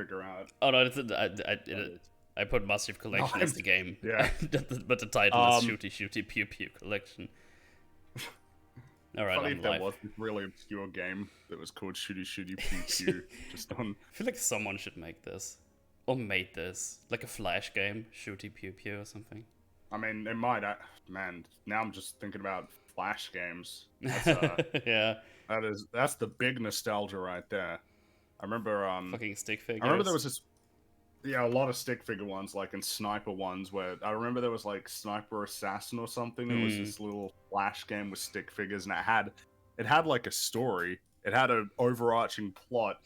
figure out. Oh no, I put Massive Collection as the game. Yeah. But the title is Shooty Shooty Pew Pew Collection. Alright, Funny I'm if there live. was this really obscure game that was called Shooty Shooty Pew Pew. Just on. I feel like someone should make this. Or made this. Like a Flash game. Shooty Pew Pew or something. I mean, it might. Man, now I'm just thinking about Flash games. That's, yeah. that's the big nostalgia right there. I remember. Fucking stick figures. I remember there was this. Yeah, a lot of stick figure ones, like and sniper ones. Where I remember there was like Sniper Assassin or something. It was this little Flash game with stick figures, and it had like a story. It had an overarching plot.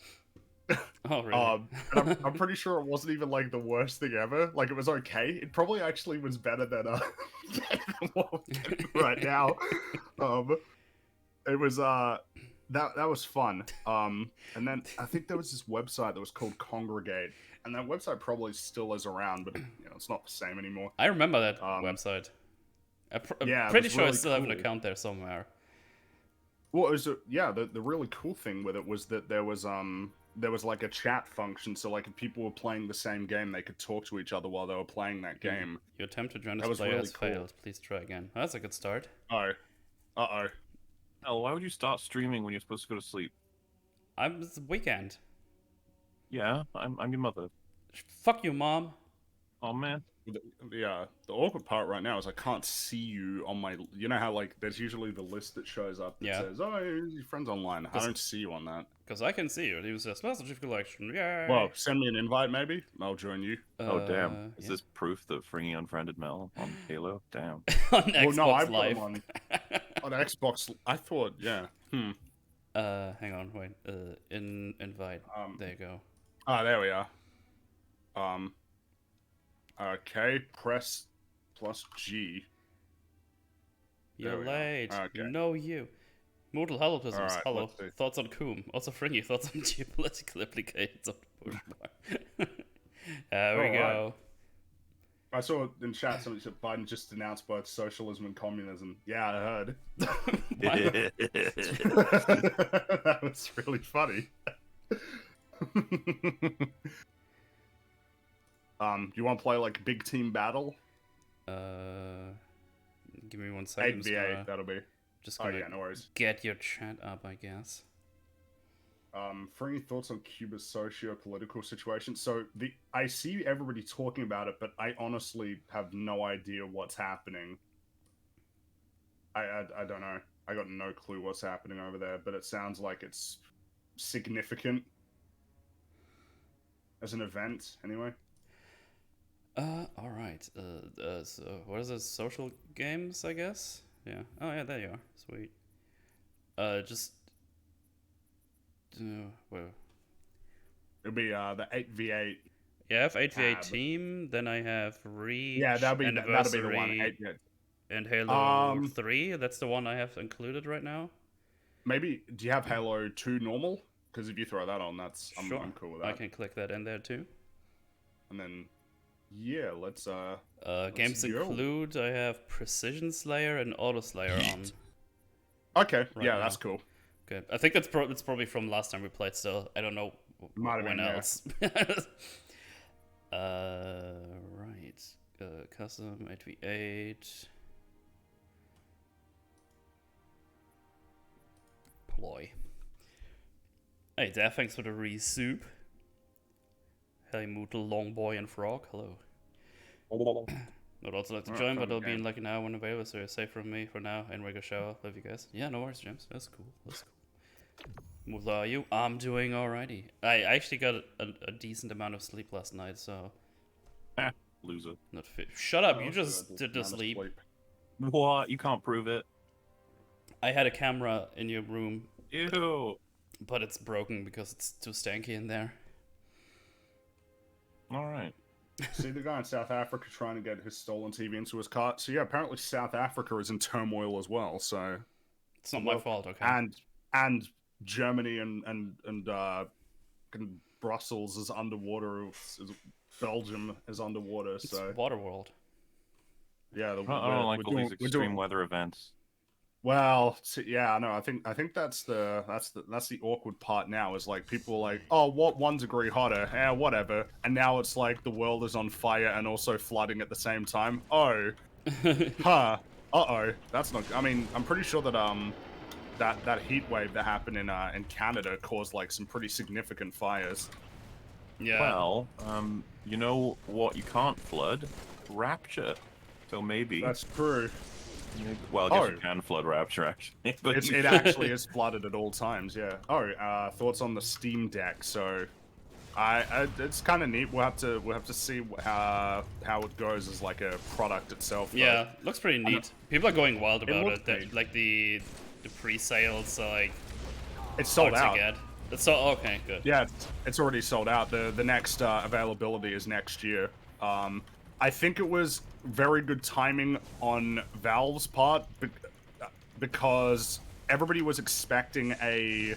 Oh really? And I'm pretty sure it wasn't even like the worst thing ever. Like it was okay. It probably actually was better than what we're getting right now. It was that was fun. And then I think there was this website that was called Congregate, and that website probably still is around, but it's not the same anymore. I remember that website. I'm pretty sure I still have an account there somewhere. Well, it was the really cool thing with it was that there was like a chat function, so like if people were playing the same game, they could talk to each other while they were playing that game. Your attempt to join this player has failed. Please try again. Oh, that's a good start. Uh-oh. Oh, why would you start streaming when you're supposed to go to sleep? It's the weekend. Yeah, I'm your mother. Fuck you, Mom. Oh, man. The awkward part right now is I can't see you on my... You know how, like, there's usually the list that shows up that says, oh, your friend's online. I don't see you on that. Because I can see you. It was just Massive Collection. Yay! Well, send me an invite, maybe. I'll join you. Oh, damn. Is this proof that Fringy unfriended Mel on Halo? Damn. On Xbox well, no, I've Live. got him on Xbox. I thought, yeah. Hang on, wait. Invite. There you go. Ah, there we are. Okay, press plus G. You're late. Okay. No, you. Mortal Hollopisms. Right, Hello. Thoughts on Coom. Also Fringy. Thoughts on geopolitical implications of the push bar. There we go. I saw in chat somebody said Biden just announced both socialism and communism. Yeah, I heard. That was really funny. You want to play like big team battle? Give me 1 second. 8v8, that'll be. Just gonna no worries. Get your chat up, I guess. For any thoughts on Cuba's socio-political situation? So I see everybody talking about it, but I honestly have no idea what's happening. I don't know. I got no clue what's happening over there, but it sounds like it's significant as an event, anyway. All right. So what is this? Social games, I guess. Yeah. Oh yeah, there you are. Sweet. Just. Well. It'll be the 8v8. Yeah, I have 8v8 team. Then I have Reach. Yeah, that'll be the one. 8v8. And Halo 3. That's the one I have included right now. Maybe. Do you have Halo 2 normal? Because if you throw that on, sure. I'm cool with that. I can click that in there too. And then. Yeah, let's games include I have Precision Slayer and Auto Slayer on. Okay, yeah, that's cool. Okay, I think that's probably from last time we played. Still, I don't know when else. Right. Custom 8v8. Ploy. Hey, there, thanks for the re-soup. Hey, Mootle, Long Boy, and Frog, hello. I'd also like to join, but it'll be in like an hour when available, so you're safe from me for now. And regular shower, love you guys. Yeah, no worries, James. That's cool. What are you? I'm doing alrighty. I actually got a decent amount of sleep last night, so. Loser. Not fit. Shut up! You just did the sleep. What? You can't prove it. I had a camera in your room. Ew. But it's broken because it's too stanky in there. Alright. See the guy in South Africa trying to get his stolen TV into his car. So yeah, apparently South Africa is in turmoil as well. So it's not my fault, okay? And Germany and Brussels is underwater. Belgium is underwater. It's so Waterworld. Yeah, I don't like all these extreme weather events. Well, yeah, no, I think that's the awkward part now is like people are like, oh, what 1 degree hotter? Whatever. And now it's like the world is on fire and also flooding at the same time. Oh, huh. Uh-oh. That's not. I mean, I'm pretty sure that that heat wave that happened in Canada caused like some pretty significant fires. Yeah. Well, you know what you can't flood? Rapture. So maybe. That's true. Well, I guess you can flood Rapture, actually. But It actually is flooded at all times, yeah. Oh, thoughts on the Steam Deck. So, it's kind of neat. We'll have to see how it goes as like a product itself. Though. Yeah, looks pretty neat. People are going wild about looks it. neat. Like the pre-sales, like It's sold hard out. to get. It's so okay, good. Yeah, it's already sold out. The next availability is next year. I think it was very good timing on Valve's part because everybody was expecting a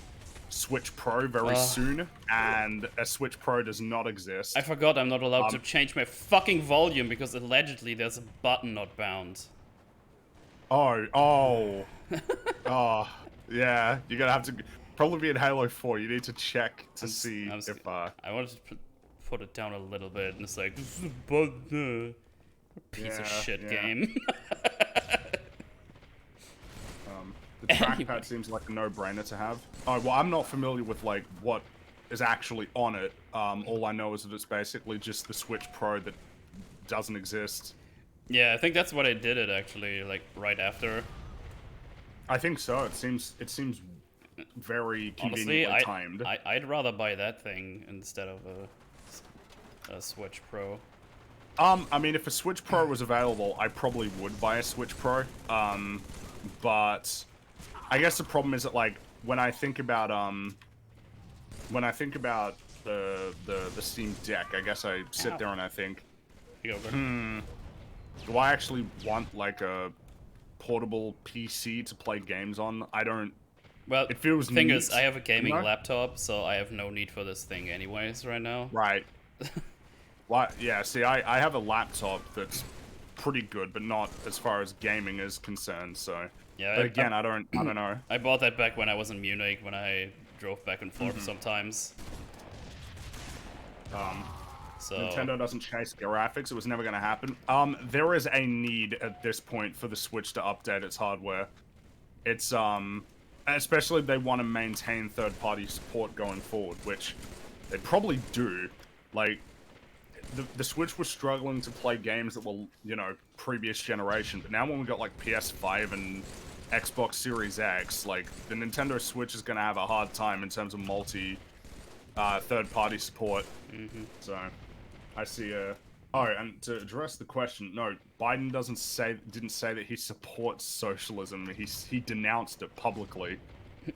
Switch Pro very soon, and a Switch Pro does not exist. I forgot I'm not allowed to change my fucking volume because allegedly there's a button not bound. Oh, yeah. You're gonna have to probably be in Halo 4. You need to check to see if. I wanted to put it down a little bit, and it's like this is a button. Piece of shit game. The trackpad seems like a no-brainer to have. Oh, well, I'm not familiar with like what is actually on it. All I know is that it's basically just the Switch Pro that doesn't exist. Yeah, I think that's what I did it actually, like right after. I think so. It seems very conveniently Honestly, timed. I'd rather buy that thing instead of a Switch Pro. I mean, if a Switch Pro was available, I probably would buy a Switch Pro. But I guess the problem is that like when I think about the Steam Deck, I guess I sit there and I think, do I actually want like a portable PC to play games on? I don't. Well, it feels the thing neat, is, I have a gaming you know? laptop, so I have no need for this thing anyways right now. Right. Well, yeah, see, I have a laptop that's pretty good, but not as far as gaming is concerned, so... Yeah, but again, I don't know. I bought that back when I was in Munich, when I drove back and forth sometimes. So... Nintendo doesn't chase graphics, it was never going to happen. There is a need at this point for the Switch to update its hardware. It's, especially if they want to maintain third-party support going forward, which they probably do. Like... The Switch was struggling to play games that were, you know, previous generation, but now when we got like PS5 and Xbox Series X, like the Nintendo Switch is going to have a hard time in terms of third-party support. So, I see. Oh, and to address the question, no, Biden didn't say that he supports socialism. He denounced it publicly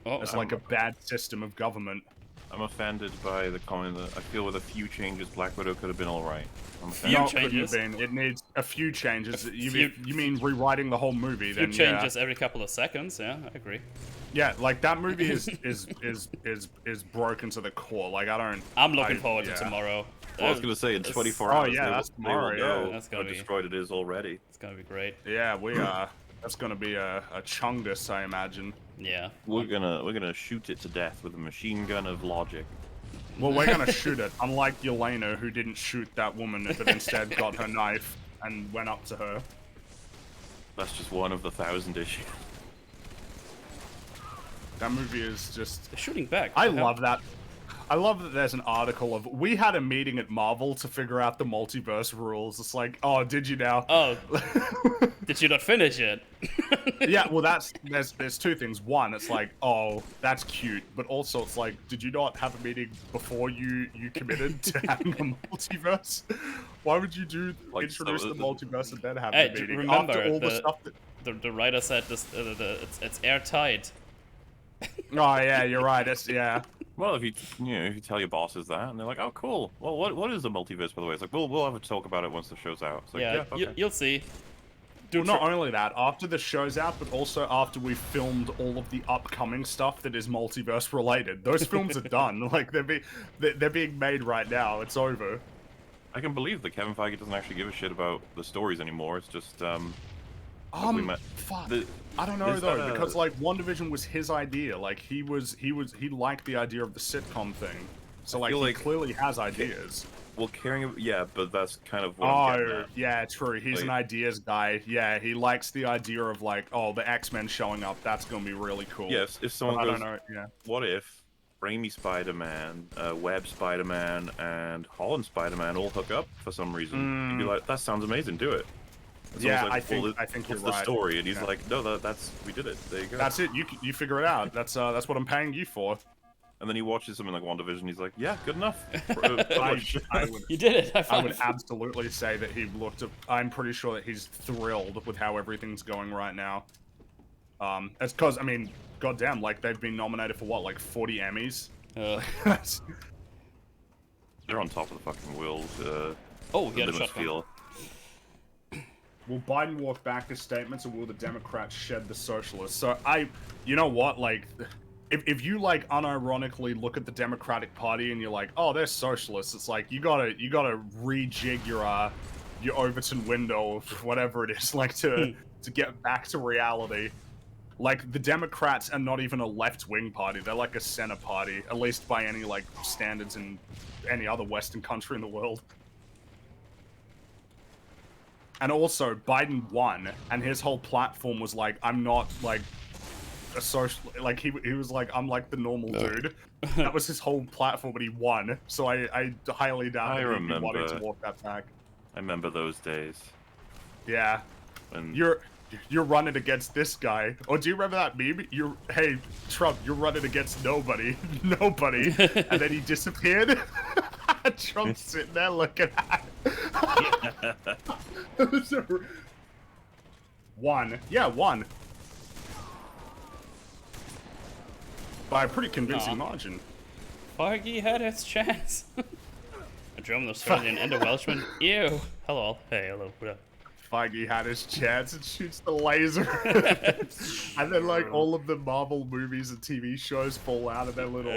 as like a bad system of government. I'm offended by the comment that I feel with a few changes, Black Widow could have been alright. Few changes? It needs a few changes. You mean rewriting the whole movie? Few changes every couple of seconds. Yeah, I agree. Yeah, like that movie is broken to the core. Like I'm looking forward to tomorrow. I was gonna say in 24 hours. Oh yeah, that's tomorrow. Yeah, that's gonna be destroyed. It is already. It's gonna be great. Yeah, we are. That's gonna be a chungus, I imagine. Yeah. We're gonna shoot it to death with a machine gun of logic. Well, we're gonna shoot it, unlike Yelena, who didn't shoot that woman, but instead got her knife and went up to her. That's just one of the 1,000 issues. That movie is just... They're shooting back. I love that. I love that there's an article of, we had a meeting at Marvel to figure out the multiverse rules. It's like, oh, did you now? Oh, did you not finish it? Yeah, well, there's two things. One, it's like, oh, that's cute, but also it's like, did you not have a meeting before you committed to having a multiverse? Why would you introduce the multiverse and then have the meeting? Remember, after all the stuff that... the writer said this, it's airtight. Oh yeah, you're right. Yeah. Well, if you tell your bosses that, and they're like, "Oh, cool. Well, what is the multiverse, by the way?" It's like, we'll have a talk about it once the show's out. It's like, yeah, okay. You'll see. Well, not only that, after the show's out, but also after we've filmed all of the upcoming stuff that is multiverse related. Those films are done. Like they're being made right now. It's over. I can believe that Kevin Feige doesn't actually give a shit about the stories anymore. It's just Fuck. The, I don't know is though, that because like WandaVision was his idea. Like he liked the idea of the sitcom thing. So like feel he like- clearly has ideas. well, yeah, but that's kind of what I'm getting Oh, at. yeah, true. He's an Like- ideas guy. Yeah, he likes the idea of like, oh, the X-Men showing up. That's gonna be really cool. Yes, if But someone I goes, don't know. Yeah. what if Raimi Spider-Man, Webb Spider-Man, and Holland Spider-Man all hook up for some reason? You'd be like, that sounds amazing. Do it. It's Yeah, almost like, I think you're what's the right. story? And he's Yeah. like, no, that's we did it. There you go. That's it. You figure it out. That's what I'm paying you for. And then he watches something like WandaVision. He's like, yeah, good enough. I would You did it. High I five. would absolutely say that he looked. I'm pretty sure that he's thrilled with how everything's going right now. It's because I mean, goddamn, like they've been nominated for what, like 40 Emmys. That's- They're on top of the fucking world. Oh, he had a Limits shotgun. feel. Will Biden walk back his statements, or will the Democrats shed the socialists? So you know what, like. If you like unironically look at the Democratic Party and you're like, oh, they're socialists, it's like you gotta rejig your Overton window of whatever it is, like to get back to reality. Like the Democrats are not even a left-wing party; they're like a center party, at least by any like standards in any other Western country in the world. And also, Biden won, and his whole platform was like, I'm not like a social, like he was like, I'm like the normal dude. That was his whole platform, but he won. So I highly doubt that he'd be wanting to walk that back. I remember those days. Yeah, When you're running against this guy. Oh, do you remember that meme? Hey Trump, you're running against nobody, nobody, and then he disappeared. Trump's sitting there looking at. One, yeah, one. By a pretty convincing margin. Feige had its chance. A German, Australian, and a Welshman. Ew. Hello. Hey, hello. What up? Feige had his chance and shoots the laser. And then, like, all of the Marvel movies and TV shows fall out of their little,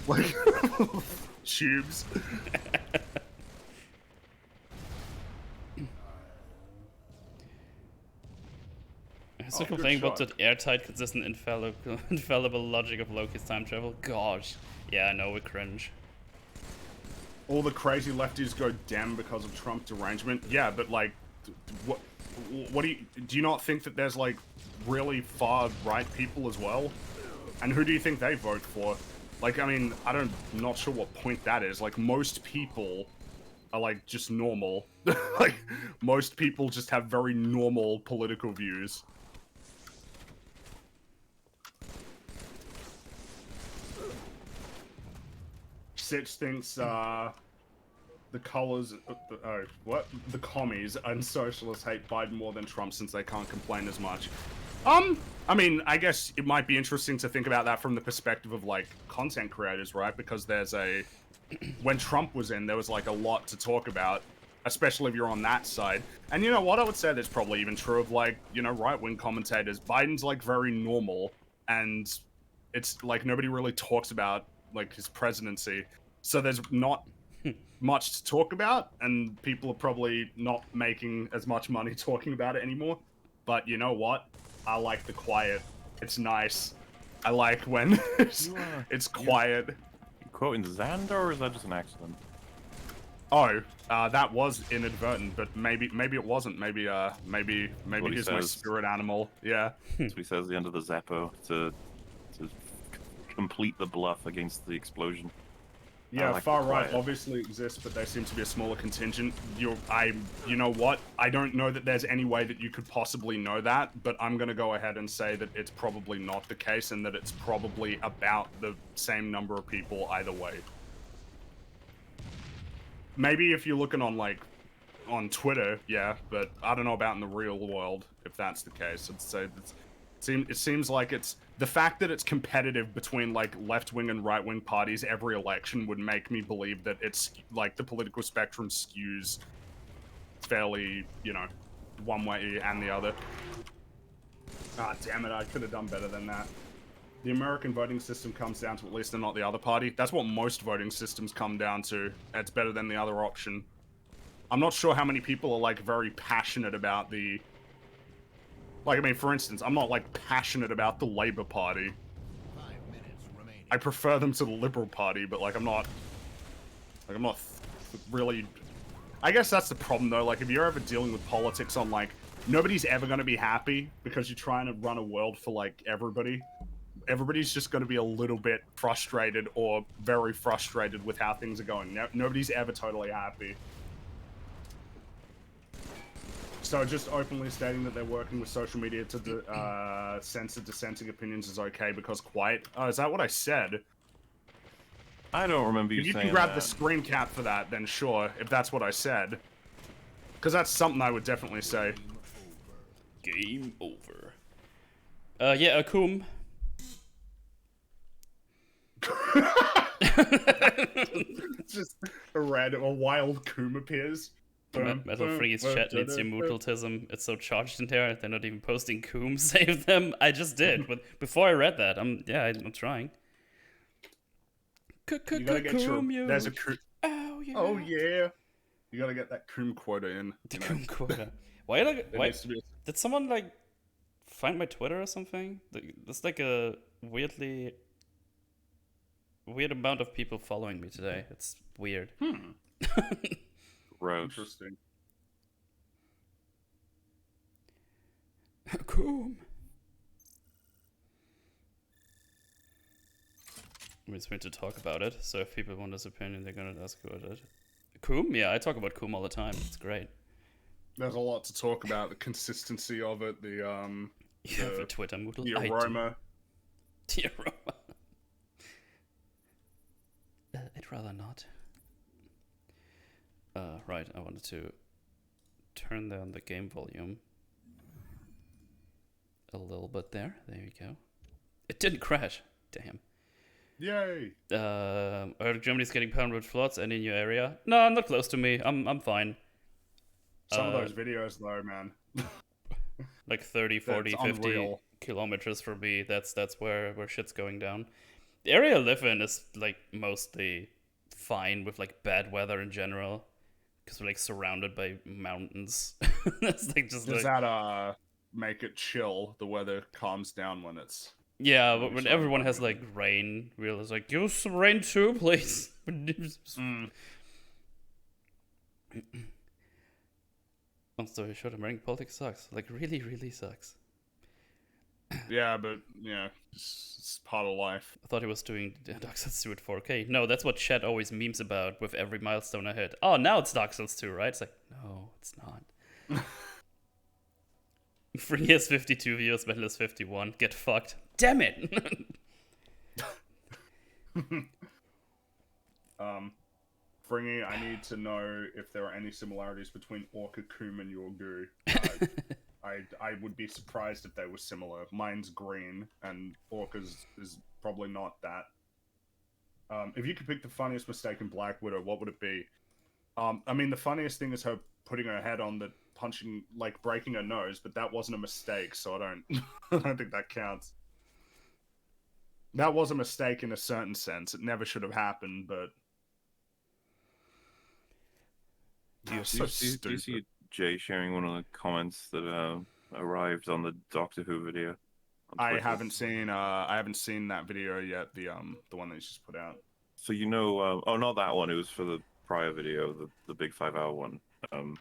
like, tubes. It's a good thing about shot. that airtight, consistent, infallible logic of Loki's time travel. Gosh. Yeah, I know, we cringe. All the crazy lefties go damn because of Trump derangement. Yeah, but, like, what do you not think that there's, like, really far right people as well? And who do you think they vote for? Like, I mean, I'm not sure what point that is. Like, most people are, like, just normal. Like, most people just have very normal political views. Sitch thinks, the colors, the commies and socialists hate Biden more than Trump since they can't complain as much. I mean, I guess it might be interesting to think about that from the perspective of, like, content creators, right? Because there's when Trump was in, there was, like, a lot to talk about, especially if you're on that side. And you know what? I would say that's probably even true of, like, you know, right-wing commentators. Biden's, like, very normal, and it's, like, nobody really talks about, like, his presidency. So there's not much to talk about, and people are probably not making as much money talking about it anymore. But you know what? I like the quiet. It's nice. I like when it's quiet. You quoting Xander, or is that just an accident? Oh, that was inadvertent, but maybe it wasn't. Maybe What he he's my says. spirit animal. Yeah. That's what he says at the end of the Zappo to complete the bluff against the explosion. Yeah, like far the right quiet. obviously exists, but they seem to be a smaller contingent. You know what? I don't know that there's any way that you could possibly know that, but I'm gonna go ahead and say that it's probably not the case, and that it's probably about the same number of people either way. Maybe if you're looking on, like, on Twitter, yeah, but I don't know about in the real world if that's the case. I'd say it seems like it's the fact that it's competitive between, like, left-wing and right-wing parties every election would make me believe that it's, like, the political spectrum skews fairly, you know, one way and the other. Ah, damn it, I could have done better than that. The American voting system comes down to at least they're not the other party. That's what most voting systems come down to. It's better than the other option. I'm not sure how many people are, like, very passionate about the Like, I mean, for instance, I'm not, like, passionate about the Labour Party. I prefer them to the Liberal Party, but, like, I'm not really... I guess that's the problem, though. Like, if you're ever dealing with politics on, like, nobody's ever going to be happy because you're trying to run a world for, like, everybody. Everybody's just going to be a little bit frustrated or very frustrated with how things are going. Nobody's ever totally happy. So just openly stating that they're working with social media to censor dissenting opinions is okay because quiet... Oh, is that what I said? I don't remember you If you saying can grab that. the screen cap for that, then sure, if that's what I said. Because that's something I would definitely say. Game over. Yeah, Akum. Just a wild coom appears. Metal Freeze chat needs your mutiltism. It's so charged in there. They're not even posting Coom. Save them. I just did. But before I read that, I'm trying. You gotta get your... There's a coom... Oh yeah. Oh yeah. You gotta get that coom quota in. The Coom quota. Why did someone like find my Twitter or something? There's like a weird amount of people following me today. It's weird. Gross. Interesting. Coom. I'm just going to talk about it. So if people want his opinion, they're gonna ask about it. Coom? Yeah, I talk about Coom all the time. It's great. There's a lot to talk about. The consistency of it. The the Twitter moodle. The aroma. The aroma. I'd rather not. Right, I wanted to turn down the game volume a little bit there. There you go. It didn't crash. Damn. Yay! I heard Germany's getting pounded with floods. Any in your area? No, not close to me. I'm fine. Some of those videos, though, man. Like 30, 40, That's 50 unreal. kilometers from me. That's where shit's going down. The area I live in is like mostly fine with like bad weather in general. Because we're like surrounded by mountains. That's like just Does like... that make it chill? The weather calms down when it's... Yeah, but when everyone has like rain, we're just like, give us some rain too, please. Long story short, American politics sucks. Like, really, really sucks. Yeah, but yeah, it's part of life. I thought he was doing Dark Souls 2 at 4K. No, that's what chat always memes about with every milestone I hit. Oh, now it's Dark Souls 2, right? It's like, no, it's not. Fringy has 52 views, Metal has 51. Get fucked. Damn it! Fringy, I need to know if there are any similarities between Orca Coom and your goo. I would be surprised if they were similar. Mine's green, and Orca's is probably not that. If you could pick the funniest mistake in Black Widow, what would it be? I mean, the funniest thing is her putting her head on the punching, like breaking her nose, but that wasn't a mistake, so I don't, I don't think that counts. That was a mistake in a certain sense. It never should have happened, but... Do you see Jay sharing one of the comments that arrived on the Doctor Who video? I haven't seen that video yet. The one that he's just put out. So you know, oh, not that one. It was for the prior video, the big 5-hour one.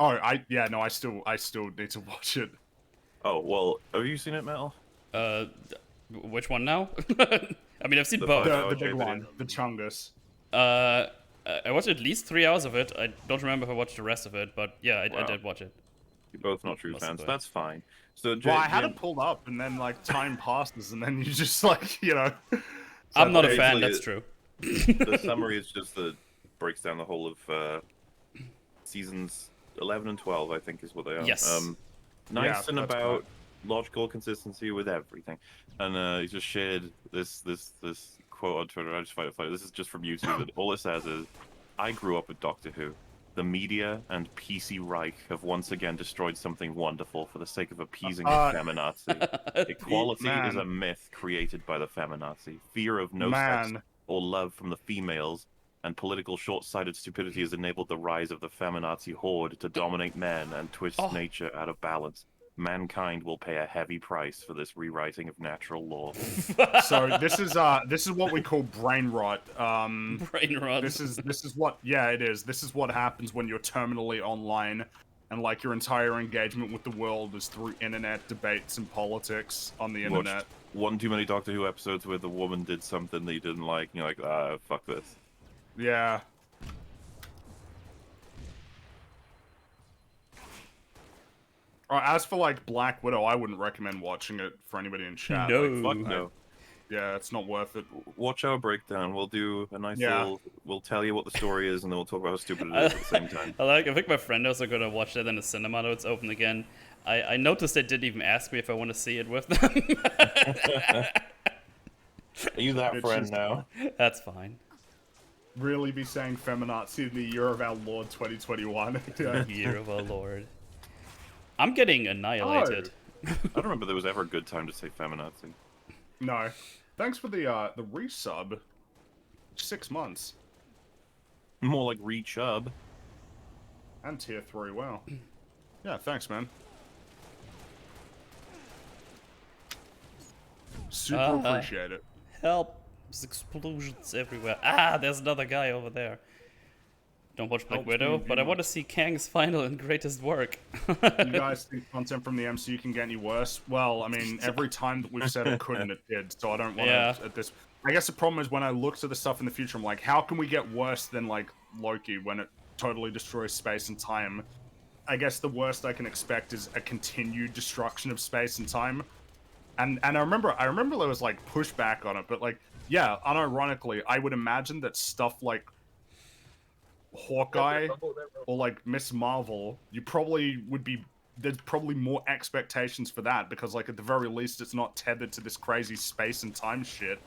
I still need to watch it. Oh well, have you seen it, Metal? Which one now? I mean, I've seen The both. The big one, the Chungus. I watched at least 3 hours of it. I don't remember if I watched the rest of it, but yeah, I did watch it. You're both not true fans. That's fine. So, Well, I had it pulled up, and then like time passes, and then you just like, you know. I'm not a fan. That's true. The summary is just breaks down the whole of seasons 11 and 12. I think is what they are. Yes. Nice and about logical consistency with everything, and he just shared this quote on Twitter. I just find it funny. This is just from YouTube. And all it says is, "I grew up with Doctor Who. The media and PC Reich have once again destroyed something wonderful for the sake of appeasing the feminazi. Equality is a myth created by the feminazi. Fear of no sex or love from the females and political short-sighted stupidity has enabled the rise of the feminazi horde to dominate men and twist nature out of balance. mankind will pay a heavy price for this rewriting of natural law. So this is what we call brain rot. Brain rot. This is what it is. This is what happens when you're terminally online, and like your entire engagement with the world is through internet debates and politics on the internet. Watched one too many Doctor Who episodes where the woman did something that you didn't like, and you're like, ah, fuck this. Yeah. As for like Black Widow, I wouldn't recommend watching it for anybody in chat. No. Like, Fuck no. Yeah, it's not worth it. Watch our breakdown. We'll do a nice little. We'll tell you what the story is, and then we'll talk about how stupid it is at the same time. I think my friend also gonna watch that in the cinema though it's open again. I noticed they didn't even ask me if I want to see it with them. Are you that It's friend just- now? That's fine. Really be saying feminazi in the year of our Lord 2021. Yeah. Year of our Lord. I'm getting annihilated. I don't remember there was ever a good time to say feminazi. No. Thanks for the resub. 6 months. More like re-chub. And tier 3, wow. Yeah, thanks, man. Super appreciate it. Help! There's explosions everywhere. Ah, there's another guy over there. Don't watch Black Help Widow, me, but I Vina. want to see Kang's final and greatest work. You guys think content from the MCU can get any worse? Well, I mean, every time that we've said it couldn't, it did. So I don't want Yeah. to. At this, I guess the problem is when I look to the stuff in the future, I'm like, how can we get worse than like Loki when it totally destroys space and time? I guess the worst I can expect is a continued destruction of space and time. And I remember there was like pushback on it, but like, yeah, unironically, I would imagine that stuff like Hawkeye or like Miss Marvel, you probably would be. There's probably more expectations for that because, like, at the very least, it's not tethered to this crazy space and time shit.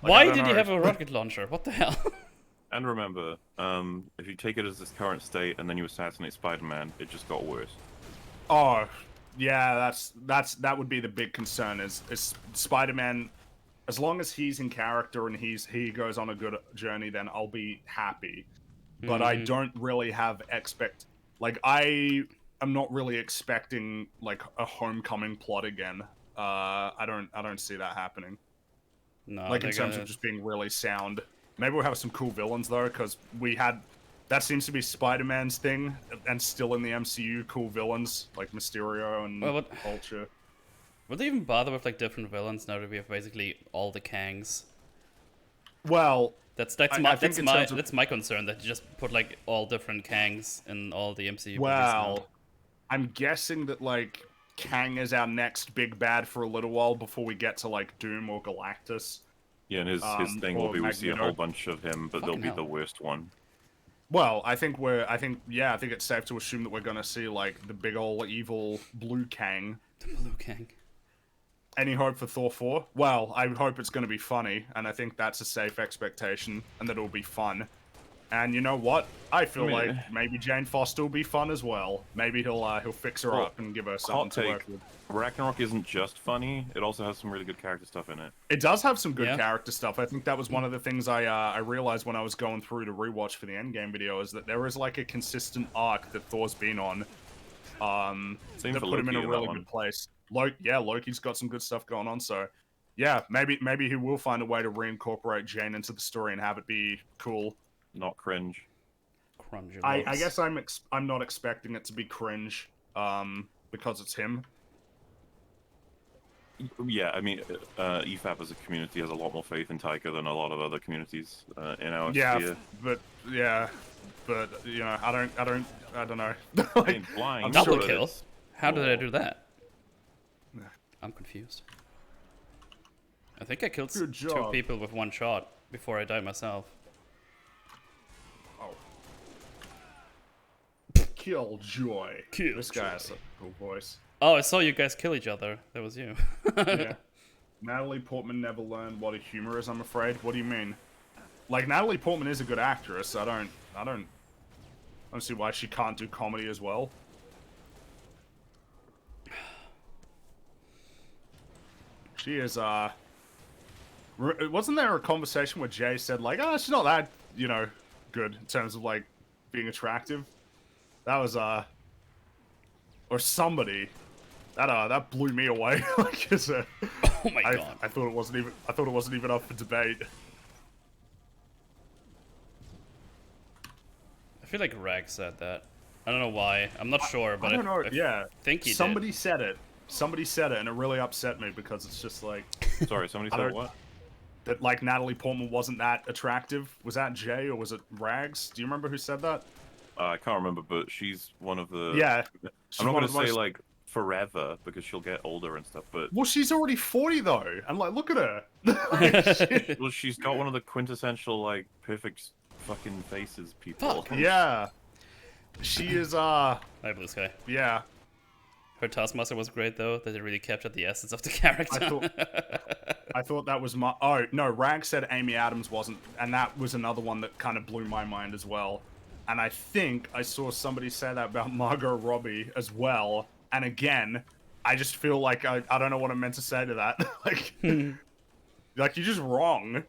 Like, I Why don't did he know. have a rocket launcher? What the hell? And remember, if you take it as its current state and then you assassinate Spider-Man, it just got worse. Oh, yeah, that would be the big concern. Is Spider-Man, as long as he's in character and he goes on a good journey, then I'll be happy. But I don't really have I am not really expecting like a homecoming plot again. I don't see that happening. No, Like in they're terms gonna- of just being really sound. Maybe we'll have some cool villains though, because that seems to be Spider-Man's thing, and still in the MCU, cool villains like Mysterio and Well, Vulture. would they even bother with like different villains now that we have basically all the Kangs? Well, That's I my think in terms of- that's my concern that you just put like all different Kangs in all the MCU movies well, now. I'm guessing that like Kang is our next big bad for a little while before we get to like Doom or Galactus. Yeah, and his thing will or be we see a Magneto. whole bunch of him, but they'll Fucking be hell. the worst one. Well, I think it's safe to assume that we're gonna see like the big ol' evil blue Kang. The Blue Kang. Any hope for Thor 4? Well, I would hope it's going to be funny, and I think that's a safe expectation, and that it'll be fun. And you know what? I feel like maybe Jane Foster will be fun as well. Maybe he'll fix her Well, up and give her hot something to take. work with. Ragnarok isn't just funny; it also has some really good character stuff in it. It does have some good Yeah. character stuff. I think that was one of the things I realized when I was going through to rewatch for the Endgame video is that there is like a consistent arc that Thor's been on. Same That for put him in Loki a in that really one. good place. Loki's got some good stuff going on. So, yeah, maybe he will find a way to reincorporate Jane into the story and have it be cool. Not cringe. Crunch your I loves. guess I'm not expecting it to be cringe, because it's him. Yeah, I mean, EFAP as a community has a lot more faith in Taika than a lot of other communities in our Yeah, sphere. but you know, I don't know. I Like, mean, blind, I'm Double sure but kill? it's How did I cool. do that? I'm confused. I think I killed Good two job. people with one shot before I died myself. oh. Killjoy. This guy has a cool voice. Oh, I saw you guys kill each other. That was you. Yeah. Natalie Portman never learned what a humor is, I'm afraid. What do you mean? Like, Natalie Portman is a good actress. I don't see why she can't do comedy as well. She is, wasn't there a conversation where Jay said, like, oh, she's not that, you know, good in terms of, like, being attractive? That was, or somebody That blew me away. Like, Oh my god. I thought it wasn't even up for debate. I feel like Rag said that. I don't know why. I'm not sure, but I don't know. I think he Somebody did. said it. Somebody said it, and it really upset me because it's just like Sorry, somebody said what? that. Like Natalie Portman wasn't that attractive. Was that Jay or was it Rags? Do you remember who said that? I can't remember, but she's one of the. Yeah. I'm not gonna say like forever because she'll get older and stuff, but Well, she's already 40 though, and like, look at her. Like, well, she's got one of the quintessential like perfect fucking faces people. Fuck. yeah. She is. Hi, Blue Sky. Yeah. Her Taskmaster was great though. That it really captured the essence of the character. I thought that was my. Oh no, Rag said Amy Adams wasn't, and that was another one that kind of blew my mind as well. And I think I saw somebody say that about Margot Robbie as well. And again, I just feel like I don't know what I'm meant to say to that. Like, like you're just wrong,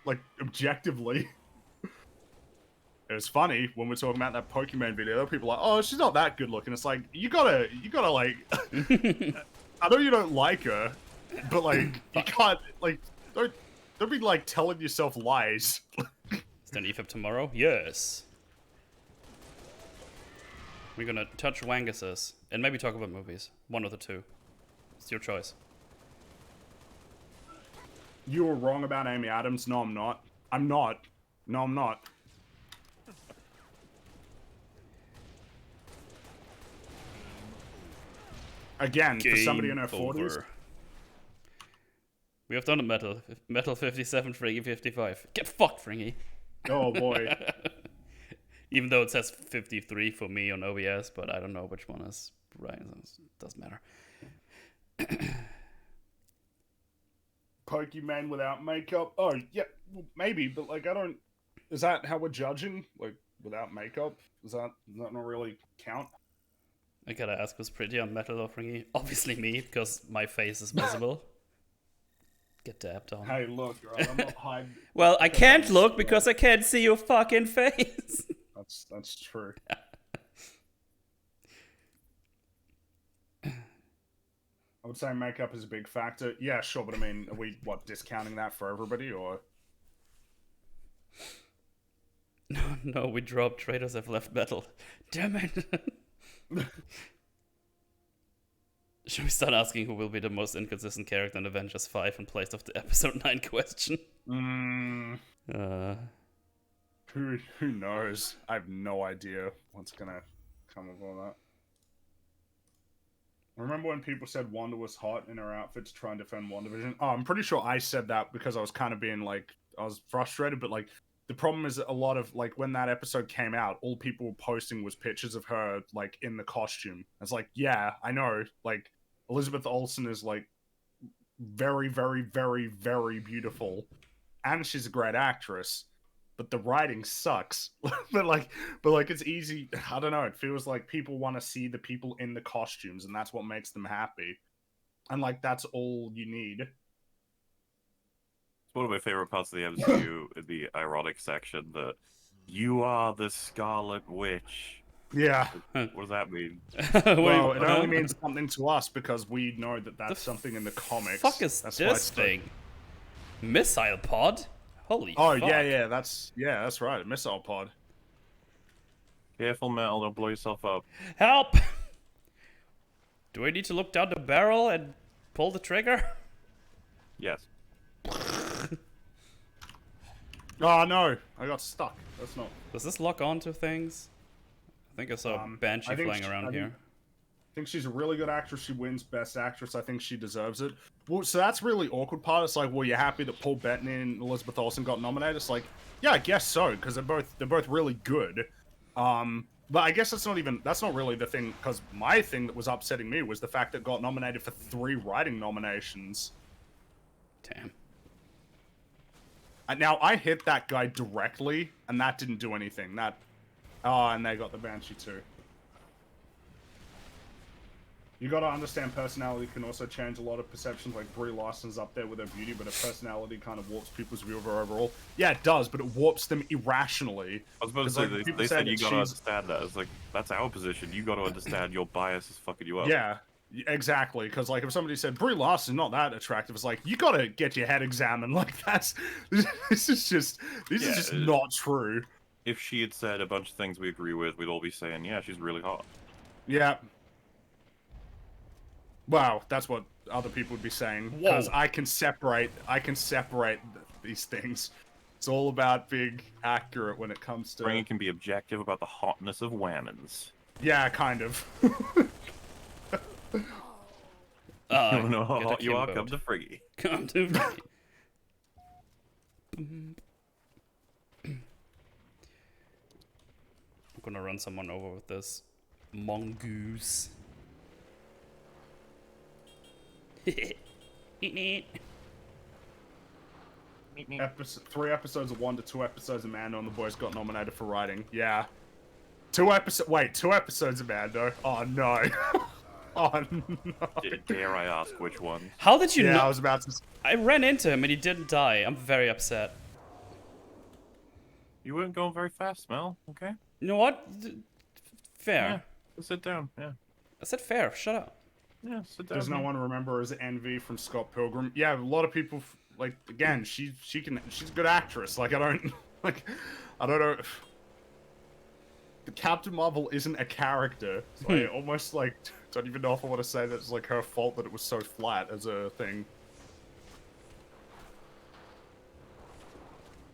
like objectively. It was funny when we're talking about that Pokemon video. People are like, "Oh, she's not that good looking." It's like you gotta like. I know you don't like her, but like you can't like don't be like telling yourself lies. Is there an EFIP tomorrow? Yes. We're gonna touch Wanguses and maybe talk about movies. One of the two. It's your choice. You were wrong about Amy Adams. No, I'm not. I'm not. No, I'm not. Again, for somebody in her 40s. We have done a metal 57, Fringy 55. Get fucked, Fringy. Oh boy. Even though it says 53 for me on OBS, but I don't know which one is right. It doesn't matter. Pokemon without makeup? Oh, yeah, well, maybe, but like I don't. Is that how we're judging? Like without makeup? Does that not really count? I gotta ask who's pretty on metal or Fringy. Obviously me, because my face is visible. Get dabbed on. Hey, look, right, I'm not hiding. Well, I can't look because I can't see your fucking face. That's true. I would say makeup is a big factor. Yeah, sure, but I mean, are we discounting that for everybody or? No, we dropped. Traders have left metal. Damn it. Should we start asking who will be the most inconsistent character in Avengers 5 in place of the episode 9 question? Who knows? I have no idea what's gonna come of all that. Remember when people said Wanda was hot in her outfit to try and defend WandaVision? Oh, I'm pretty sure I said that because I was kind of being like, I was frustrated, but like, the problem is a lot of, like, when that episode came out, all people were posting was pictures of her, like, in the costume. It's like, yeah, I know, like, Elizabeth Olsen is, like, very, very, very, very beautiful, and she's a great actress, but the writing sucks. but it's easy. I don't know. It feels like people want to see the people in the costumes, and that's what makes them happy. And, like, that's all you need. One of my favorite parts of the MCU is the ironic section that you are the Scarlet Witch. Yeah. What does that mean? Well, it only means something to us because we know that that's something in the comics. Fuck is this thing? Missile pod? Holy fuck. yeah, that's right, a missile pod. Careful, Metal, don't blow yourself up. Help! Do I need to look down the barrel and pull the trigger? Yes. Oh no, I got stuck. That's not. Does this lock onto things? I think I saw Banshee flying around here. I think she's a really good actress. She wins Best Actress. I think she deserves it. Well, so that's really awkward part. It's like, well, you're happy that Paul Bettany and Elizabeth Olsen got nominated. It's like, yeah, I guess so, because they're both really good. But I guess that's not really the thing. Because my thing that was upsetting me was the fact that it got nominated for 3 writing nominations. Damn. Now, I hit that guy directly, and that didn't do anything. And they got the Banshee too. You gotta understand personality can also change a lot of perceptions, like Brie Larson's up there with her beauty, but her personality kind of warps people's view of her overall. Yeah, it does, but it warps them irrationally. I was about to say, they said you gotta understand that. It's like, that's our position. You gotta understand your bias is fucking you up. Yeah. Exactly, because like if somebody said Brie Larson's not that attractive, it's like you gotta get your head examined. Like this is just not true. If she had said a bunch of things we agree with, we'd all be saying, yeah, she's really hot. Yeah. Wow, that's what other people would be saying. Because I can separate these things. It's all about being accurate when it comes to. Fringy can be objective about the hotness of whammons. Yeah, kind of. You wanna know how hot you are? Come to Fringy. Come to Fringy. I'm gonna run someone over with this mongoose. 3 episodes of Wonder, 2 episodes of Mando, and the boys got nominated for writing. Yeah. 2 episodes of Mando. Oh no. Oh no. Dare I ask which one? How did you know? Yeah, I was about to. I ran into him and he didn't die. I'm very upset. You weren't going very fast, Mel. Okay. You know what? Fair. Yeah. Sit down. Yeah. I said fair. Shut up. Yeah. Sit down. Does no one remember as Envy from Scott Pilgrim? Yeah, a lot of people like. Again, she's a good actress. Like I don't know. The Captain Marvel isn't a character. So I almost like don't even know if I want to say that it's like her fault that it was so flat as a thing.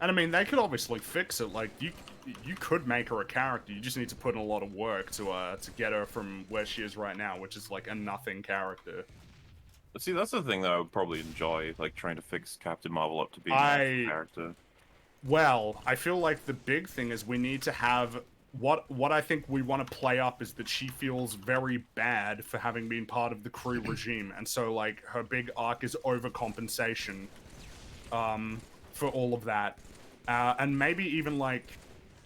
And I mean, they could obviously fix it. Like you could make her a character. You just need to put in a lot of work to get her from where she is right now, which is like a nothing character. But see, that's the thing that I would probably enjoy, like trying to fix Captain Marvel up to be a character. Well, I feel like the big thing is we need to have what I think we want to play up is that she feels very bad for having been part of the Kree regime, and so like her big arc is overcompensation for all of that, and maybe even like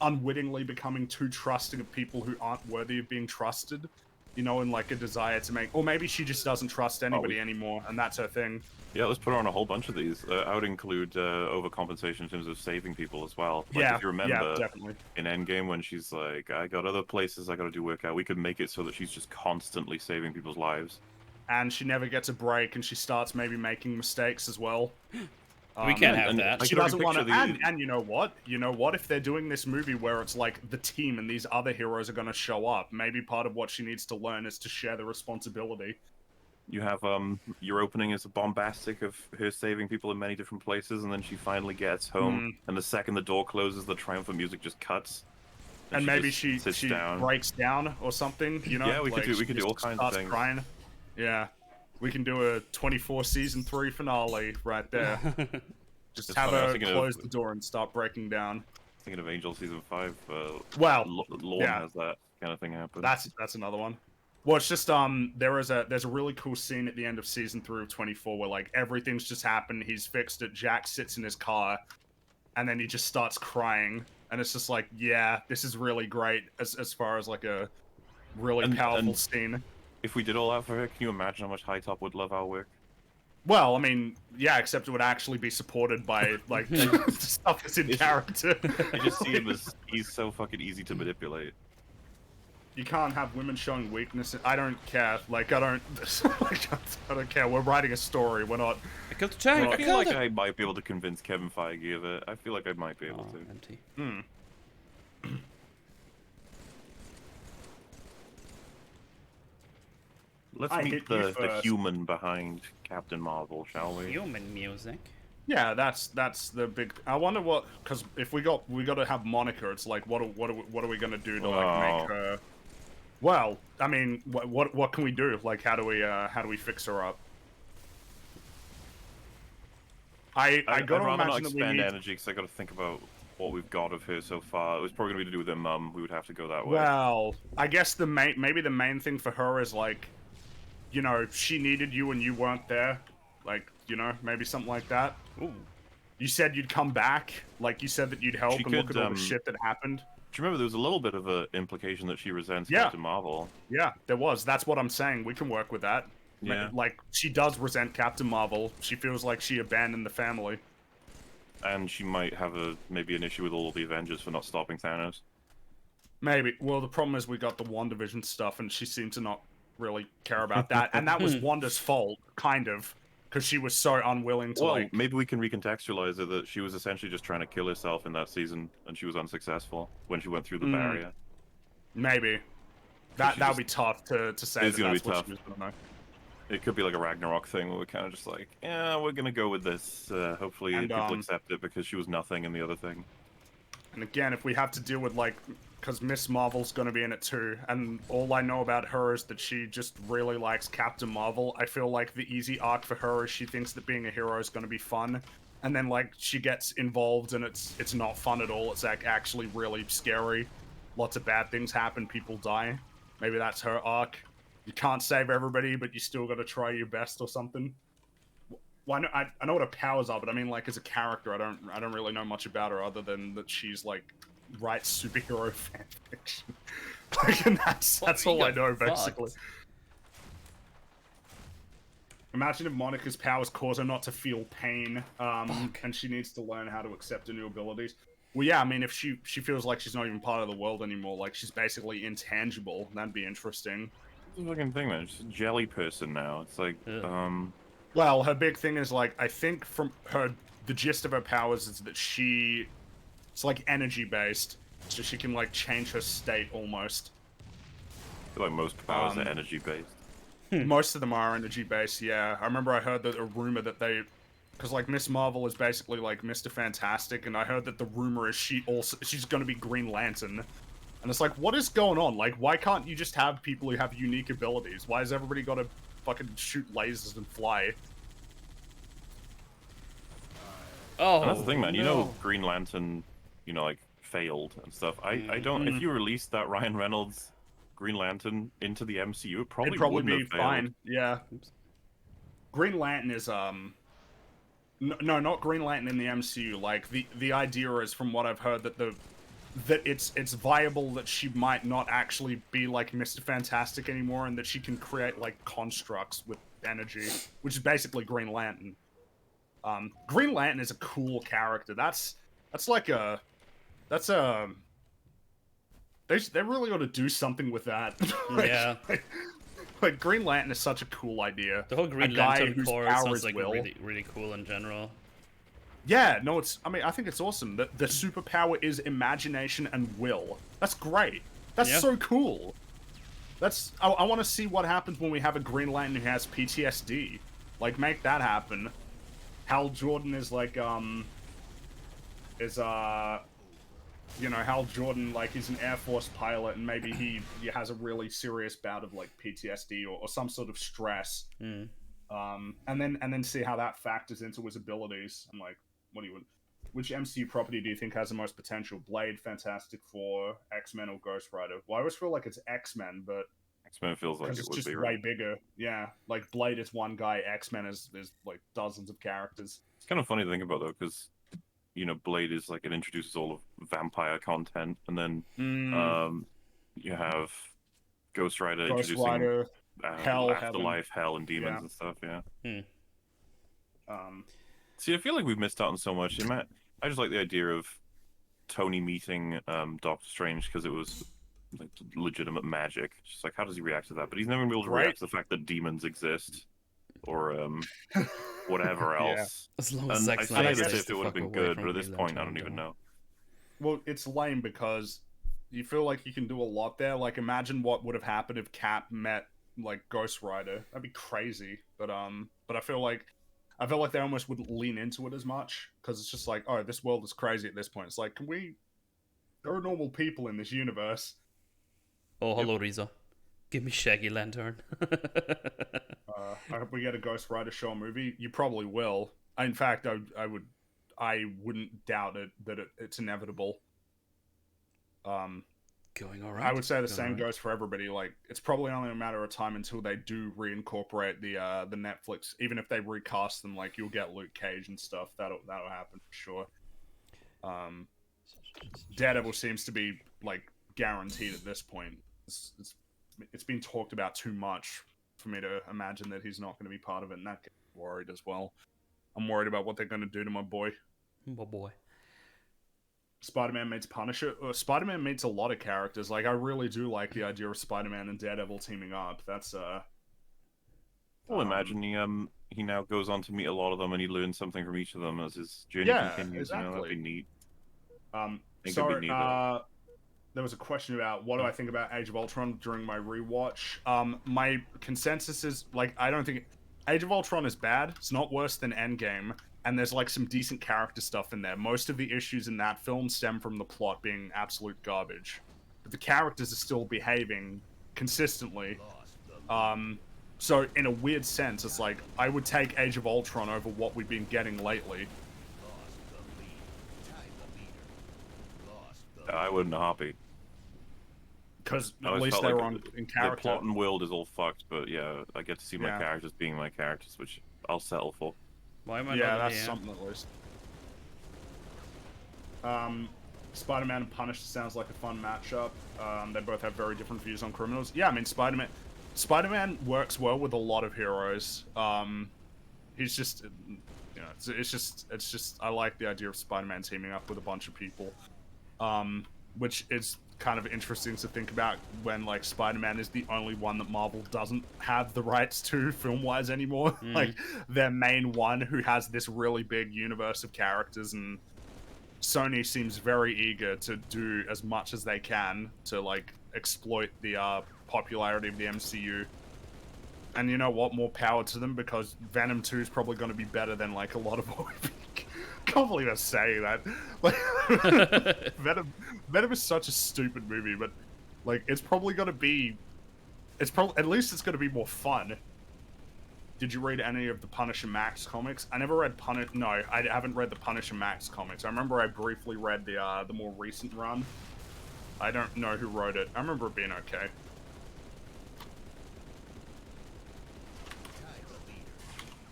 unwittingly becoming too trusting of people who aren't worthy of being trusted, you know, and like a desire to make, or maybe she just doesn't trust anybody anymore, and that's her thing. Yeah, let's put her on a whole bunch of these. I would include overcompensation in terms of saving people as well. Like, Yeah, if you remember, definitely. in Endgame when she's like, I got other places I gotta do work out, we could make it so that she's just constantly saving people's lives. And she never gets a break, and she starts maybe making mistakes as well. We can't have that. She doesn't want to. And you know what? You know what? If they're doing this movie where it's like the team and these other heroes are going to show up, maybe part of what she needs to learn is to share the responsibility. You have your opening is bombastic of her saving people in many different places, and then she finally gets home, and the second the door closes, the triumphant music just cuts. And maybe she breaks down or something. You know? Yeah, we could do all kinds of things. Crying. Yeah. We can do a 24 season 3 finale right there. Just have her close the door and start breaking down. Thinking of Angel season 5. Well, Lorne has that kind of thing happen. That's another one. Well, it's just there's a really cool scene at the end of season 3 of 24 where like everything's just happened. He's fixed it. Jack sits in his car, and then he just starts crying, and it's just like, yeah, this is really great as far as like a really powerful scene. If we did all that for her, can you imagine how much High Top would love our work? Well, I mean, yeah, except it would actually be supported by, like, stuff that's in character. I just see him as, he's so fucking easy to manipulate. You can't have women showing weakness. I don't care. Like, I don't care. We're writing a story. We're not... I killed the giant. I feel like I might be able to convince Kevin Feige of it. I feel like I might be able to. Empty. Let's meet the human behind Captain Marvel, shall we? Human music. Yeah, that's the big. I wonder what, because if we got to have Monica, it's like what are we gonna do to like make her? Well, I mean, what can we do? Like, how do we fix her up? I gotta rather imagine not that expand we need... energy because I gotta think about what we've got of her so far. It was probably gonna be to do with her mum. We would have to go that way. Well, I guess maybe the main thing for her is like, you know, she needed you and you weren't there. Like, you know, maybe something like that. Ooh. You said you'd come back. Like, you said that you'd help and look at all the shit that happened. Do you remember there was a little bit of an implication that she resents Captain Marvel? Yeah, there was. That's what I'm saying. We can work with that. Yeah. Like, she does resent Captain Marvel. She feels like she abandoned the family. And she might have maybe an issue with all of the Avengers for not stopping Thanos. Maybe. Well, the problem is we got the WandaVision stuff, and she seemed to not really care about that. And that was Wanda's fault, kind of, because she was so unwilling to, Well, like... maybe we can recontextualize it that she was essentially just trying to kill herself in that season, and she was unsuccessful when she went through the barrier. Maybe. 'Cause That would be tough to say It's that gonna be that's what tough. she was going to know. It could be like a Ragnarok thing where we're kind of just like, yeah, we're gonna go with this. Hopefully And, people accept it because she was nothing in the other thing. And again, if we have to deal with, like, because Miss Marvel's going to be in it too, and all I know about her is that she just really likes Captain Marvel, I feel like the easy arc for her is she thinks that being a hero is going to be fun, and then, like, she gets involved and it's not fun at all. It's, like, actually really scary. Lots of bad things happen, people die. Maybe that's her arc. You can't save everybody, but you still got to try your best or something. Well, I know what her powers are, but I mean, like, as a character, I don't really know much about her other than that she's, like, writes superhero fan fiction. Like, and that's all I know, basically. Imagine if Monica's powers cause her not to feel pain, and she needs to learn how to accept her new abilities. Well, yeah, I mean, if she feels like she's not even part of the world anymore, like, she's basically intangible, that'd be interesting. It's a fucking thing, man. She's a jelly person now. It's like, Well, her big thing is, like, I think from the gist of her powers is that it's like energy based, so she can, like, change her state almost. I feel like most powers are energy based. Most of them are energy based, yeah. I remember I heard that a rumor that because, like, Miss Marvel is basically like Mr. Fantastic, and I heard that the rumor is she's gonna be Green Lantern. And it's like, what is going on? Like, why can't you just have people who have unique abilities? Why has everybody got to fucking shoot lasers and fly? Oh, And that's the thing, man. no. You know, Green Lantern, like, failed and stuff. I don't. If you released that Ryan Reynolds Green Lantern into the MCU, it probably It'd probably wouldn't be have failed. fine. Yeah. Green Lantern is no, not Green Lantern in the MCU. Like, the idea is, from what I've heard, that it's viable that she might not actually be like Mr. Fantastic anymore, and that she can create, like, constructs with energy, which is basically Green Lantern. Green Lantern is a cool character. That's they really ought to do something with that. Yeah. Like, Green Lantern is such a cool idea. The whole Green A guy Lantern whose core power sounds is like will. really, really cool in general. Yeah, no, I mean, I think it's awesome. The superpower is imagination and will. That's great. That's so cool. I want to see what happens when we have a Green Lantern who has PTSD. Like, make that happen. Hal Jordan is like, Hal Jordan, like, he's an Air Force pilot, and maybe he has a really serious bout of, like, PTSD or some sort of stress. And then see how that factors into his abilities. I'm like, which MCU property do you think has the most potential? Blade, Fantastic Four, X-Men, or Ghost Rider? Well, I always feel like it's X-Men, but X-Men feels like it it's would just be, way right? bigger. Yeah, like, Blade is one guy, X-Men is like dozens of characters. It's kind of funny to think about, though, because Blade is like, it introduces all of vampire content, and then you have Ghost Rider introducing Hell, afterlife, hell, and demons and stuff. Yeah. See, I feel like we've missed out on so much. I just like the idea of Tony meeting Doctor Strange because it was, like, legitimate magic. Just like, how does he react to that? But he's never been able to react to the fact that demons exist, or whatever else. As long And as I Zack say Snyder it as stays if the it would have fuck been away good, from but at this Green point, I Lantern, don't even know. Well, it's lame because you feel like you can do a lot there. Like, imagine what would have happened if Cap met, like, Ghost Rider. That'd be crazy. But I feel like they almost wouldn't lean into it as much, because it's just like, oh, this world is crazy at this point. It's like, there are normal people in this universe. Oh, hello, Riza. Give me Shaggy Lantern. I hope we get a Ghost Rider show movie. You probably will. In fact, I wouldn't doubt that it's inevitable. Going all right. I would say the same goes for everybody. Like, it's probably only a matter of time until they do reincorporate the Netflix. Even if they recast them, like, you'll get Luke Cage and stuff. That'll happen for sure. Daredevil seems to be, like, guaranteed at this point. It's been talked about too much for me to imagine that he's not going to be part of it, and that gets me worried as well. I'm worried about what they're going to do to my boy. My boy. Spider-Man meets Punisher. Spider-Man meets a lot of characters. Like, I really do like the idea of Spider-Man and Daredevil teaming up. That's Well, imagine he now goes on to meet a lot of them, and he learns something from each of them as his journey yeah, continues. exactly. You know, that'd be neat. It So could be neat. there was a question about what do I think about Age of Ultron during my rewatch. My consensus is like I don't think Age of Ultron is bad. It's not worse than Endgame, and there's like some decent character stuff in there. Most of the issues in that film stem from the plot being absolute garbage, but the characters are still behaving consistently. So in a weird sense, it's like I would take Age of Ultron over what we've been getting lately. I wouldn't happy. Because at least they were in character. The plot and world is all fucked, but yeah, I get to see my characters being my characters, which I'll settle for. Why am I yeah, not that's here? something at least. Spider-Man and Punisher sounds like a fun matchup. They both have very different views on criminals. Yeah, I mean, Spider-Man works well with a lot of heroes. He's just, you know, it's just. I like the idea of Spider-Man teaming up with a bunch of people, which is kind of interesting to think about when like Spider-Man is the only one that Marvel doesn't have the rights to film-wise anymore. Like their main one who has this really big universe of characters, and Sony seems very eager to do as much as they can to like exploit the popularity of the MCU. And you know what? More power to them, because Venom 2 is probably going to be better than like a lot of what we can't believe I'm saying that. Like, Venom is such a stupid movie, but like it's probably gonna be, at least it's gonna be more fun. Did you read any of the Punisher Max comics? I never read No, I haven't read the Punisher Max comics. I remember I briefly read the more recent run. I don't know who wrote it. I remember it being okay.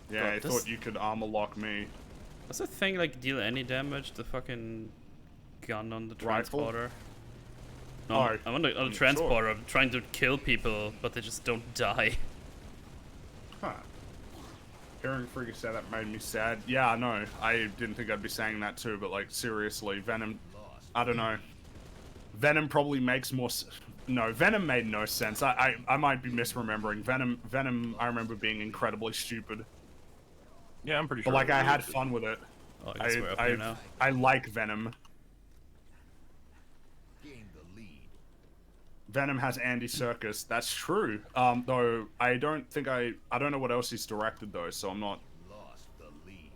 Yeah, I thought you could armor lock me. Does the thing like deal any damage? The fucking gun on the transporter? No, I'm on the transporter. I'm trying to kill people, but they just don't die. Huh. Hearing Fringy say that made me sad. Yeah, I know. I didn't think I'd be saying that too, but like seriously, Venom. I don't know. Venom probably makes more. No, Venom made no sense. I might be misremembering. Venom. I remember being incredibly stupid. Yeah, I'm pretty sure. But like I had fun with it. Oh, I guess we're up here now. I like Venom. Venom has Andy Serkis. That's true. Though I don't know what else he's directed though, so I'm not.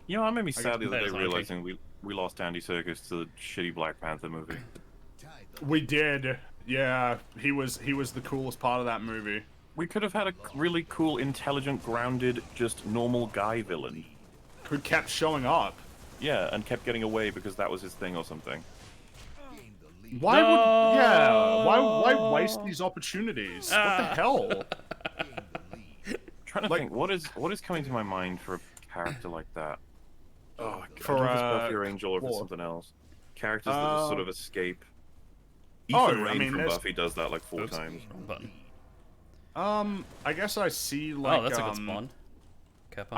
You know, I made me sad the other day realizing we lost Andy Serkis to the shitty Black Panther movie. We did. Yeah, he was the coolest part of that movie. We could have had a really cool, intelligent, grounded, just normal guy villain. Who kept showing up. Yeah, and kept getting away because that was his thing or something. Why would... Yeah, why waste these opportunities? What the hell? Trying to think, what is coming to my mind for a character like that? Oh, for Buffy Angel or for something else. Characters that just sort of escape. Ethan Rain from Buffy does that like 4 times. Button. I guess I see like. Oh, that's a good spawn. Kappa.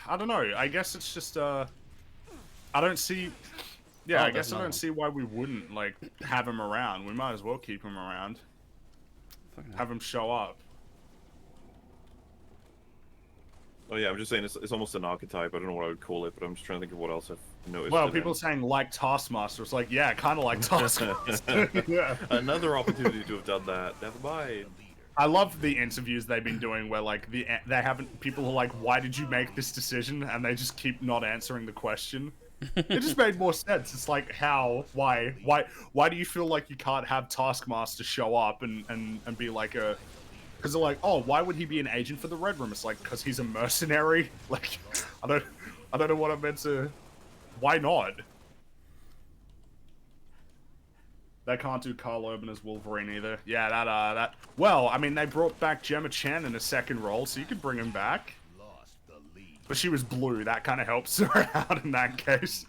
I don't know. I guess it's just I don't see. Yeah, I guess I don't see why we wouldn't like have him around. We might as well keep him around. Have him show up. Oh yeah, I'm just saying it's almost an archetype. I don't know what I would call it, but I'm just trying to think of what else I've noticed. Well, people saying like Taskmaster. It's like, yeah, kind of like Taskmaster. Yeah. Another opportunity to have done that. Never mind. I love the interviews they've been doing where like they haven't, people are like, why did you make this decision? And they just keep not answering the question. It just made more sense. It's like, how, why do you feel like you can't have Taskmaster show up and be like a, because they're like, oh, why would he be an agent for the Red Room? It's like, because he's a mercenary. Like, I don't know what I meant to, why not? They can't do Carl Urban as Wolverine either. Yeah, that. Well, I mean, they brought back Gemma Chan in a second role, so you could bring him back. But she was blue. That kind of helps her out in that case.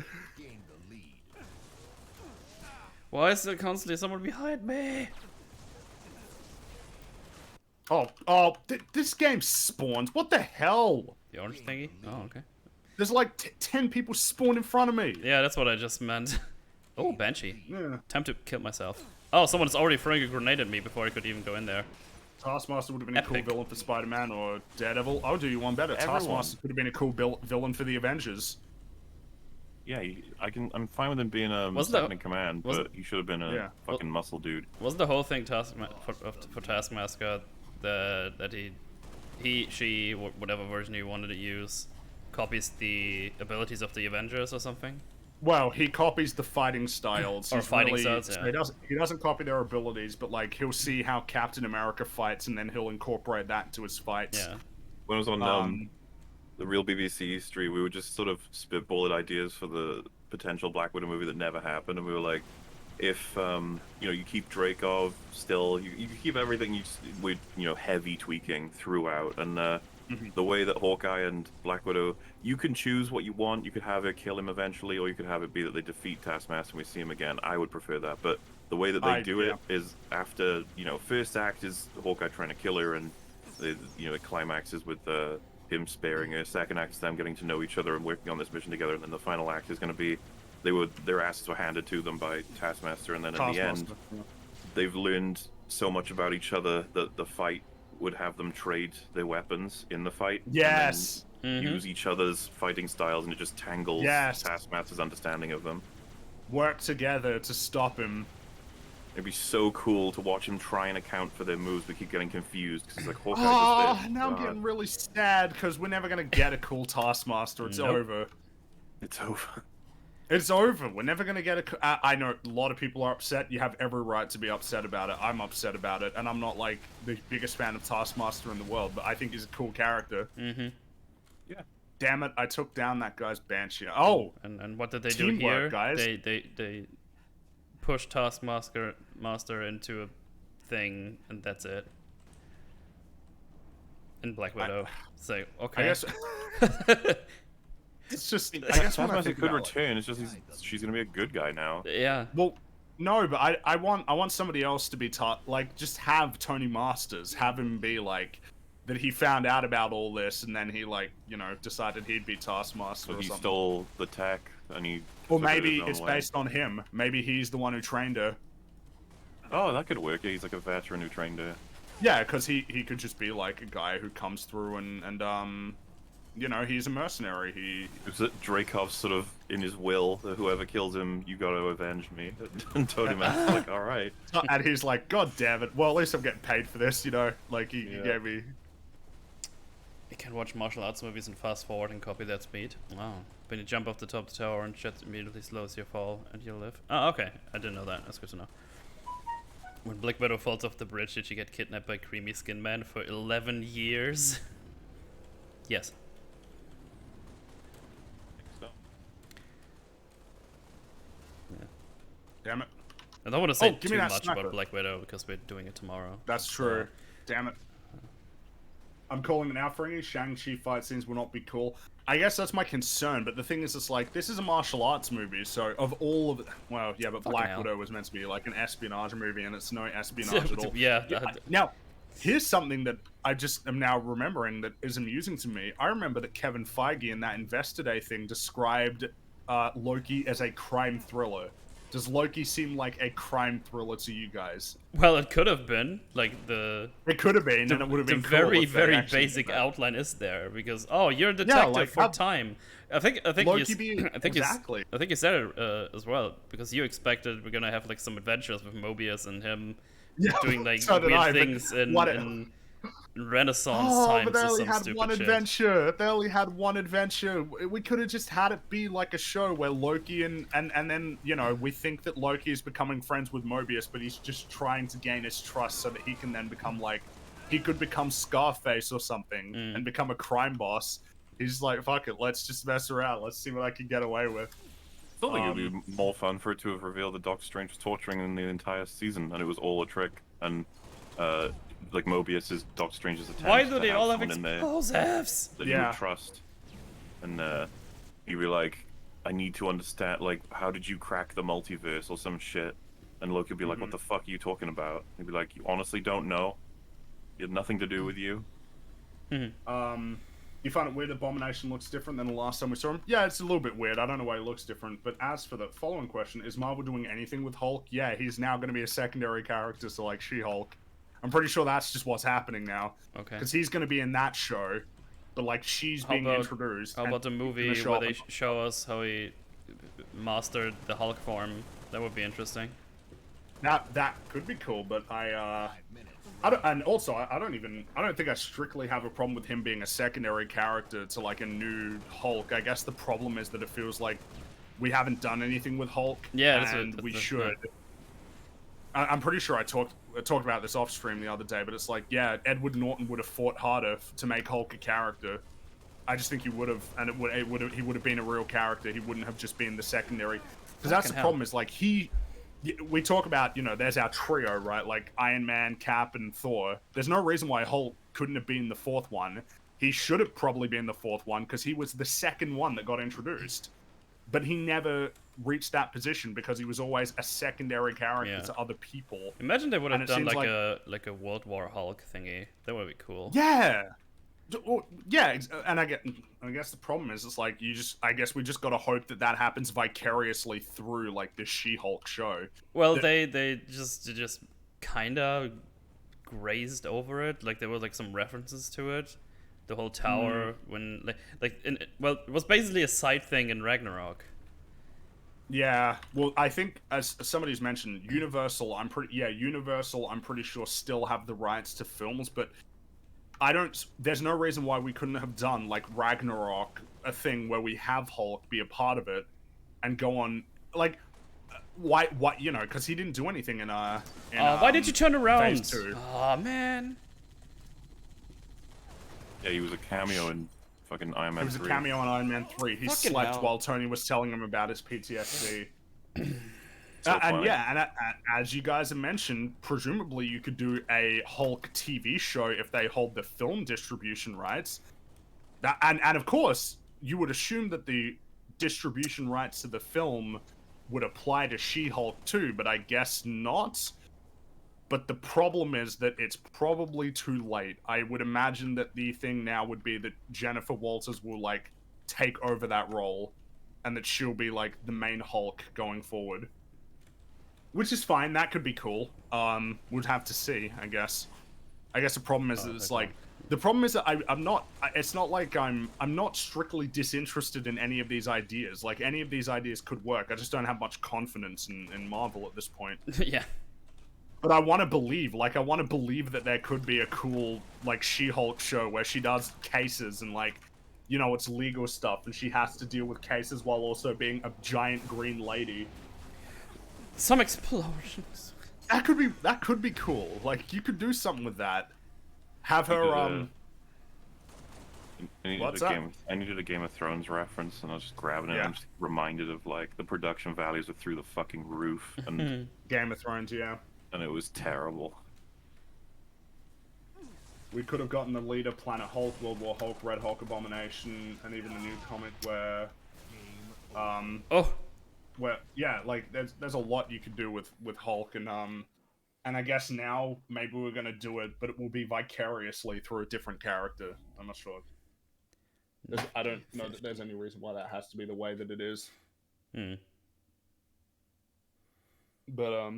Why is there constantly someone behind me? This game spawns. What the hell? The orange thingy? Oh, okay. There's like 10 people spawned in front of me. Yeah, that's what I just meant. Oh, Banshee. Yeah. Time to kill myself. Oh, someone's already throwing a grenade at me before I could even go in there. Taskmaster would have been a cool Epic. villain for Spider-Man or Daredevil. I'll do you one better. Everyone. Taskmaster could have been a cool villain for the Avengers. Yeah, I'm fine with him being a Wasn't second the- in command, wasn't- but he should have been a fucking muscle dude. Wasn't the whole thing for Taskmaster that she, whatever version you wanted to use, copies the abilities of the Avengers or something? Well, he copies the fighting styles. Or He's fighting styles, so yeah. he doesn't copy their abilities, but like he'll see how Captain America fights, and then he'll incorporate that into his fights. Yeah. When I was on the real BBC history, we would just sort of spitballing ideas for the potential Black Widow movie that never happened, and we were like, if you keep Dreykov still, you keep everything with heavy tweaking throughout, and the way that Hawkeye and Black Widow, you can choose what you want. You could have her kill him eventually, or you could have it be that they defeat Taskmaster and we see him again. I would prefer that, but the way that they do it is after first act is Hawkeye trying to kill her, and it climaxes with him sparing her. Second act is them getting to know each other and working on this mission together, and then the final act is going to be their asses were handed to them by Taskmaster, and then in the end, they've learned so much about each other that the fight would have them trade their weapons in the fight. Yes. And then use each other's fighting styles, and it just tangles Taskmaster's understanding of them. Work together to stop him. It'd be so cool to watch him try and account for their moves, but keep getting confused because it's like Hawkeye does this. Now I'm getting really sad because we're never gonna get a cool Taskmaster. It's over. It's over. It's over. We're never gonna get a. I know a lot of people are upset. You have every right to be upset about it. I'm upset about it, and I'm not like the biggest fan of Taskmaster in the world, but I think he's a cool character. Mm-hmm. Yeah. Damn it! I took down that guy's Banshee. Oh. And what did they do Teamwork, here? guys. They pushed Taskmaster into a thing, and that's it. And Black Widow. So okay. I guess. It's just. I guess when I Taskmaster think could about return. It's just she's gonna be a good guy now. Yeah. Well, no, but I want somebody else to be just have Tony Masters, have him be like that he found out about all this, and then he decided he'd be Taskmaster So or he something. stole the tech, and he. Or took it maybe his own it's way. based on him. Maybe he's the one who trained her. Oh, that could work. Yeah, he's like a veteran who trained her. Yeah, because he could just be like a guy who comes through and he's a mercenary. Is it Dreykov's sort of in his will that whoever kills him, you got to avenge me? And Tony Master's like, all right. And he's like, God damn it. Well, at least I'm getting paid for this, Like, he gave me... You can watch martial arts movies and fast forward and copy that speed. Wow. When you jump off the top of the tower and jet immediately slows your fall and you'll live. Oh, okay. I didn't know that. That's good to know. When Black Widow falls off the bridge, did she get kidnapped by Creamy Skin Man for 11 years? Yes. So, Damn it. I don't want to say give me too that much sniper. about Black Widow because we're doing it tomorrow. That's true. Damn it. I'm calling it now, Fringy. Shang-Chi fight scenes will not be cool. I guess that's my concern, but the thing is, it's like, this is a martial arts movie, so of all of it... Well, yeah, but Black hell. Widow was meant to be like an espionage movie, and it's no espionage at all. Yeah. Now, here's something that I just am now remembering that is amusing to me. I remember that Kevin Feige in that Investor Day thing described Loki as a crime thriller. Does Loki seem like a crime thriller to you guys? Well, it could have been like It could have been, and it would have been the cool very if they very actually did basic that. outline is there because you're a detective like, for time. I think Loki you, being- I think exactly. I think you said it as well because you expected we're gonna have like some adventures with Mobius and him doing like so did weird I, but things in Renaissance Oh, times but they or only some had stupid one shit. adventure. They only had one adventure. We could have just had it be like a show where Loki and then, we think that Loki is becoming friends with Mobius, but he's just trying to gain his trust so that he can then become he could become Scarface or something and become a crime boss. He's like, fuck it, let's just mess around. Let's see what I can get away with. I still think it'd be more fun for it to have revealed that Doctor Strange was torturing in the entire season, and it was all a trick. And like Mobius is Doctor Strange's attempt. Why do they have all have someone in there explosives? that you would trust? And you'd be like, I need to understand. Like, how did you crack the multiverse or some shit? And Loki would be like, what the fuck are you talking about? He'd be like, you honestly don't know. It had nothing to do with you. You find it weird Abomination looks different than the last time we saw him? Yeah, it's a little bit weird. I don't know why he looks different. But as for the following question, is Marvel doing anything with Hulk? Yeah, he's now going to be a secondary character to, like, She-Hulk. I'm pretty sure that's just what's happening now. Okay. Because he's going to be in that show, but, like, she's being introduced. How about the movie where they show us how he mastered the Hulk form? That would be interesting. That could be cool, but I don't, and also I don't think I strictly have a problem with him being a secondary character to like a new Hulk. I guess the problem is that it feels like we haven't done anything with Hulk. Yeah, and we should. I'm pretty sure I talked about this off stream the other day, but it's like, yeah, Edward Norton would have fought harder to make Hulk a character. I just think he would have, and he would have been a real character. He wouldn't have just been the secondary. Because that's the problem. Is like we talk about, you know, there's our trio, right? Like Iron Man, Cap, and Thor. There's no reason why Hulk couldn't have been the fourth one. He should have probably been the fourth one because he was the second one that got introduced. But he never reached that position because he was always a secondary character to other people. Imagine they would have done like a World War Hulk thingy. That would be cool. Yeah. Yeah, and I guess the problem is, it's like I guess we just gotta hope that happens vicariously through like this She-Hulk show. Well, they just kind of grazed over it. Like there were like some references to it. The whole tower when it was basically a side thing in Ragnarok. Yeah, well, I think as somebody's mentioned, Universal. I'm pretty sure still have the rights to films, but there's no reason why we couldn't have done like Ragnarok, a thing where we have Hulk be a part of it and go on like why you know, because he didn't do anything in why did you turn around? Phase 2. Oh man. Yeah, he was a cameo in fucking Iron Man 3. He was a cameo in Iron Man 3. He Fucking slept hell. while Tony was telling him about his PTSD. So as you guys have mentioned, presumably you could do a Hulk TV show if they hold the film distribution rights. And of course, you would assume that the distribution rights to the film would apply to She-Hulk too, but I guess not. But the problem is that it's probably too late. I would imagine that the thing now would be that Jennifer Walters will like take over that role, and that she'll be like the main Hulk going forward. Which is fine. That could be cool. We'd have to see, I guess. I guess the problem is that it's like the problem is that I'm not. It's not like I'm not strictly disinterested in any of these ideas. Like any of these ideas could work. I just don't have much confidence in Marvel at this point. Yeah. But I want to believe. Like I want to believe that there could be a cool like She-Hulk show where she does cases and like, you know, it's legal stuff and she has to deal with cases while also being a giant green lady. Some explosions. That could be cool. Like you could do something with that. Have her I needed a Game of Thrones reference, and I was just grabbing it. Yeah. I'm just reminded of like the production values are through the fucking roof, and Game of Thrones, yeah. and it was terrible. We could have gotten the leader, Planet Hulk, World War Hulk, Red Hulk, Abomination, and even the new comic where, where yeah, like there's a lot you could do with Hulk, and I guess now maybe we're gonna do it, but it will be vicariously through a different character. I'm not sure. I don't know that there's any reason why that has to be the way that it is. But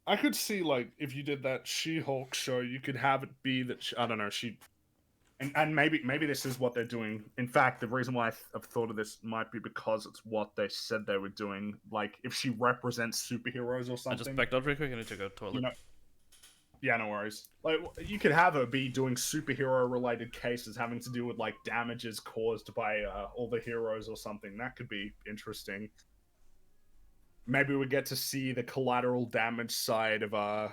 I could see like if you did that She-Hulk show, you could have it be that I don't know, and maybe this is what they're doing. In fact, the reason why I've thought of this might be because it's what they said they were doing. Like if she represents superheroes or something. I just backed out real quick. I need to go to the toilet. You know, yeah, no worries. Like you could have her be doing superhero-related cases having to do with like damages caused by all the heroes or something. That could be interesting. Maybe we get to see the collateral damage side of all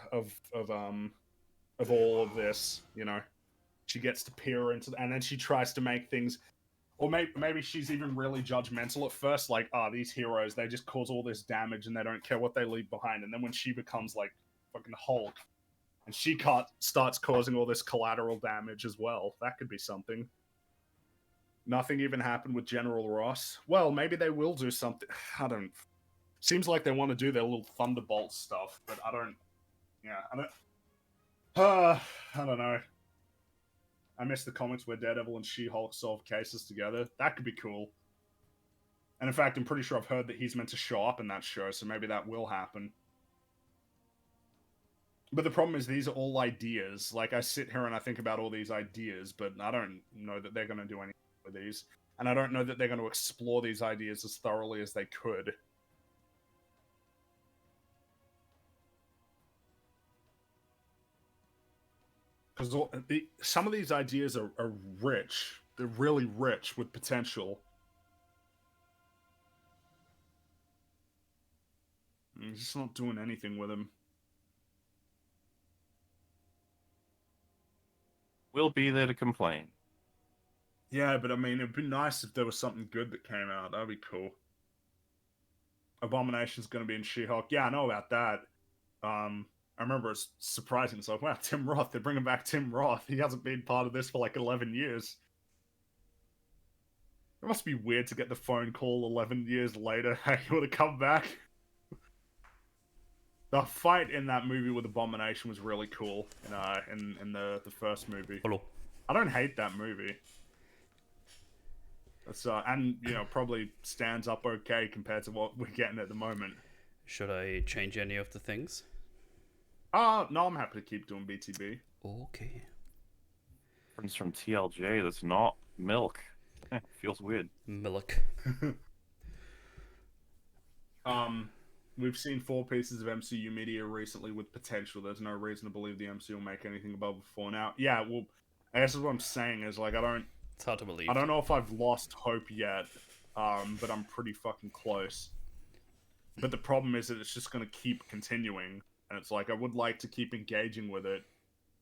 of this. You know, she gets to peer into, and then she tries to make things. Or maybe she's even really judgmental at first, like, these heroes, they just cause all this damage and they don't care what they leave behind. And then when she becomes, like, fucking Hulk, and she starts causing all this collateral damage as well, that could be something. Nothing even happened with General Ross. Well, maybe they will do something. I don't... Seems like they want to do their little Thunderbolt stuff, but I don't... Yeah, I don't know. I miss the comics where Daredevil and She-Hulk solve cases together. That could be cool. And in fact, I'm pretty sure I've heard that he's meant to show up in that show, so maybe that will happen. But the problem is these are all ideas. Like, I sit here and I think about all these ideas, but I don't know that they're going to do anything with these. And I don't know that they're going to explore these ideas as thoroughly as they could. Because some of these ideas are rich. They're really rich with potential. I'm just not doing anything with them. We'll be there to complain. Yeah, but I mean, it'd be nice if there was something good that came out. That'd be cool. Abomination's going to be in She-Hulk. Yeah, I know about that. I remember it's surprising. It's like, wow, Tim Roth. They're bringing back Tim Roth. He hasn't been part of this for like 11 years. It must be weird to get the phone call 11 years later. Hey, you want to come back? The fight in that movie with Abomination was really cool in the first movie. Hello. I don't hate that movie. It's and you know, probably stands up okay compared to what we're getting at the moment. Should I change any of the things? No, I'm happy to keep doing BTB. Okay. Friends from TLJ, that's not milk. Feels weird. Milk. We've seen 4 pieces of MCU media recently with potential. There's no reason to believe the MCU will make anything above a 4 now. Yeah, well, I guess what I'm saying is, like, It's hard to believe. I don't know if I've lost hope yet, but I'm pretty fucking close. But the problem is that it's just going to keep continuing, and it's like, I would like to keep engaging with it.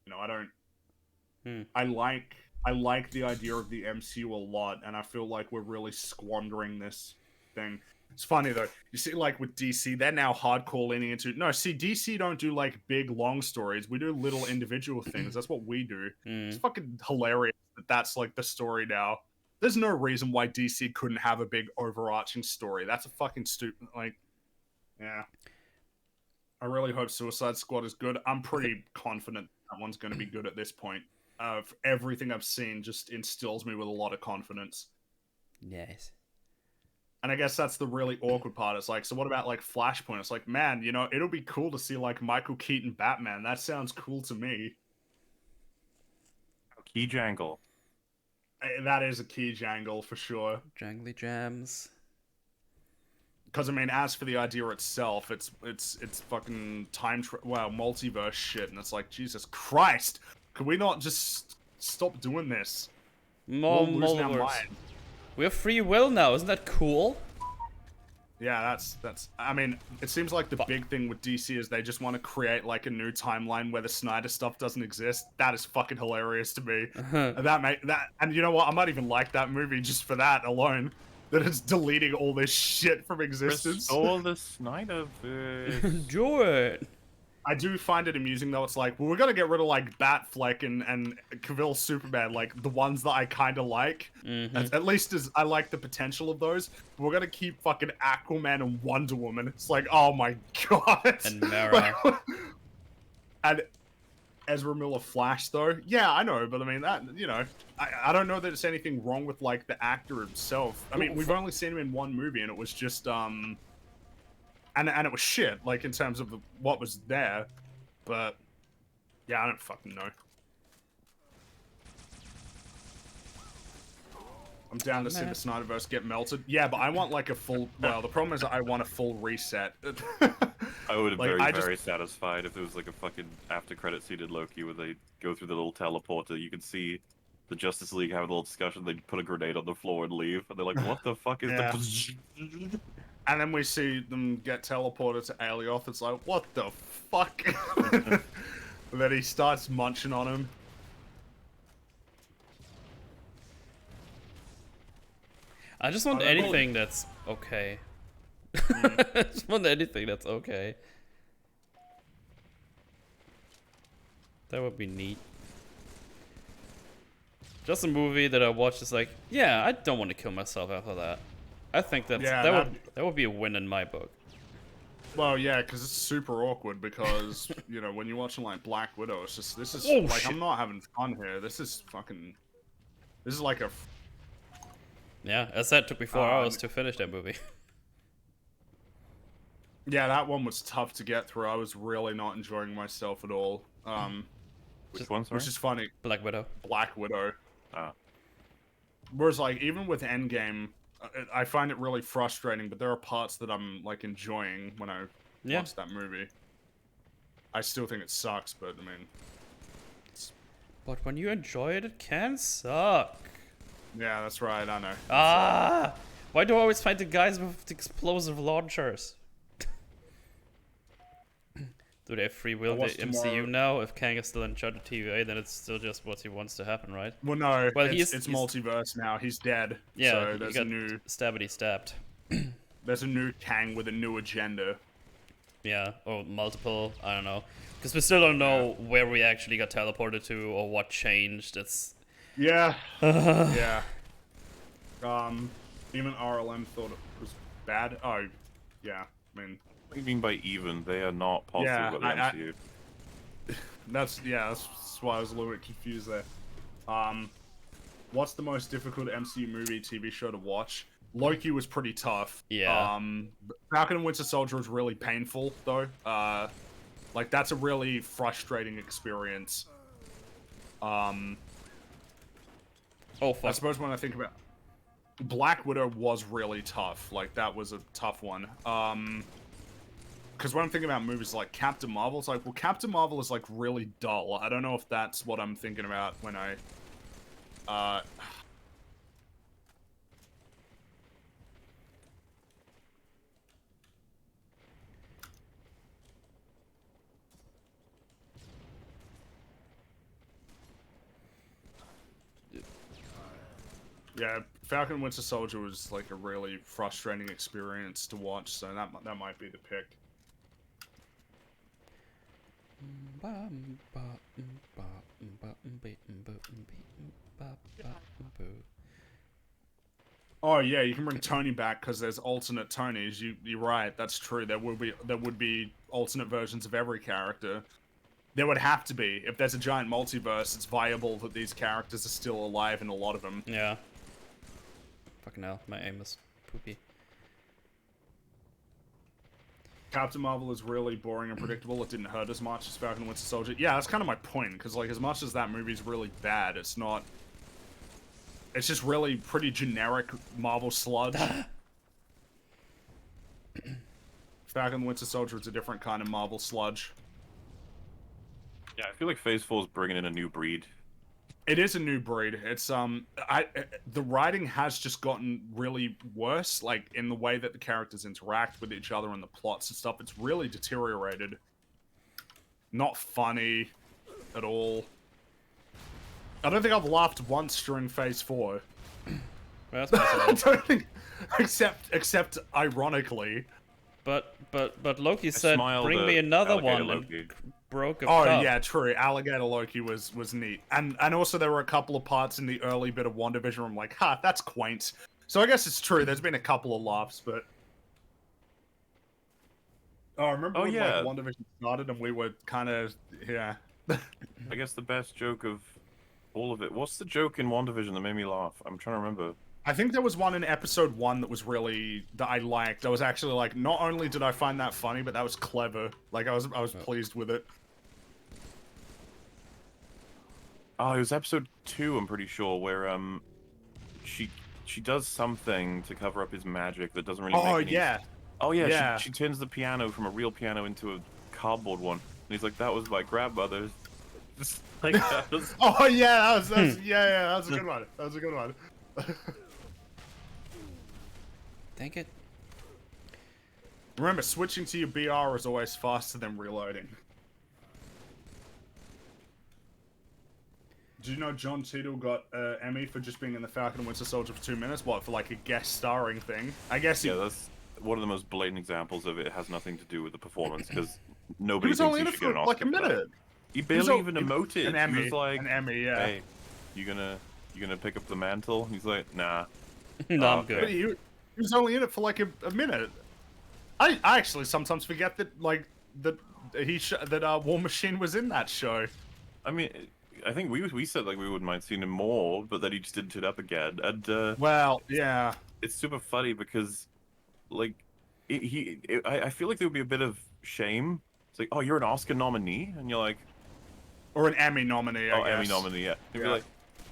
You know, I don't... I like the idea of the MCU a lot, and I feel like we're really squandering this thing. It's funny though. You see, like with DC, they're now hardcore leaning into. No, see, DC don't do like big long stories. We do little individual things. That's what we do. It's fucking hilarious that that's like the story now. There's no reason why DC couldn't have a big overarching story. That's a fucking stupid. Like, yeah. I really hope Suicide Squad is good. I'm pretty confident that one's going to be good at this point. Everything I've seen just instills me with a lot of confidence. Yes. And I guess that's the really awkward part. It's like, so what about like Flashpoint? It's like, man, you know, it'll be cool to see like Michael Keaton Batman. That sounds cool to me. Key jangle. That is a key jangle for sure. Jangly jams. Because I mean, as for the idea itself, it's fucking multiverse shit, and it's like, Jesus Christ, could we not just stop doing this? More multiverse. We have free will now, isn't that cool? Yeah, that's. I mean, it seems like the big thing with DC is they just want to create like a new timeline where the Snyder stuff doesn't exist. That is fucking hilarious to me. And you know what? I might even like that movie just for that alone. That it's deleting all this shit from existence. Restore the Snyderverse. Do it. I do find it amusing though. It's like, well, we're gonna get rid of like Batfleck and Cavill Superman, like the ones that I kind of like. At least as I like the potential of those. But we're gonna keep fucking Aquaman and Wonder Woman. It's like, oh my god. And Mara. And Ezra Miller Flash though. Yeah, I know, but I mean that, you know, I don't know that it's anything wrong with like the actor himself. I mean, we've only seen him in one movie, and it was just And it was shit, like, in terms of what was there. But, yeah, I don't fucking know. I'm down to see the Snyderverse get melted. Yeah, but I want, like, a full... Well, the problem is I want a full reset. I would have been very satisfied if it was, like, a fucking after-credit seated Loki where they go through the little teleporter. You can see the Justice League have a little discussion. They put a grenade on the floor and leave. And they're like, what the fuck is that? And then we see them get teleported to Alioth. It's like, what the fuck? And then he starts munching on him. I just want anything that's okay. I just want anything that's okay. That would be neat. Just a movie that I watched is like, yeah, I don't want to kill myself after that. I think that would be a win in my book. Well, yeah, because it's super awkward because, you know, when you're watching, like, Black Widow, it's just, this is, Oh, like, shit. I'm not having fun here. This is fucking, this is like a, Yeah, as said, took me 4 hours to finish that movie. yeah, that one was tough to get through. I was really not enjoying myself at all. Which one, sorry? Which is funny. Black Widow. Black Widow. Ah. Whereas, like, even with Endgame, I find it really frustrating, but there are parts that I'm, like, enjoying when I watch that movie. I still think it sucks, but, I mean... But when you enjoy it, it can suck. Yeah, that's right, I know. Ah! Why do I always find the guys with the explosive launchers? Do they have free will the MCU now? If Kang is still in charge of TVA, then it's still just what he wants to happen, right? Well, no, well, it's multiverse now. He's dead. Yeah, so there's he a got new... stabbed. There's a new Kang with a new agenda. Yeah, or multiple, I don't know. Because we still don't know where we actually got teleported to or what changed. It's... Yeah. Yeah. Even RLM thought it was bad. Oh, yeah. I mean... What do you mean by even? They are not positive about the MCU. That's why I was a little bit confused there. What's the most difficult MCU movie, TV show to watch? Loki was pretty tough. Yeah. Falcon and Winter Soldier was really painful, though. Like, that's a really frustrating experience. Oh, fuck. I suppose when I think about... Black Widow was really tough. Like, that was a tough one. Because when I'm thinking about movies like Captain Marvel, it's like, well, Captain Marvel is, like, really dull. I don't know if that's what I'm thinking about when I... Yeah, Falcon and Winter Soldier was, like, a really frustrating experience to watch, so that might be the pick. Oh yeah, you can bring Tony back because there's alternate Tonys. You're right. That's true. There would be alternate versions of every character. There would have to be. If there's a giant multiverse, it's viable that these characters are still alive in a lot of them. Yeah. Fucking hell, my aim is poopy. Captain Marvel is really boring and predictable. It didn't hurt as much as Falcon and Winter Soldier. Yeah, that's kind of my point, because, like, as much as that movie's really bad, it's not... It's just really pretty generic Marvel sludge. Falcon and Winter Soldier is a different kind of Marvel sludge. Yeah, I feel like Phase 4 is bringing in a new breed. It is a new breed. It's the writing has just gotten really worse, like in the way that the characters interact with each other and the plots and stuff. It's really deteriorated. Not funny at all. I don't think I've laughed once during Phase 4. Well, that's I don't think, except ironically. But Loki said, smiled "Bring at me another Alligator one." Loki. And broke a Oh cup. yeah, true. Alligator Loki was neat, and also there were a couple of parts in the early bit of WandaVision where I'm like, ha, that's quaint. So I guess it's true. There's been a couple of laughs, but I remember when like, WandaVision started and we were kind of I guess the best joke of all of it. What's the joke in WandaVision that made me laugh? I'm trying to remember. I think there was one in episode 1 that was really that I liked. I was actually like, not only did I find that funny, but that was clever. Like I was pleased with it. Oh, it was episode 2, I'm pretty sure, where she does something to cover up his magic that doesn't really make any... yeah. Oh yeah, yeah. She turns the piano from a real piano into a cardboard one. And he's like, that was my grandmother's. Just like that was... Oh yeah, that was that was a good one. That was a good one. Thank it. Remember, switching to your BR is always faster than reloading. Do you know John Cheadle got an Emmy for just being in the Falcon and Winter Soldier for 2 minutes? What, for like a guest starring thing? I guess he... Yeah, that's one of the most blatant examples of it. It has nothing to do with the performance, because nobody He was thinks only he in it should get an for Oscar like a minute. He barely even emoted. An Emmy. He was like, an Emmy, yeah. hey, you gonna pick up the mantle? He's like, nah. No, I'm good. But he was only in it for like a minute. I actually sometimes forget that that War Machine was in that show. I mean, I think we said like we wouldn't mind seeing him more, but then he just didn't turn up again. And Well, yeah. it's super funny because like I feel like there would be a bit of shame. It's like, oh, you're an Oscar nominee, and you're like, Or an Emmy nominee, I oh, guess. Emmy nominee, yeah. You'd be Yeah. like,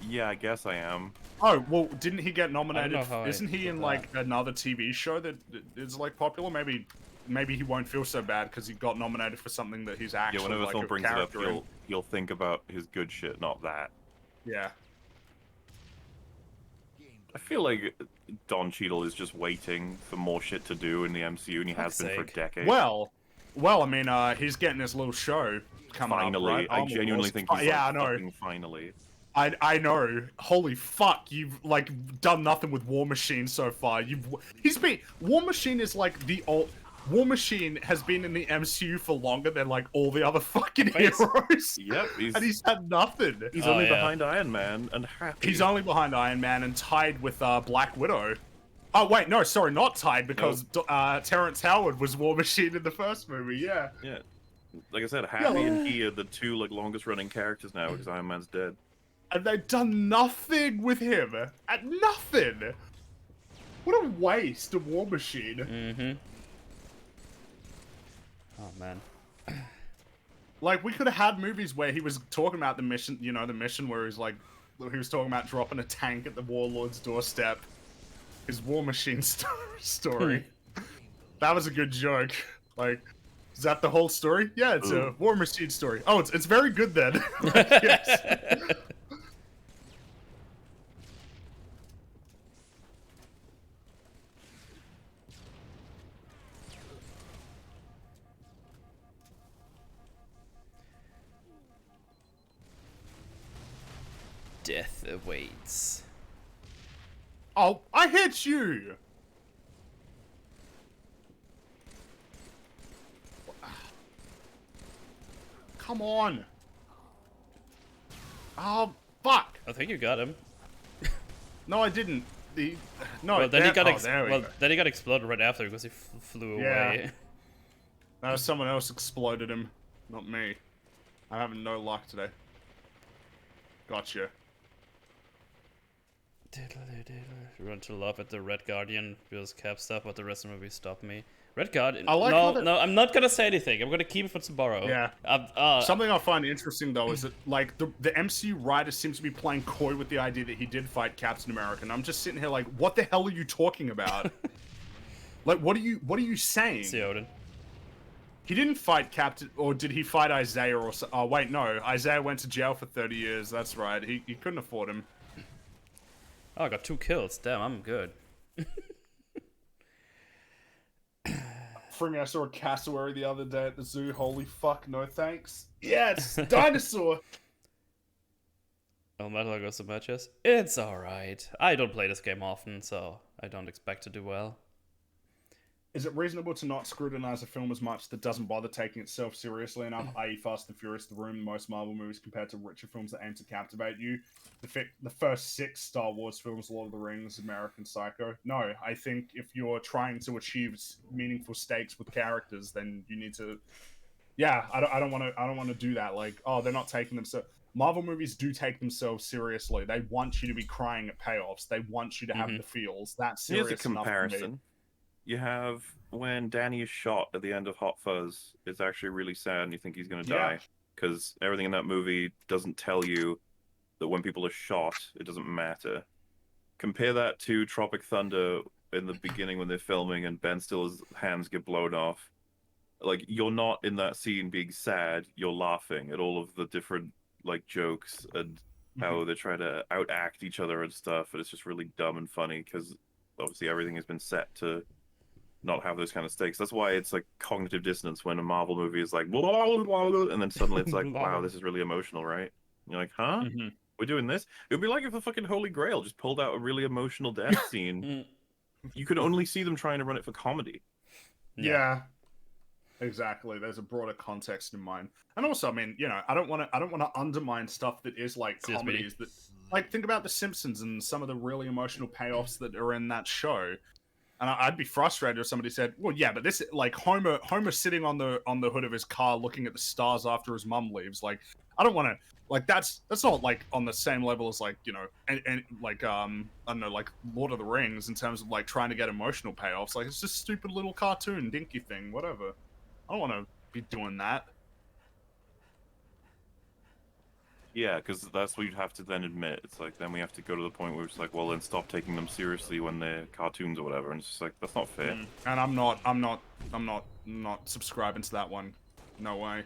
yeah, I guess I am. Oh, well, didn't he get nominated? know how Isn't he in, like, another TV show that is, like, popular? Maybe he won't feel so bad because he got nominated for something that he's actually, Yeah, whenever like, someone a brings it up, character in. he'll think about his good shit, not that. Yeah. I feel like Don Cheadle is just waiting for more shit to do in the MCU, and he has been for decades. Well, I mean, he's getting his little show coming finally, up, right? I genuinely think he's yeah, like, I know. fucking finally. I know. Holy fuck! You've like done nothing with War Machine so far. War Machine is like the old. War Machine has been in the MCU for longer than like all the other fucking heroes. Yep, and he's had nothing. He's only behind Iron Man and happy. He's only behind Iron Man and tied with Black Widow. Oh wait, no, sorry, not tied because Terrence Howard was War Machine in the first movie. Yeah. Yeah. Like I said, Happy and he are the two like longest running characters now because Iron Man's dead. And they've done nothing with him. Nothing. What a waste of War Machine. Mm-hmm. Oh man. Like we could have had movies where he was talking about the mission. You know, the mission where he was talking about dropping a tank at the warlord's doorstep. His War Machine story. That was a good joke. Like, is that the whole story? Yeah, it's a War Machine story. Oh, it's very good then. Yes. Death awaits. Oh, I hit you! Come on! Oh, fuck! I think you got him. No, I didn't. No. Well, then he got go. then he got exploded right after because he flew away. No, someone else exploded him, not me. I'm having no luck today. Gotcha. Run to love at the Red Guardian because Cap stuff, but the rest of the movie stopped me. Red Guardian. I like no, I'm not gonna say anything. I'm gonna keep it for tomorrow. Yeah. Something I find interesting though is that like the MCU writer seems to be playing coy with the idea that he did fight Captain America, and I'm just sitting here like, what the hell are you talking about? Like, what are you saying? See Odin. He didn't fight Captain, or did he fight Isaiah? Or oh wait, no, Isaiah went to jail for 30 years. That's right. He couldn't afford him. Oh, I got 2 kills. Damn, I'm good. Fringy, I saw a cassowary the other day at the zoo. Holy fuck, no thanks. Yes, dinosaur. Oh, Metal Gear Solid matches. It's alright. I don't play this game often, so I don't expect to do well. Is it reasonable to not scrutinize a film as much that doesn't bother taking itself seriously enough, i.e. Fast and Furious, The Room, most Marvel movies compared to richer films that aim to captivate you? The first 6 Star Wars films, Lord of the Rings, American Psycho? No, I think if you're trying to achieve meaningful stakes with characters, then you need to... Yeah, I don't want to do that. Like, oh, they're not taking them so... Marvel movies do take themselves seriously. They want you to be crying at payoffs. They want you to have the feels. That's serious. Here's a comparison. You have when Danny is shot at the end of Hot Fuzz. It's actually really sad, and you think he's going to die because everything in that movie doesn't tell you that when people are shot, it doesn't matter. Compare that to Tropic Thunder in the beginning when they're filming and Ben Stiller's hands get blown off. Like, you're not in that scene being sad. You're laughing at all of the different like jokes and how they try to outact each other and stuff, and it's just really dumb and funny because obviously everything has been set to not have those kind of stakes. That's why it's like cognitive dissonance when a Marvel movie is like, blah, blah, blah, blah, and then suddenly it's like, wow, this is really emotional, right? And you're like, huh? We're doing this? It would be like if the fucking Holy Grail just pulled out a really emotional death scene. You could only see them trying to run it for comedy. Yeah. Exactly. There's a broader context in mind, and also, I mean, you know, I don't want to undermine stuff that is like comedies. That, like, think about The Simpsons and some of the really emotional payoffs that are in that show. And I'd be frustrated if somebody said, "Well, yeah, but this like Homer sitting on the hood of his car looking at the stars after his mum leaves." Like, I don't want to like that's not like on the same level as like and like I don't know, like Lord of the Rings in terms of like trying to get emotional payoffs. Like, it's just stupid little cartoon dinky thing, whatever. I don't want to be doing that. Yeah, because that's what you'd have to then admit. It's like then we have to go to the point where it's like, well, then stop taking them seriously when they're cartoons or whatever. And it's just like that's not fair. And I'm not subscribing to that one. No way. I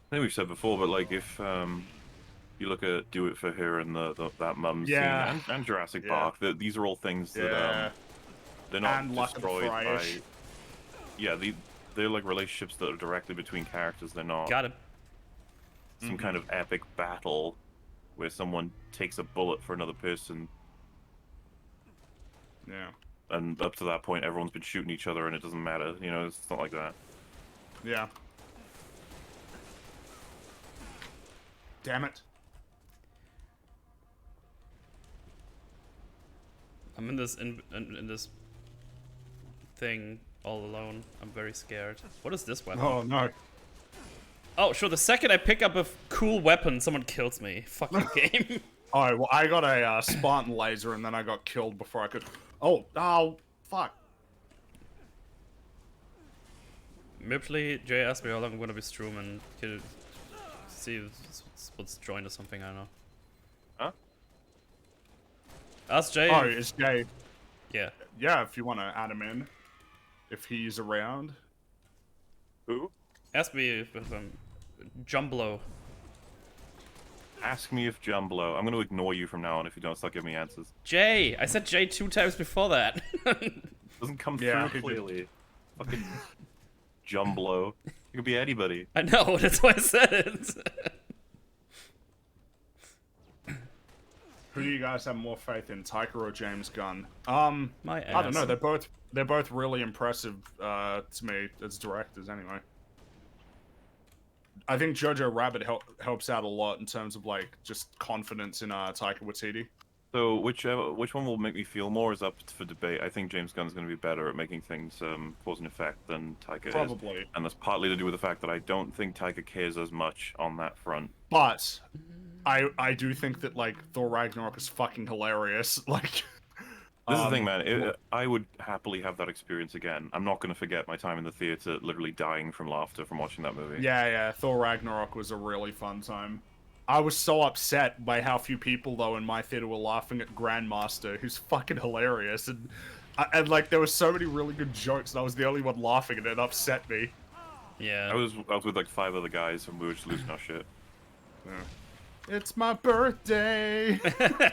think we've said before, but like if you look at Do It For Her and that mum Yeah. scene and Jurassic Yeah. Park, these are all things that they're not And Luck of the destroyed by. Fryish. Yeah, they're like relationships that are directly between characters. They're not Got him. some kind of epic battle where someone takes a bullet for another person, Yeah. and up to that point, everyone's been shooting each other, and it doesn't matter. You know, it's not like that. Yeah. Damn it. I'm in this in this thing all alone. I'm very scared. What is this weapon? Oh no. Oh, sure. The second I pick up a cool weapon, someone kills me. Fucking game. Oh, well, I got a Spartan laser and then I got killed before I could. Oh, fuck. Literally, Jay asked me how long I'm gonna be streaming. Could see what's joined or something. I don't know. Huh? Ask Jay. Oh, it's Jay. Yeah. Yeah, if you want to add him in, if he's around. Who? Ask me if Jumblo. Ask me if Jumblo. I'm going to ignore you from now on if you don't start giving me answers. Jay. I said Jay 2 times before that. Doesn't come Yeah, through he did. clearly. Fucking Jumblo. It could be anybody. I know. That's why I said it. Who do you guys have more faith in, Taika or James Gunn? My I don't know. ass. They're both really impressive to me as directors, anyway. I think Jojo Rabbit helps out a lot in terms of like just confidence in Taika Waititi. So which one will make me feel more is up for debate. I think James Gunn's going to be better at making things cause and effect than Taika is. Probably. And that's partly to do with the fact that I don't think Taika cares as much on that front. But I do think that like Thor Ragnarok is fucking hilarious. Like, This is the thing, man. I would happily have that experience again. I'm not going to forget my time in the theater, literally dying from laughter from watching that movie. yeah, Thor Ragnarok was a really fun time. I was so upset by how few people though in my theater were laughing at Grandmaster, who's fucking hilarious, and like there were so many really good jokes, and I was the only one laughing, and it upset me. Yeah. I was with like 5 other guys, and we were just losing our shit. Yeah. It's my birthday.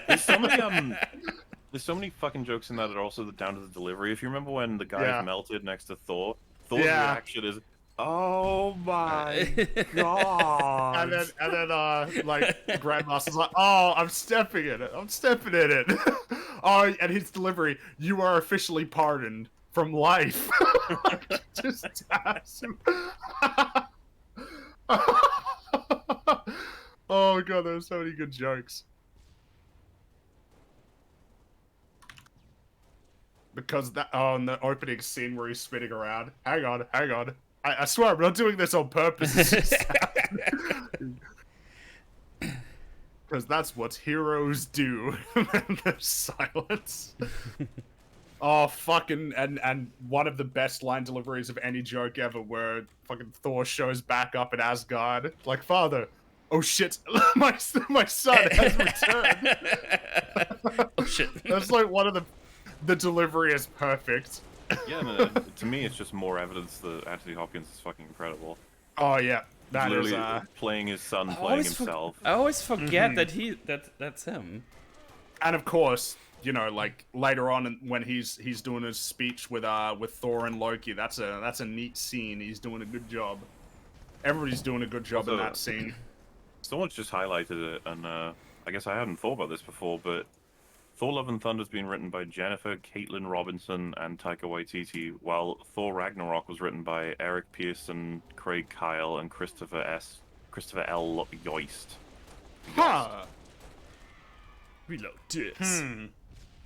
There's so many fucking jokes in that that are also down to the delivery. If you remember when the guys Yeah. melted next to Thor's Yeah. reaction is, "Oh my god!" and then like Grandmaster's like, "Oh, I'm stepping in it. I'm stepping in it." Oh, and his delivery, "You are officially pardoned from life." Just taps him. Oh god, there's so many good jokes. Because that in the opening scene where he's spinning around. Hang on. I swear I'm not doing this on purpose. It's just because that's what heroes do. And there's silence. Oh fucking and one of the best line deliveries of any joke ever, where fucking Thor shows back up in Asgard, like, "Father, oh shit, my son has returned." Oh shit. That's like one of the delivery is perfect. Yeah, no, to me, it's just more evidence that Anthony Hopkins is fucking incredible. Oh yeah, He's that is literally playing his son, playing himself. I always forget that that's him. and of course, you know, like later on when he's doing his speech with Thor and Loki, that's a neat scene. He's doing a good job. Everybody's doing a good job in Also- that scene. Someone's just highlighted it, and I guess I hadn't thought about this before, but Thor: Love and Thunder has been written by Jennifer Caitlin Robinson and Taika Waititi, while Thor: Ragnarok was written by Eric Pearson, Craig Kyle, and Christopher L. Yost. Huh. Reload this.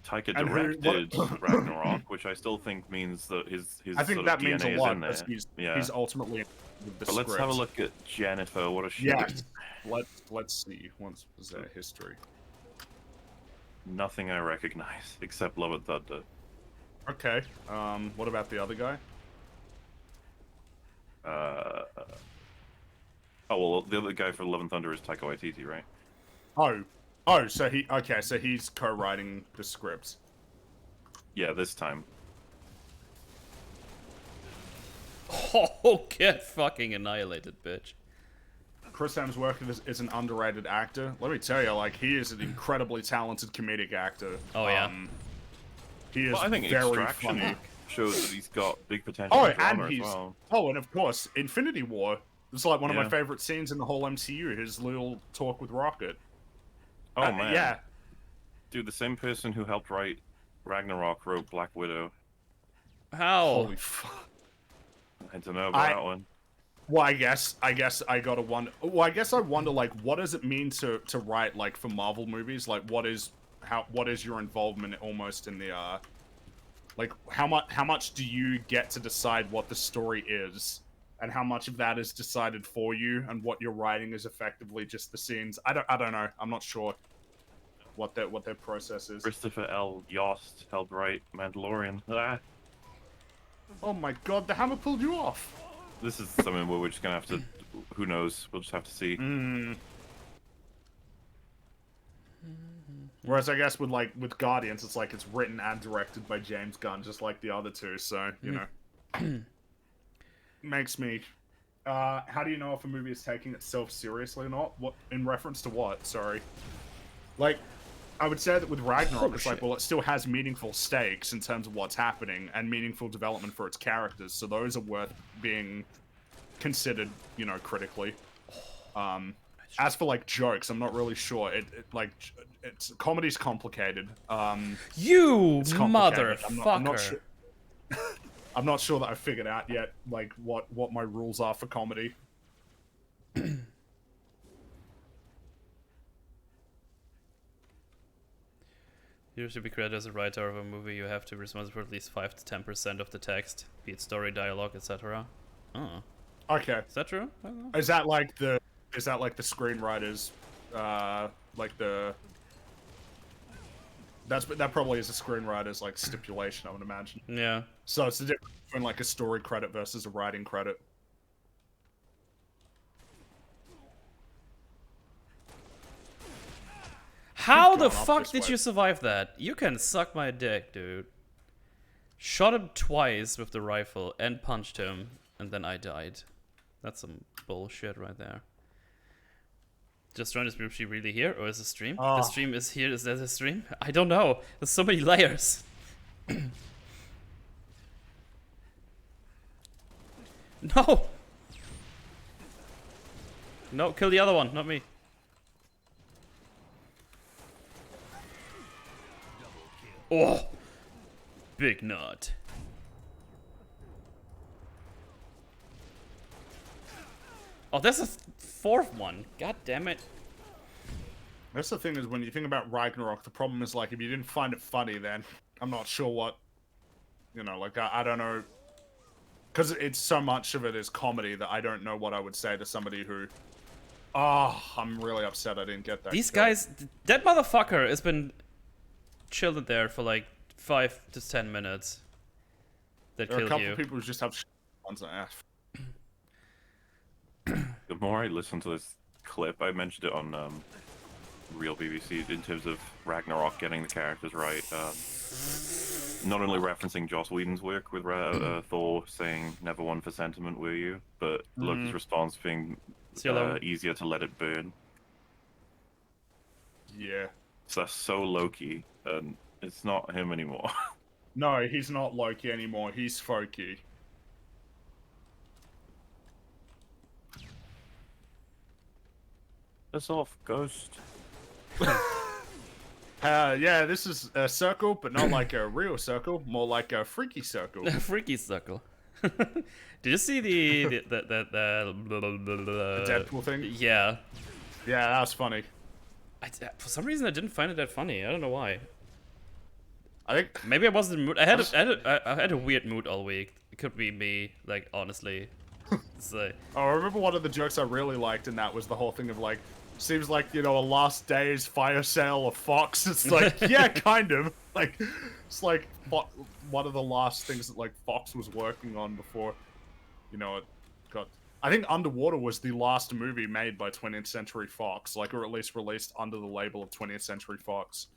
Taika And directed Ragnarok, which I still think means that his I think sort that of means DNA a is lot in there. because Yeah. he's ultimately with the But let's have a script. look at Jennifer. What a she. Yes. Let's see. What's their history? Nothing I recognize except Love and Thunder. Okay. What about the other guy? Oh well, the other guy for Love and Thunder is Taika Waititi, right? Oh, so he's co-writing the scripts. Yeah, this time. Oh, get fucking annihilated, bitch. Chris Hemsworth is an underrated actor. Let me tell you, like, he is an incredibly talented comedic actor. Oh, yeah. He is Well, I think very Extraction funny. shows that he's got big potential Oh, in drama and as well. and of course, Infinity War. It's like one of my Yeah. favorite scenes in the whole MCU. His little talk with Rocket. Oh man. Yeah. Dude, the same person who helped write Ragnarok wrote Black Widow. How? Holy fuck. I don't know about that one. Well, I guess I gotta wonder. Well, I guess I wonder, like, what does it mean to write, like, for Marvel movies? Like, what is your involvement almost in the like, how much do you get to decide what the story is, and how much of that is decided for you, and what you're writing is effectively just the scenes? I don't know. I'm not sure what their process is. Christopher L. Yost helped write Mandalorian. Ah. Oh my god, the hammer pulled you off. This is something where we're just gonna have to. Who knows? We'll just have to see. Whereas I guess with Guardians, it's like it's written and directed by James Gunn, just like the other two. So you know, makes me. How do you know if a movie is taking itself seriously or not? What in reference to what? Sorry. Like, I would say that with Ragnarok, it's like, well, it still has meaningful stakes in terms of what's happening and meaningful development for its characters. So those are worth being considered, you know, critically. As for like jokes, I'm not really sure. It's comedy's complicated. You It's complicated. motherfucker! I'm not sure. I'm not sure that I've figured out yet, like what my rules are for comedy. You should be credited as a writer of a movie. You have to be responsible for at least 5 to 10% of the text, be it story, dialogue, etc. Oh, Okay. is that true? I don't know. Is that like the screenwriters, like the? That probably is a screenwriter's like stipulation, I would imagine. Yeah. So it's the difference between like a story credit versus a writing credit. How the Going up fuck this did way. you survive that? You can suck my dick, dude. Shot him twice with the rifle and punched him, and then I died. That's some bullshit right there. Just join the stream. Is she really here, or is the stream? Oh. The stream is here. Is there the stream? I don't know. There's so many layers. No. No, kill the other one, not me. Oh, big nut. Oh, there's a fourth one. God damn it. That's the thing, is when you think about Ragnarok, the problem is like if you didn't find it funny, then I'm not sure what, you know, like I don't know, because it's so much of it is comedy that I don't know what I would say to somebody who. Oh, I'm really upset I didn't get that. These kill. guys, that motherfucker has been chilling there for like 5 to 10 minutes. That There are a killed couple you. of people who just have ones on F. The more I listen to this clip, I mentioned it on Real BBC in terms of Ragnarok getting the characters right. Not only referencing Joss Whedon's work with Thor saying "never one for sentiment, were you?" but Loki's response being easier to let it burn. Yeah. So that's so Loki, and it's not him anymore. No, he's not Loki anymore. He's Foki. That's off, Ghost. Yeah, this is a circle, but not like a real circle, more like a freaky circle. Freaky suckle. Did you see the The Deadpool thing? Yeah. Yeah, that was funny. For some reason, I didn't find it that funny. I don't know why. I think Maybe I wasn't in the mood. I had a weird mood all week. It could be me, like, honestly. So, I remember one of the jokes I really liked, and that was the whole thing of like, seems like, you know, a last day's fire sale of Fox. It's like, yeah, kind of. Like, it's like one of the last things that like Fox was working on before, you know, it got. I think Underwater was the last movie made by 20th Century Fox, like, or at least released under the label of 20th Century Fox.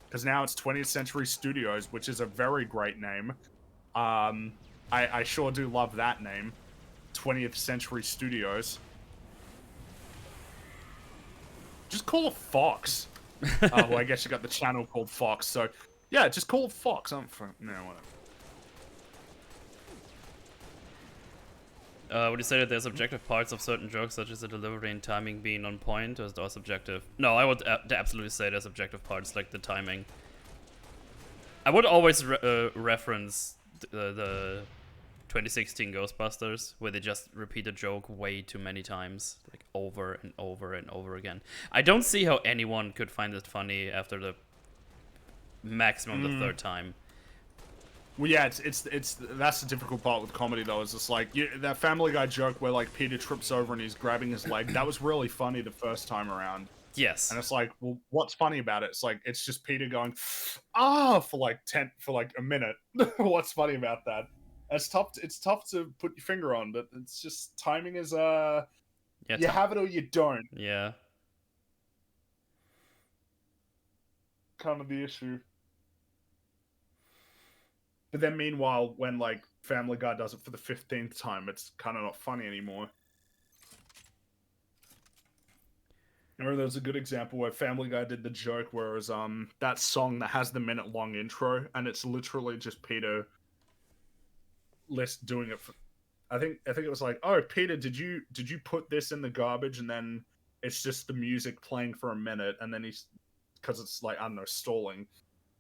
Because now it's 20th Century Studios, which is a very great name. I sure do love that name. 20th Century Studios. Just call it Fox. Well, I guess you got the channel called Fox, so yeah, just call it Fox. No, whatever. would you say that there's objective parts of certain jokes, such as the delivery and timing being on point, or is it all subjective? No, I would absolutely say there's objective parts, like the timing. I would always reference the 2016 Ghostbusters, where they just repeat a joke way too many times, like over and over and over again. I don't see how anyone could find it funny after the maximum the third time. Well, yeah, it's that's the difficult part with comedy though. Is it's like that Family Guy joke where like Peter trips over and he's grabbing his leg. That was really funny the first time around. Yes. And it's like, well, what's funny about it? It's like it's just Peter going, for like a minute. What's funny about that? It's tough to put your finger on, but it's just timing is you have it or you don't. Yeah. Kind of the issue. But then meanwhile, when like Family Guy does it for the 15th time, it's kind of not funny anymore. I remember there was a good example where Family Guy did the joke where it was that song that has the minute-long intro, and it's literally just Peter doing it for, I think it was like, oh Peter, did you put this in the garbage? And then it's just the music playing for a minute, and then he's, because it's like, I don't know, stalling,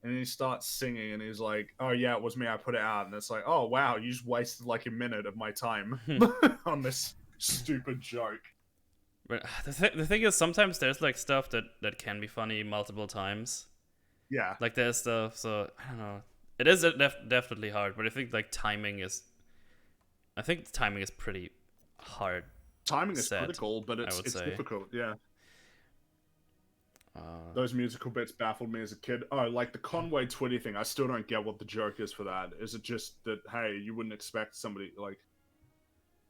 and then he starts singing and he's like, oh yeah, it was me, I put it out. And it's like, oh wow, you just wasted like a minute of my time on this stupid joke. But the thing is, sometimes there's like stuff that can be funny multiple times. Yeah, like there's stuff, so I don't know. It is definitely hard, but I think like timing is pretty hard. Timing is critical, but it's difficult. Yeah. Those musical bits baffled me as a kid. Oh, like the Conway Twitty thing. I still don't get what the joke is for that. Is it just that, hey, you wouldn't expect somebody like?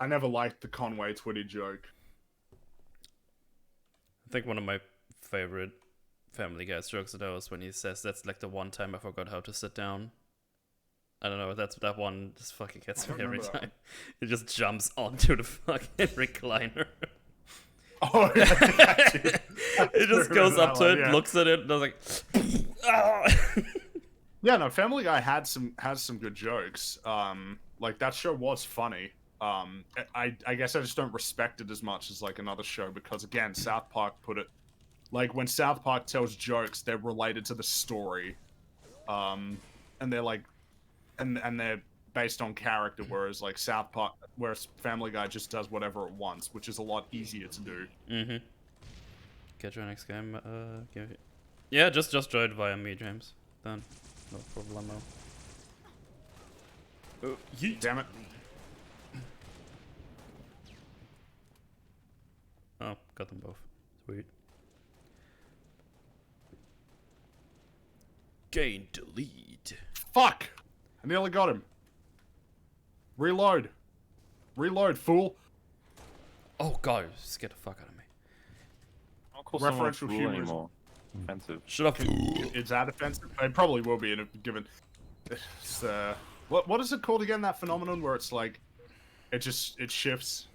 I never liked the Conway Twitty joke. I think one of my favorite Family Guy jokes though is when he says, "That's like the one time I forgot how to sit down." I don't know. That one just fucking gets me every time. It just jumps onto the fucking recliner. Oh, yeah, it just goes up to it, looks at it, and does like, yeah, no, Family Guy has some good jokes. Like that show was funny. I guess I just don't respect it as much as like another show because again, South Park put it like when South Park tells jokes, they're related to the story, and they're like, and they're based on character, whereas like whereas Family Guy just does whatever it wants, which is a lot easier to do. Mm-hmm. Catch your next game. Yeah, just join it via me, James. Then, no problemo. Oh, damn it! Oh, got them both. Sweet. Gain the lead. Fuck! I nearly got him. Reload. Reload, fool. Oh god, just get the fuck out of me. I don't call Referential humor anymore. Offensive. Shut up. Is that offensive? It probably will be, given. It's, what is it called again? That phenomenon where it's like, it shifts.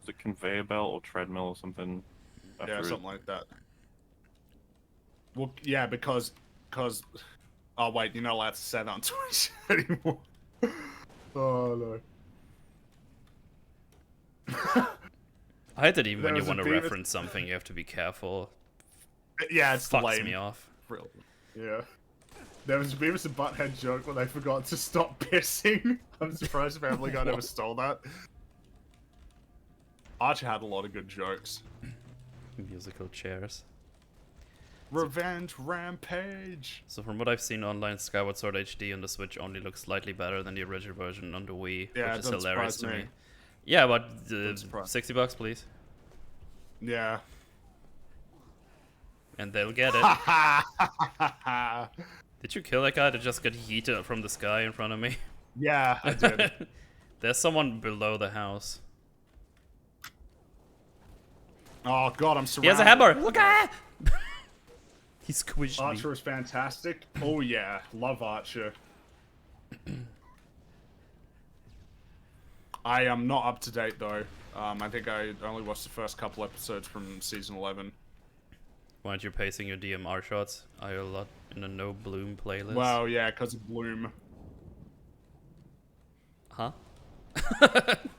Is it conveyor belt or treadmill or something? Yeah, something like that. Well, yeah, because. Oh wait, you're not allowed to say that on Twitch anymore. Oh no. I hate that even when you want to reference something, you have to be careful. Yeah, it's fucks lame. Me off. Really. Yeah. There was a Beavis and Butthead joke where they forgot to stop pissing. I'm surprised Family Guy never stole that. Archer had a lot of good jokes. Musical chairs. Revenge Rampage. So from what I've seen online, Skyward Sword HD on the Switch only looks slightly better than the original version on the Wii, Yeah, which is hilarious to me. me. Yeah, but surprise. $60, please, Yeah. and they'll get it. Did you kill that guy that just got yeeted from the sky in front of me? Yeah, I did. There's someone below the house. Oh god, I'm surrounded. He has a hammer! Look at He squished me. Archer is fantastic. Oh yeah, love Archer. I am not up to date though. I think I only watched the first couple episodes from season 11. Why aren't you pacing your DMR shots? Are you a lot in a no bloom playlist? Well, yeah, because of Bloom. Huh?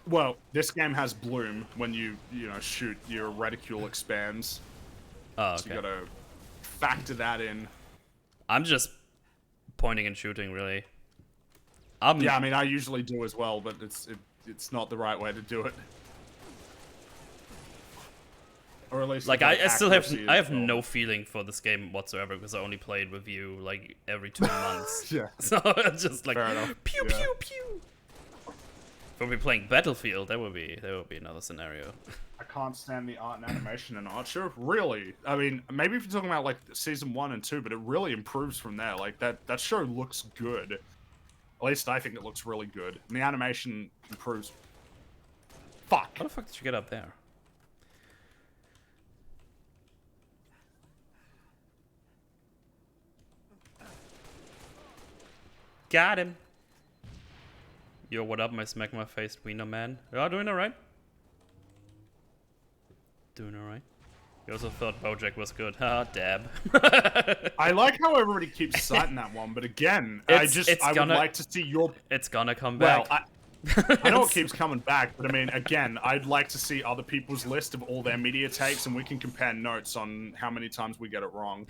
Well, this game has Bloom. When you shoot, your reticule expands. Oh, So okay. you gotta factor that in. I'm just pointing and shooting, really. Yeah, I mean, I usually do as well, but it's not the right way to do it. Or at least Like, the I still have accuracy I is have wrong. no feeling for this game whatsoever because I only played with you like every 2 months. Yeah. So it's just like Fair enough. pew Yeah. pew pew. If we'd be playing Battlefield, that would be another scenario. I can't stand the art and animation in Archer. Really? I mean, maybe if you're talking about like season 1 and 2, but it really improves from there. Like that show looks good. At least I think it looks really good. And the animation improves. Fuck. How the fuck did you get up there? Got him. Yo, what up, my smack my face wiener man? Yeah, doing alright? Doing alright. You also thought Bojack was good. Ha, dab. I like how everybody keeps citing that one, but again, I would like to see your. It's gonna come Well, back. I know it keeps coming back, but I mean, again, I'd like to see other people's list of all their media takes, and we can compare notes on how many times we get it wrong.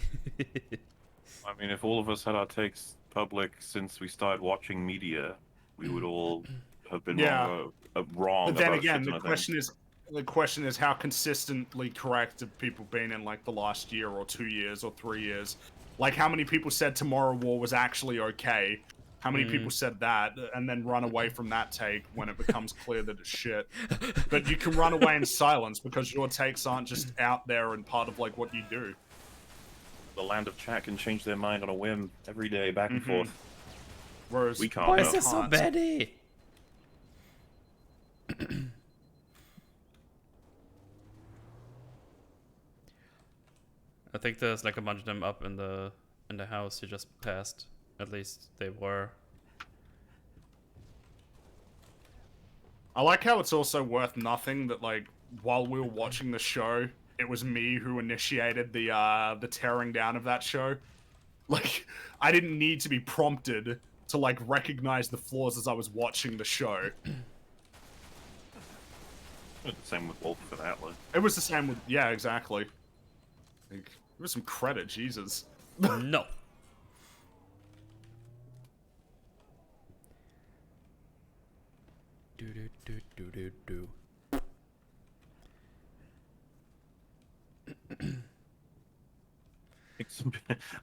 I mean, if all of us had our takes public since we started watching media, we would all have been wrong. But then about again, shit, the question is how consistently correct have people been in like the last year or 2 years or 3 years? Like how many people said Tomorrow War was actually okay? How many people said that and then run away from that take when it becomes clear that it's shit? But you can run away in silence because your takes aren't just out there and part of like what you do. The land of chat can change their mind on a whim every day, back and forth. Whereas We can't. Why no. is this so can't. baddy? I think there's like a bunch of them up in the house you just passed. At least they were. I like how it's also worth nothing that like while we were watching the show, it was me who initiated the tearing down of that show. Like I didn't need to be prompted to like recognize the flaws as I was watching the show. Same with Wolf and Atlas. It was the same with exactly. Like, give us some credit, Jesus. No. Do do do do do do.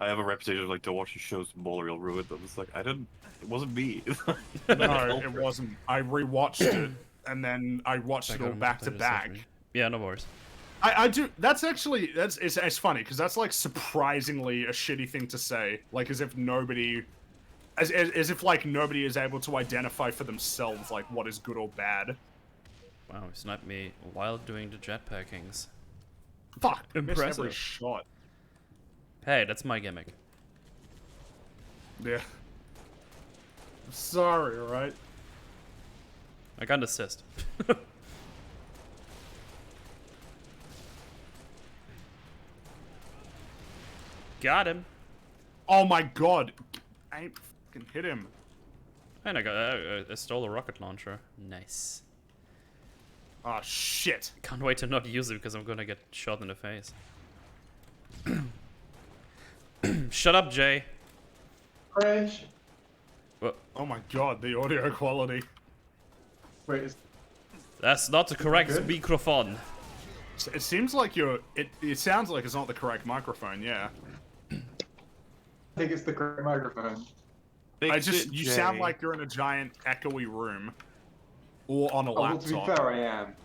I have a reputation of like to watch the shows spoiler real ruin them. It's like it wasn't me. No, it wasn't. I rewatched it and then I watched it all back to back. Yeah, no worries. I do. That's actually it's funny because that's like surprisingly a shitty thing to say. Like as if nobody, as if like nobody is able to identify for themselves like what is good or bad. Wow, he sniped me while doing the jetpackings. Fuck, missed every Impressive. shot. Hey, that's my gimmick. Yeah. I'm sorry, alright? I got an assist. Got him. Oh my god. I ain't fucking hit him. And I stole a rocket launcher. Nice. Oh shit. Can't wait to not use it because I'm gonna get shot in the face. Shut up, Jay. Crash. Oh my god, the audio quality. Wait, That's not the correct Good. microphone. It seems like it sounds like it's not the correct microphone, yeah. think it's the correct microphone. You sound like you're in a giant echoey room, or on a Oh, well, to be laptop. fair, I am.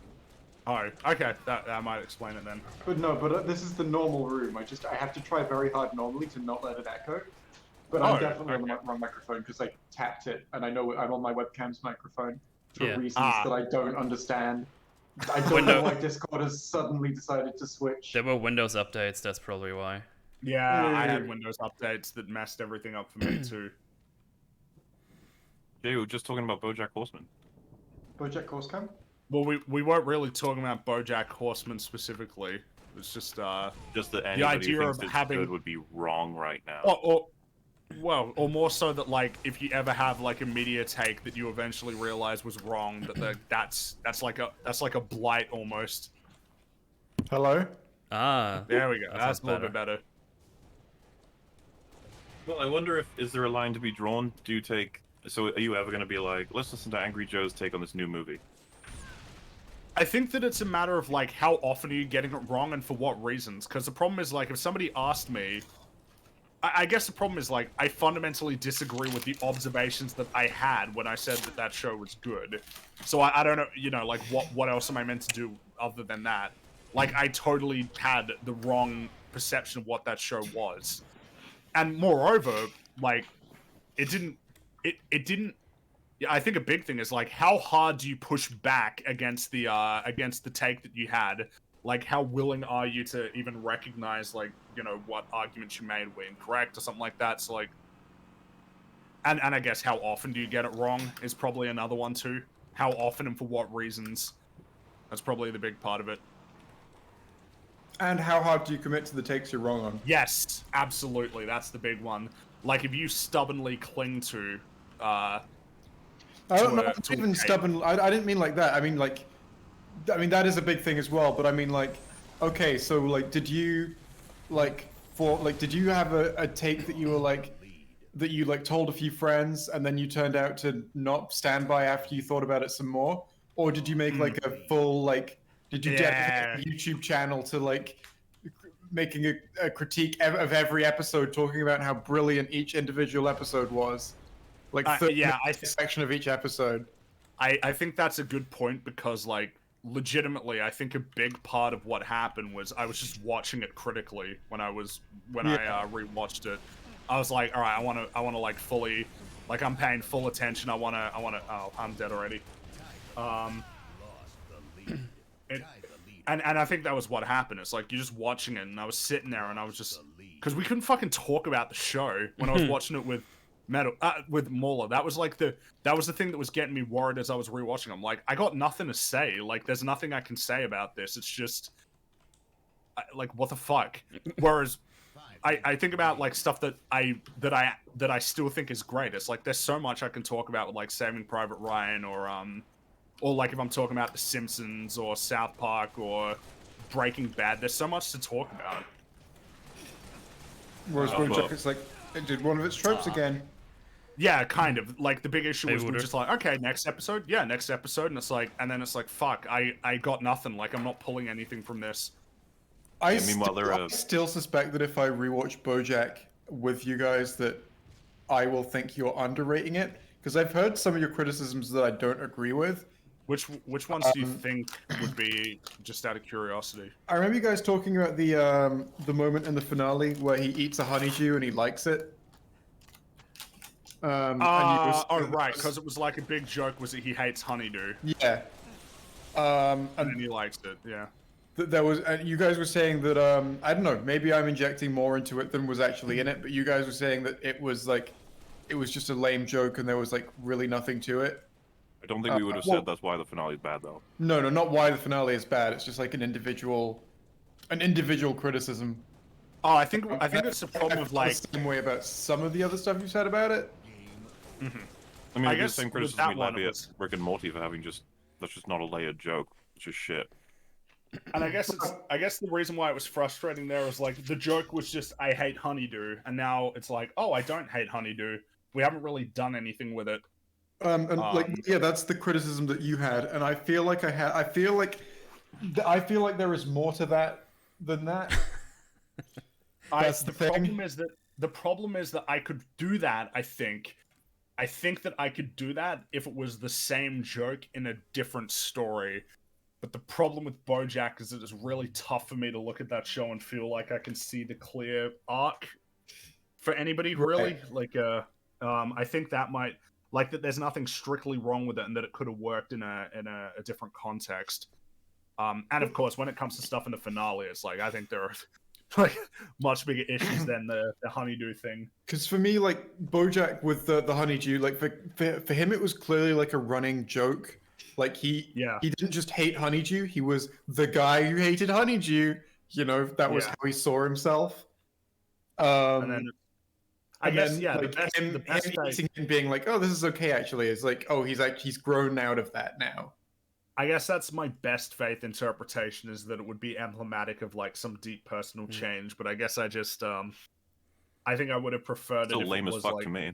Oh, okay, that might explain it then. But no, this is the normal room. I have to try very hard normally to not let it echo. But I'm definitely on the wrong microphone because I tapped it, and I know I'm on my webcam's microphone for reasons that I don't understand. I don't know why Discord has suddenly decided to switch. There were Windows updates, that's probably why. Yeah, I had Windows updates that messed everything up for me too. Jay, we were just talking about BoJack Horseman. BoJack Horseman? Well, we weren't really talking about BoJack Horseman specifically. It's just that anybody the idea who thinks of it's having good would be wrong right now. Or more so that like if you ever have like a media take that you eventually realize was wrong, that's like a blight almost. Hello? Ah. There we go. That That's sounds a little bit better. Well, I wonder is there a line to be drawn? So are you ever going to be like, let's listen to Angry Joe's take on this new movie? I think that it's a matter of like how often are you getting it wrong and for what reasons. Because the problem is like if somebody asked me, I guess the problem is like I fundamentally disagree with the observations that I had when I said that show was good. So I don't know, like what else am I meant to do other than that? Like I totally had the wrong perception of what that show was, and moreover, like it didn't. Yeah, I think a big thing is like how hard do you push back against the take that you had? Like how willing are you to even recognize like, what arguments you made were incorrect or something like that? So like and I guess how often do you get it wrong is probably another one too. How often and for what reasons? That's probably the big part of it. And how hard do you commit to the takes you're wrong on? Yes, absolutely. That's the big one. Like if you stubbornly cling to I don't know, even stubborn. I didn't mean like that. I mean that is a big thing as well. But I mean like, okay, so like, did you have a take that you were like, that you like told a few friends and then you turned out to not stand by after you thought about it some more, or did you make like a full like, did you dedicate a YouTube channel to like making a critique of every episode, talking about how brilliant each individual episode was? Like section of each episode. I think that's a good point because like legitimately I think a big part of what happened was I was just watching it critically when I rewatched it. I was like, all right, I want to like fully, like I'm paying full attention. I want to oh, I'm dead already. And I think that was what happened. It's like you're just watching it and I was sitting there and I was just, because we couldn't fucking talk about the show when I was watching it with with Mauler. That was the thing that was getting me worried as I was rewatching. I'm like, I got nothing to say. Like, there's nothing I can say about this. It's just, like, what the fuck? Whereas, I think about like stuff that I still think is great. It's like there's so much I can talk about with like Saving Private Ryan or like if I'm talking about The Simpsons or South Park or Breaking Bad. There's so much to talk about. Whereas BoJack is like, it did one of its tropes again. Yeah, kind of. Like, the big issue was we're just like, okay, next episode? Yeah, next episode. And it's like, fuck, I got nothing. Like, I'm not pulling anything from this. I still suspect that if I rewatch BoJack with you guys that I will think you're underrating it. Because I've heard some of your criticisms that I don't agree with. Which ones do you think would be, just out of curiosity? I remember you guys talking about the moment in the finale where he eats a honeydew and he likes it. Right, because it was like a big joke was that he hates honeydew. Yeah. And then he likes it, yeah. There was, you guys were saying that, I don't know, maybe I'm injecting more into it than was actually in it, but you guys were saying that it was like, it was just a lame joke and there was like really nothing to it. I don't think we would have said that's why the finale is bad, though. No, not why the finale is bad. It's just like an individual criticism. Oh, I think it's a problem of like the same way about some of the other stuff you said about it. Mm-hmm. I mean, I guess the same criticism we levy at Rick and Morty for having that's just not a layered joke. It's just shit. And I guess the reason why it was frustrating there was like the joke was just I hate honeydew, and now it's like, oh, I don't hate honeydew. We haven't really done anything with it. That's the criticism that you had, and I feel like I feel like there is more to that than that. The problem is that the problem is that I could do that. I think that I could do that if it was the same joke in a different story. But the problem with BoJack is that it's really tough for me to look at that show and feel like I can see the clear arc for anybody, really. Like, I think that might, like, that there's nothing strictly wrong with it, and that it could have worked in a different context. And of course, when it comes to stuff in the finale, it's like I think there are like much bigger issues than the honeydew thing. Because for me, like BoJack with the honeydew, like for him, it was clearly like a running joke. Like he didn't just hate honeydew; he was the guy who hated honeydew. You know, that was how he saw himself. And then I guess like the best him eating and being like, "Oh, this is okay." Actually, is like, "Oh, he's grown out of that now." I guess that's my best faith interpretation, is that it would be emblematic of like some deep personal change. But I guess I just I think I would have preferred Still it if lame it as was fuck like, to me.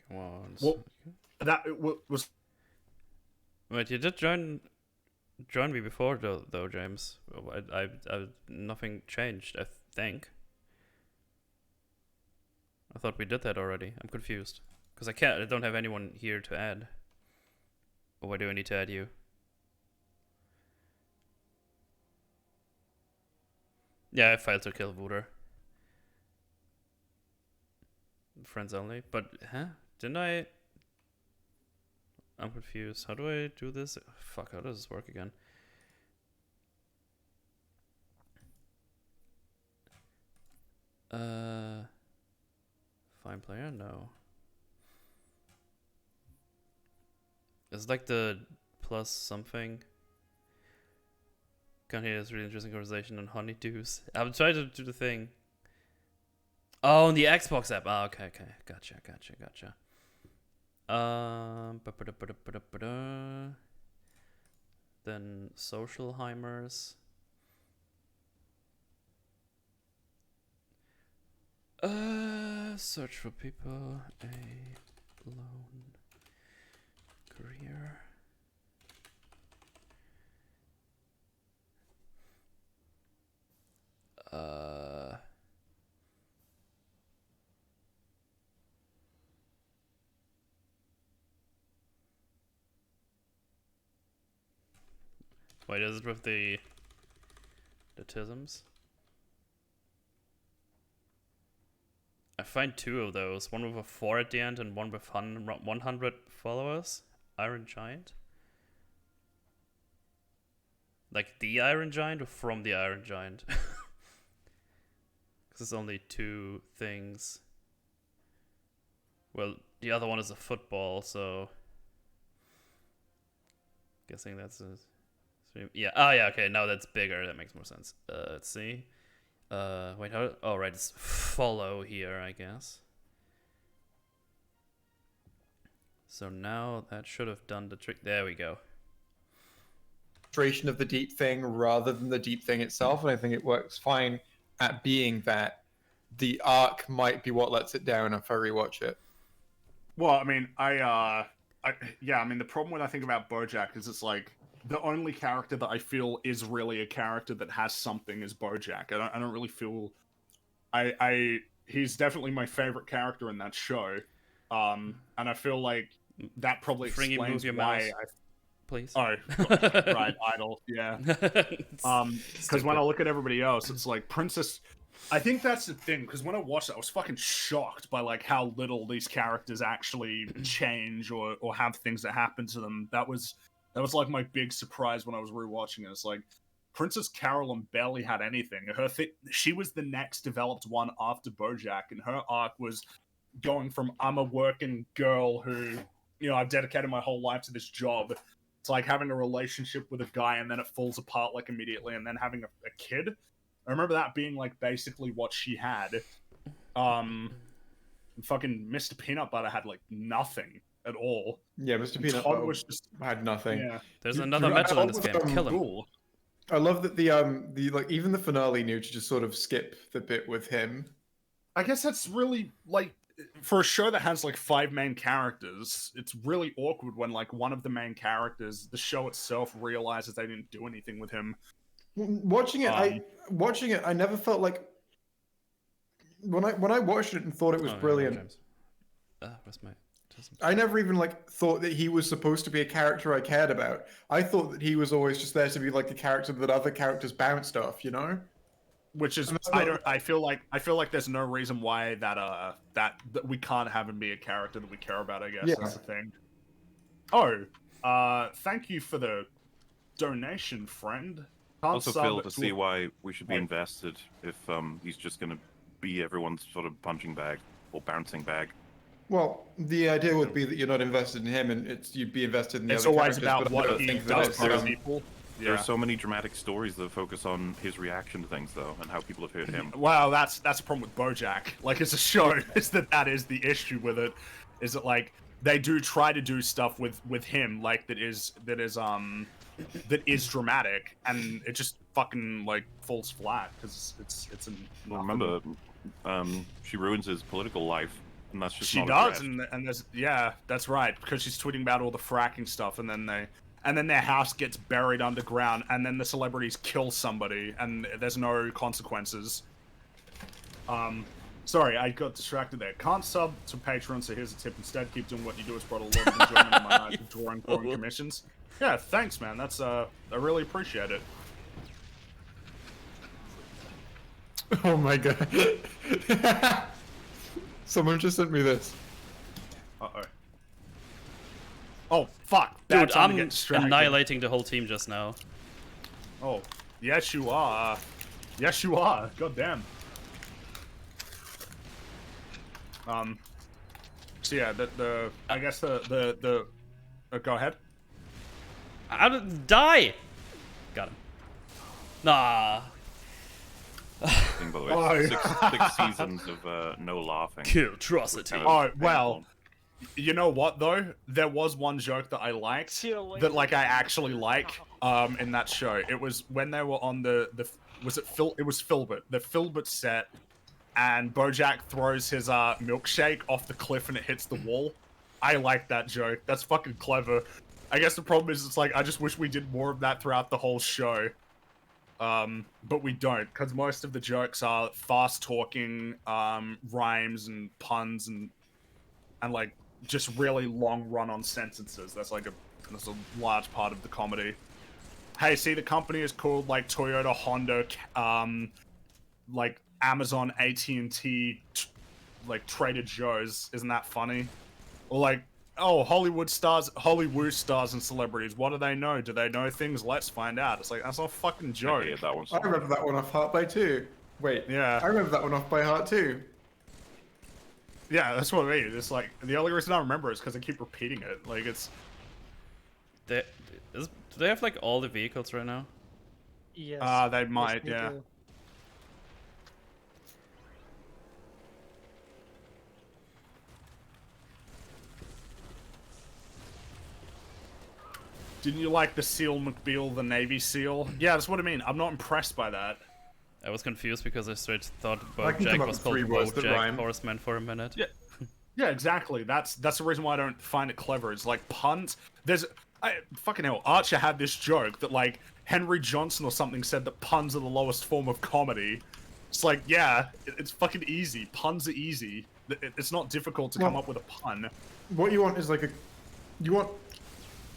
Come on. Well, that was. Wait, you did join me before though, James. I nothing changed. I think. I thought we did that already. I'm confused because I don't have anyone here to add. Or why do I need to add you? Yeah, I failed to kill Wooter. Friends only. But, didn't I? I'm confused. How do I do this? Fuck, how does this work again? Find player? No. It's like the plus something. Can't hear this really interesting conversation on honeydews. I'm trying to do the thing. Oh, on the Xbox app. Oh, okay. Gotcha. Then Socialheimers. Search for people. A lone career. Wait, is it with the tisms? I find two of those. One with a 4 at the end and one with 100 followers. Iron Giant. Like the Iron Giant or from the Iron Giant? Because it's only two things. Well, the other one is a football, so... Guessing that's a... Yeah, oh yeah, okay, now that's bigger, that makes more sense. Let's see. Wait, how... Oh, right, it's follow here, I guess. So now that should have done the trick. There we go. Of the deep thing rather than the deep thing itself, and I think it works fine at being that. The arc might be what lets it down if I rewatch it. Well, I mean, I mean, the problem with I think about BoJack is it's like the only character that I feel is really a character that has something is BoJack. I don't really feel. He's definitely my favorite character in that show, and I feel like that probably Fringy, explains move your why. mouse, please. Oh, right, idol, yeah. Because when I look at everybody else, it's like Princess. I think that's the thing, because when I watched it, I was fucking shocked by like how little these characters actually change or have things that happen to them. That was like my big surprise when I was rewatching it. It's like Princess Carolyn barely had anything. She was the next developed one after BoJack, and her arc was going from I'm a working girl who, you know, I've dedicated my whole life to this job. It's like having a relationship with a guy and then it falls apart like immediately, and then having a kid. I remember that being like basically what she had. Fucking Mr. Peanut Butter had like nothing at all. Yeah, Mr. Peanut Butter was just had nothing. Yeah. There's another metal in this game. Kill him. Cool. I love that the like even the finale knew to just sort of skip the bit with him. I guess that's really like for a show that has like 5 main characters, it's really awkward when like one of the main characters, the show itself, realizes they didn't do anything with him. Watching it, I never felt like when I watched it and thought it was brilliant. Where's my? I never even like thought that he was supposed to be a character I cared about. I thought that he was always just there to be like the character that other characters bounced off, you know? Which is I feel like there's no reason why that we can't have him be a character that we care about, I guess. Yeah. That's the thing. Oh, thank you for the donation, friend. Can't Also feel to see why we should be invested if he's just gonna be everyone's sort of punching bag or bouncing bag. Well, the idea would be that you're not invested in him, and you'd be invested in the it's other always characters. about what he does to people. There are so many dramatic stories that focus on his reaction to things, though, and how people have hurt him. Wow, that's a problem with BoJack. Like, it's a show. Is that is the issue with it? Is that like they do try to do stuff with him, like that is dramatic, and it just fucking like falls flat because it's an. Well, remember, she ruins his political life. And that's just she does, and there's that's right, because she's tweeting about all the fracking stuff, and then their house gets buried underground, and then the celebrities kill somebody, and there's no consequences. Sorry, I got distracted there. Can't sub to Patreon, so here's a tip. Instead, keep doing what you do. It's brought a lot of enjoyment in my night of drawing commissions. Yeah, thanks, man. That's I really appreciate it. Oh my god. Someone just sent me this. Uh-oh. Oh, fuck. Dude, I'm annihilating the whole team just now. Oh, yes you are. Yes you are. God damn. So yeah, I guess the go ahead. How did die? Got him. Nah. Thing, by the way. Six seasons of no laughing. Killtrocity. Oh, well, you know what though? There was one joke that I liked that like I actually like in that show. It was when they were on it was Filbert, the Filbert set, and BoJack throws his milkshake off the cliff and it hits the wall. I like that joke. That's fucking clever. I guess the problem is it's like I just wish we did more of that throughout the whole show. But we don't, because most of the jokes are fast-talking, rhymes and puns and like just really long run-on sentences. That's a large part of the comedy. Hey, see, the company is called like Toyota, Honda, like Amazon, AT&T, like Trader Joe's. Isn't that funny? Or like, oh, Hollywood stars and celebrities. What do they know? Do they know things? Let's find out. It's like, that's not a fucking joke. Yeah, that one's I remember that one off heart by 2. Wait. Yeah. I remember that one off by heart too. Yeah, that's what I mean. It's like, the only reason I remember is because I keep repeating it. Like, it's... Do they have like all the vehicles right now? Yes. They might, yes, yeah. do. Didn't you like the Seal McBeal, the Navy SEAL? Yeah, that's what I mean. I'm not impressed by that. I was confused because I straight thought I can come BoJack up was with called 3 words that BoJack rhyme. Horseman for a minute. Yeah. Yeah, exactly. That's the reason why I don't find it clever. It's like puns. Fucking hell, Archer had this joke that like Henry Johnson or something said that puns are the lowest form of comedy. It's like, yeah, it's fucking easy. Puns are easy. It's not difficult to come up with a pun. What you want is like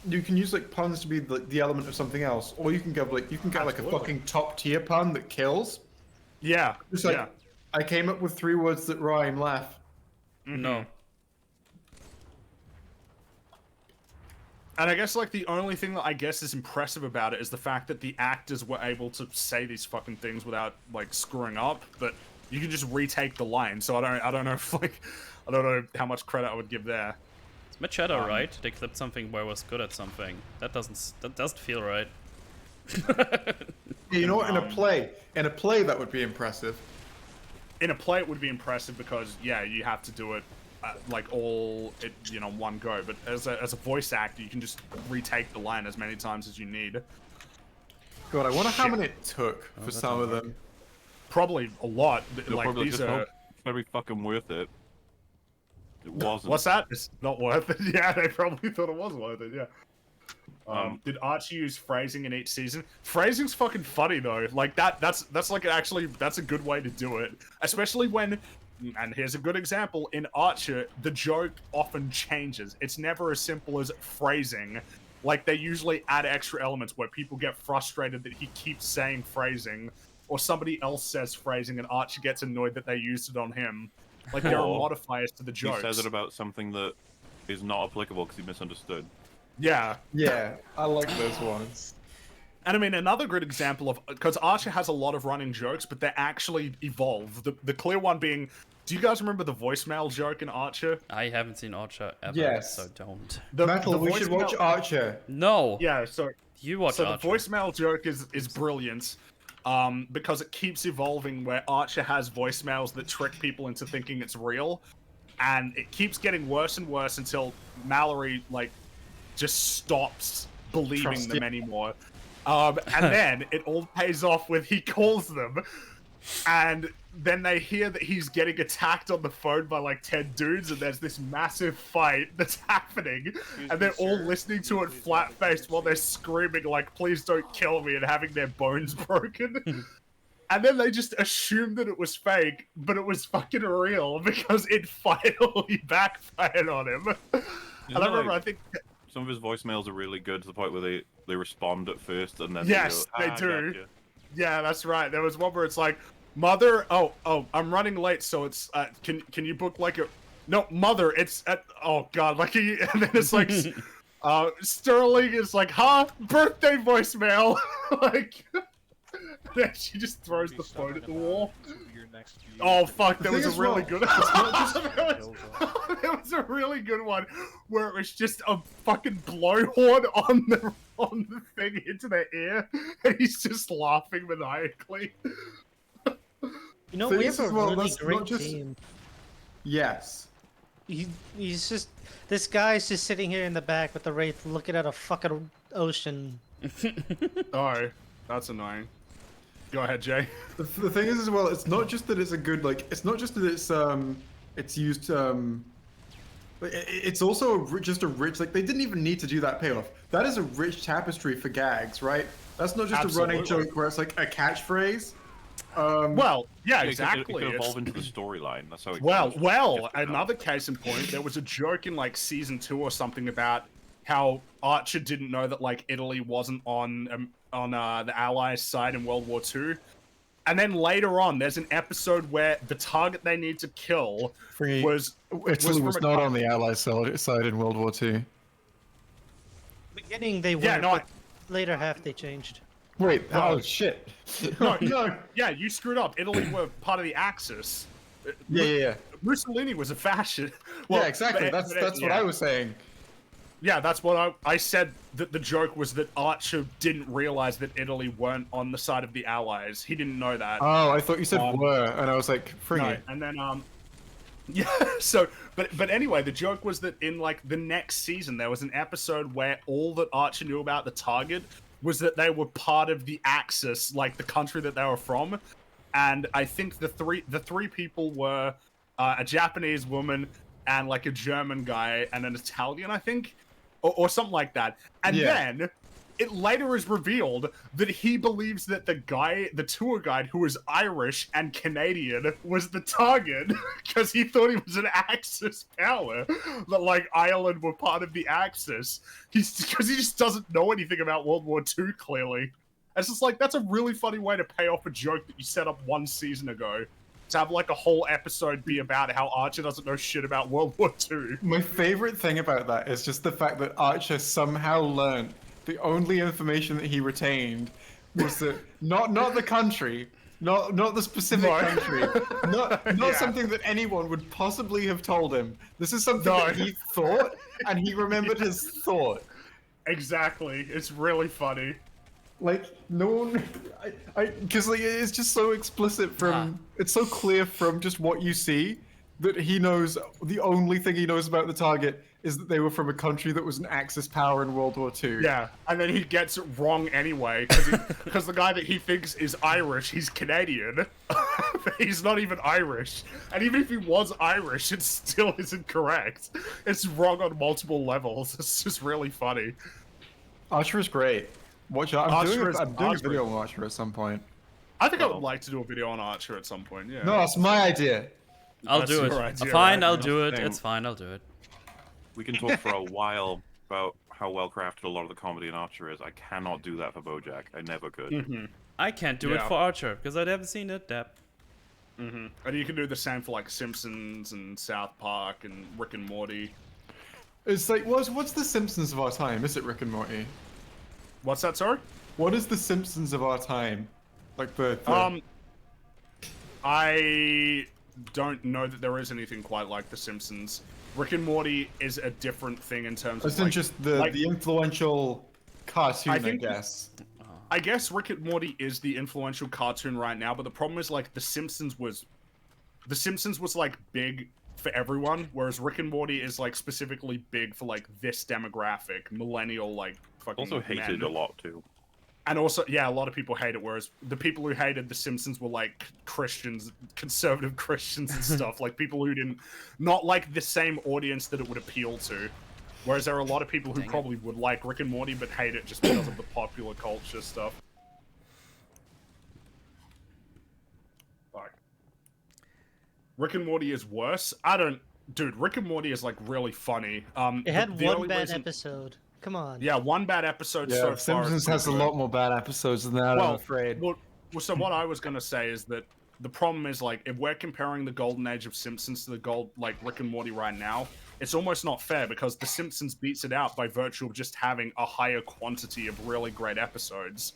you can use like puns to be the element of something else, or you can go like like a fucking top tier pun that kills. Yeah. Just like, yeah. I came up with 3 words that rhyme, laugh. No. And I guess like the only thing that I guess is impressive about it is the fact that the actors were able to say these fucking things without like screwing up, but you can just retake the line. So I don't know if like I don't know how much credit I would give there. It's Machado, right? They clipped something where I was good at something. That doesn't feel right. You know what? In a play that would be impressive. In a play, it would be impressive because yeah, you have to do it like one go. But as a voice actor, you can just retake the line as many times as you need. God, I wonder how many it took for some of them. Probably a lot. Like like these are. It's very fucking worth it. It wasn't. What's that? It's not worth it. Yeah, they probably thought it was worth it. Yeah. Did Archie use phrasing in each season? Phrasing's fucking funny though. Like that's like actually that's a good way to do it, especially when. And here's a good example. In Archer, the joke often changes. It's never as simple as phrasing. Like, they usually add extra elements where people get frustrated that he keeps saying phrasing, or somebody else says phrasing and Archer gets annoyed that they used it on him. Like, there are modifiers to the jokes. He says it about something that is not applicable because he misunderstood. Yeah. Yeah, I like those ones. And I mean, another good example of, because Archer has a lot of running jokes, but they actually evolve. The clear one being, do you guys remember the voicemail joke in Archer? I haven't seen Archer ever, Yes. so don't. Metal, we should watch Archer. No. Yeah, so You watch Archer. The voicemail joke is brilliant, because it keeps evolving. Where Archer has voicemails that trick people into thinking it's real, and it keeps getting worse and worse until Mallory like just stops believing them anymore. And then it all pays off with he calls them, and then they hear that he's getting attacked on the phone by like 10 dudes, and there's this massive fight that's happening, and they're all listening to it flat-faced while they're screaming like, please don't kill me, and having their bones broken. And then they just assumed that it was fake, but it was fucking real because it finally backfired on him. And I remember, I think... Some of his voicemails are really good to the point where they respond at first and then yes, they, they do. Gotcha. Yeah, that's right. There was one where it's like, Mother, oh, I'm running late, so it's, can you book like a, no, Mother, it's at, oh god, like, and then it's like, Sterling is like, huh, birthday voicemail, like, then she just throws the phone at the wall. Oh fuck, that was a really good one. There was a really good one where it was just a fucking blowhorn on the thing into their ear, and he's just laughing maniacally. You know, we have a really great team. Yes. He's just... This guy's just sitting here in the back with the Wraith looking at a fucking ocean. Oh, that's annoying. Go ahead, Jay. The thing is as well, it's not just that it's a good, like, it's not just that it's used, it's also just a rich, like, they didn't even need to do that payoff. That is a rich tapestry for gags, right? That's not just a running joke where it's like a catchphrase. Well, yeah, exactly. It could evolve into the storyline. That's how it Well, another case in point, there was a joke in like season 2 or something about how Archer didn't know that like Italy wasn't on the Allies' side in World War II. And then later on, there's an episode where the target they need to kill Fringy, was not on the Allies' side in World War II. Beginning they were, Yeah, no, but later half they changed. Wait, oh shit. no, yeah, you screwed up. Italy were part of the Axis. Yeah. Mussolini was a fascist. Well, yeah, exactly. That's what I was saying. Yeah, that's what I said. That the joke was that Archer didn't realize that Italy weren't on the side of the Allies. He didn't know that. Oh, I thought you said were, and I was like, Fringy. No, and then yeah. So, but anyway, the joke was that in like the next season there was an episode where all that Archer knew about the target was that they were part of the Axis, like the country that they were from, and I think the three people were a Japanese woman and like a German guy and an Italian, I think, or something like that. And then it later is revealed that he believes that the tour guide who was Irish and Canadian was the target because he thought he was an Axis power, that like Ireland were part of the Axis. Because he just doesn't know anything about World War II, clearly. It's just like, that's a really funny way to pay off a joke that you set up one season ago. To have like a whole episode be about how Archer doesn't know shit about World War II. My favorite thing about that is just the fact that Archer somehow learned the only information that he retained was that not the country, not the specific country, not something that anyone would possibly have told him. This is something that he thought, and he remembered his thought. Exactly. It's really funny. Like, no one, because like, it's just so explicit from, it's so clear from just what you see that he knows, the only thing he knows about the target is that they were from a country that was an Axis power in World War II. Yeah, and then he gets it wrong anyway, because the guy that he thinks is Irish, he's Canadian. He's not even Irish. And even if he was Irish, it still isn't correct. It's wrong on multiple levels. It's just really funny. Archer is great. Watch out. I'm Archer is- doing a Archer video is- on Archer at some point. I think I would like to do a video on Archer at some point. Yeah. No, that's my idea. I'll That's do it. your idea, Fine, right? I'll do it. Thing. It's fine, I'll do it. We can talk for a while about how well crafted a lot of the comedy in Archer is. I cannot do that for BoJack. I never could. Mm-hmm. I can't do it Yeah. for Archer because I haven't seen it. Mm-hmm. And you can do the same for like Simpsons and South Park and Rick and Morty. It's like, what's the Simpsons of our time? Is it Rick and Morty? What's that, sorry? What is the Simpsons of our time? Like the I don't know that there is anything quite like The Simpsons. Rick and Morty is a different thing in terms of Isn't like, just the influential cartoon, I think- guess. I guess Rick and Morty is the influential cartoon right now, but the problem is like The Simpsons was like big for everyone, whereas Rick and Morty is like specifically big for like this demographic, millennial like fucking Also hated men. a lot too. And also, yeah, a lot of people hate it, whereas the people who hated The Simpsons were like Christians, conservative Christians and stuff, like people who didn't, not like the same audience that it would appeal to. Whereas there are a lot of people who probably would like Rick and Morty but hate it just because of the popular culture stuff. Like, Rick and Morty is worse. Dude, Rick and Morty is like really funny. It had the one only bad reason- episode. Come on. Yeah, one bad episode Yeah, so far. Simpsons is has a good. lot more bad episodes than that, I'm afraid. Well, so what I was gonna say is that the problem is like if we're comparing the golden age of Simpsons to the Rick and Morty right now, it's almost not fair because The Simpsons beats it out by virtue of just having a higher quantity of really great episodes.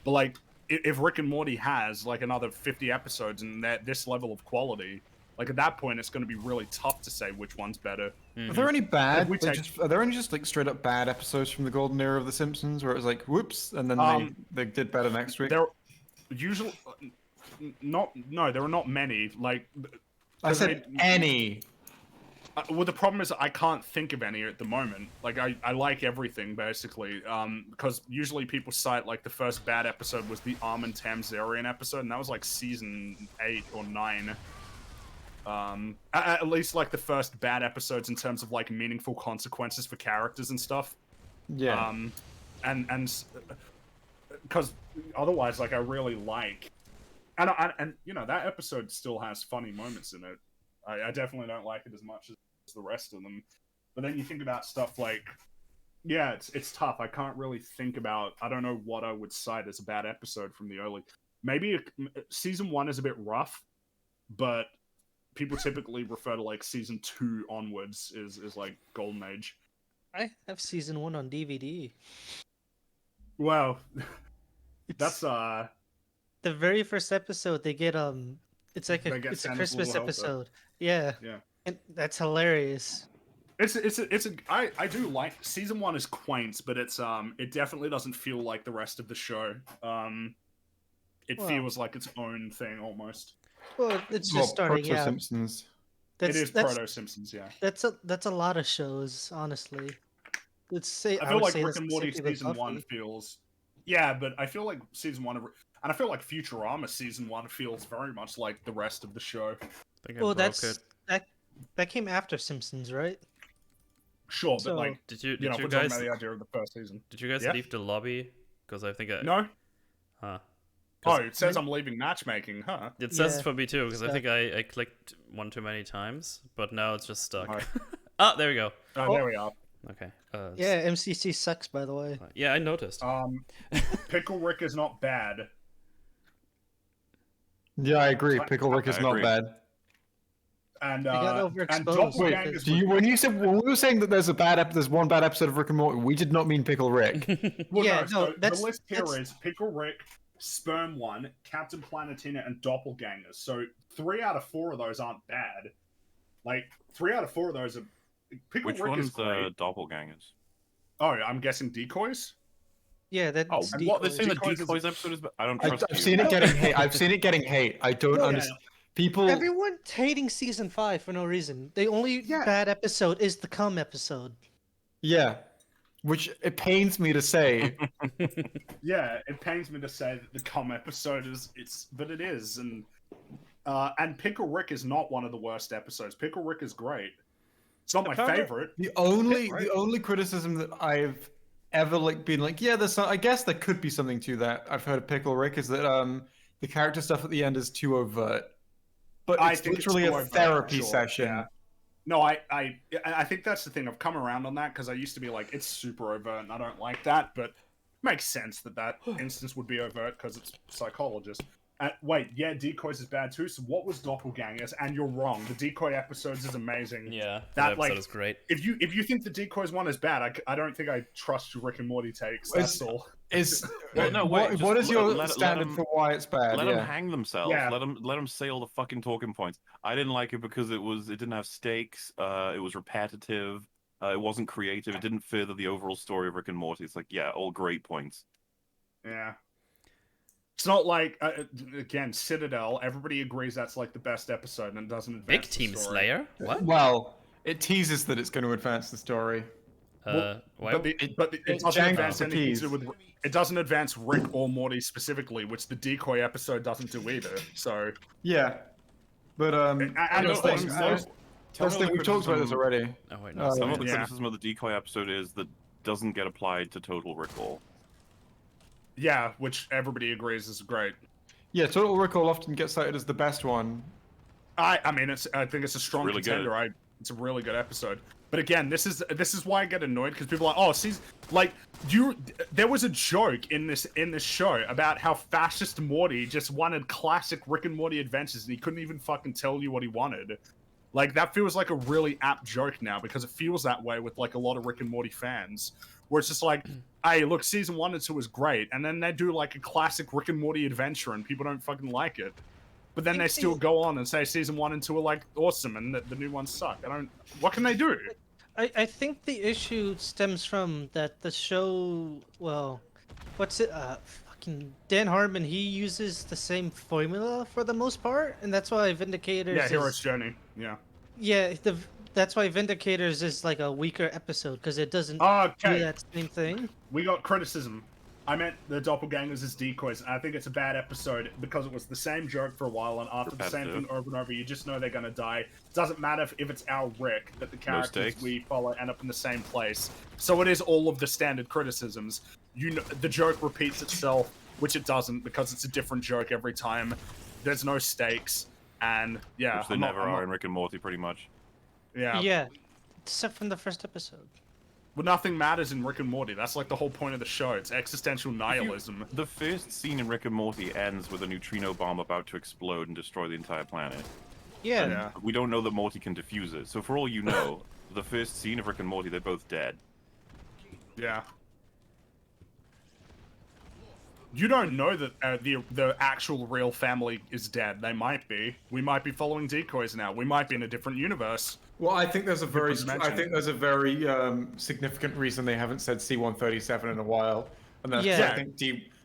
But like, if Rick and Morty has like another 50 episodes and this level of quality, like at that point, it's going to be really tough to say which one's better. Are there any bad? If we take- Are there any just like straight up bad episodes from the golden era of The Simpsons where it was like, whoops, and then they did better next week? There, usually, no, there are not many. Like, I said any. well, the problem is I can't think of any at the moment. Like, I like everything, basically. Because usually people cite, like, the first bad episode was the Armin Tamzarian episode, and that was, like, season 8 or 9. At least, like, the first bad episodes in terms of, like, meaningful consequences for characters and stuff. Yeah. And because otherwise, like, I really like... And you know, that episode still has funny moments in it. I definitely don't like it as much as the rest of them. But then you think about stuff like, yeah, it's tough. I can't really think about, I don't know what I would cite as a bad episode from the early. Maybe season 1 is a bit rough, but people typically refer to like season 2 onwards is like golden age. I have season 1 on DVD. Well, that's the very first episode. They get it's like They get it's a Santa's Christmas Little Helper. episode. Yeah. Yeah. And that's hilarious. I do like season 1 is quaint, but it definitely doesn't feel like the rest of the show. It Well- feels like its own thing almost. Well, it's just starting Proto out. Simpsons. That's, It is that's, proto Simpsons, yeah. that's a lot of shows, honestly. Let's say I feel would like say Rick that's and Morty specifically season 1 Buffy. feels, yeah, but I feel like season 1 and I feel like Futurama season 1 feels very much like the rest of the show. I think I Well, broke it. that came after Simpsons, right? Sure, So- but like Did you you know, if you we're talking guys about the idea of the first season. did you guys Yeah? leave the lobby? Because I think I No? Huh. Oh, it says I'm leaving matchmaking, huh? It says Yeah. for me too, because I So- think I clicked one too many times, but now it's just stuck. Alright. Ah, there we go. Oh, there we are. Okay. Yeah, MCC sucks, by the way. Yeah, I noticed. Pickle Rick is not bad. Yeah, I agree. Pickle Rick is I not agree. bad. And got and overexposed. Wait, Doppelgangers do you when we were saying that there's there's one bad episode of Rick and Morty, we did not mean Pickle Rick. Well, Yeah, no, no, so that's- the list here that's- is Pickle Rick, Sperm One, Captain Planetina, and Doppelgangers. So 3 out of 4 of those aren't bad. Like 3 out of 4 of those are. Pickle Which Rick is one's great. doppelgangers? Oh, I'm guessing decoys. Yeah, that's Oh, and what? They're decoys. saying the Decoys is- decoys episode is. I don't I've trust you. seen it getting hate. I've seen it getting hate. I don't Yeah. understand. People. Everyone's hating season 5 for no reason. The only Yeah. bad episode is the cum episode. Yeah. Which it pains me to say. Yeah, it pains me to say that the cum episode but it is, and Pickle Rick is not one of the worst episodes. Pickle Rick is great. It's not my Apparently- favorite. The only right. the only criticism that I've ever like been like, yeah, there's some, I guess there could be something to that. I've heard of Pickle Rick is that the character stuff at the end is too overt, but I it's think literally too a overt, therapy sure, session. yeah. No, I think that's the thing. I've come around on that because I used to be like, it's super overt and I don't like that, but it makes sense that instance would be overt because it's psychologist. Wait, yeah, Decoys is bad too. So what was Doppelgangers? And you're wrong. The Decoy episodes is amazing. Yeah, that episode is great. If you think the Decoys one is bad, I don't think I trust your Rick and Morty takes. That's all. Well, no, wait. What is your let standard them, for why it's bad? Let them hang themselves. Yeah. Let them say all the fucking talking points. I didn't like it because it didn't have stakes. It was repetitive. It wasn't creative. It didn't further the overall story of Rick and Morty. It's like, yeah, all great points. Yeah. It's not like, again, Citadel, everybody agrees that's like the best episode and it doesn't advance Big the Team story. Slayer? What? Well, it teases that it's going to advance the story. Why? But it doesn't advance anything to do with, it doesn't advance Rick or Morty specifically, which the Decoy episode doesn't do either. So yeah, but we've talked about this already. Oh wait, no. Some of the Yeah. criticism of the Decoy episode is that doesn't get applied to Total Recall. yeah, which everybody agrees is great. Yeah, Total Recall often gets cited as the best one. I mean, I think it's a strong Really good. contender. It's a really good episode. But again, this is why I get annoyed because people are like, oh, see, like there was a joke in this show about how fascist Morty just wanted classic Rick and Morty adventures and he couldn't even fucking tell you what he wanted. Like that feels like a really apt joke now because it feels that way with like a lot of Rick and Morty fans, where it's just like, hey, look, season 1 and 2 is great, and then they do like a classic Rick and Morty adventure and people don't fucking like it. But then they still go on and say season 1 and 2 are like awesome and the new ones suck. What can they do? I think the issue stems from that the show, well, fucking Dan Harmon, he uses the same formula for the most part, and that's why Vindicators Yeah, Hero's Journey. Yeah. Yeah, that's why Vindicators is like a weaker episode, because it doesn't do Okay. that same thing. We got criticism. I meant the doppelgangers as decoys. I think it's a bad episode because it was the same joke for a while, and after the same thing over and over, you just know they're gonna die. It doesn't matter if it's our Rick, that the characters we follow end up in the same place. So it is all of the standard criticisms. You know, the joke repeats itself, which it doesn't because it's a different joke every time. There's no stakes, and yeah, Which they never are in Rick and Morty, pretty much. Yeah. Yeah, except from the first episode. Well, nothing matters in Rick and Morty. That's like the whole point of the show. It's existential nihilism. The first scene in Rick and Morty ends with a neutrino bomb about to explode and destroy the entire planet. Yeah. Yeah. We don't know that Morty can defuse it. So for all you know, the first scene of Rick and Morty, they're both dead. Yeah. You don't know that the actual real family is dead. They might be. We might be following decoys now. We might be in a different universe. Well, I think there's a very significant reason they haven't said C-137 in a while, and that's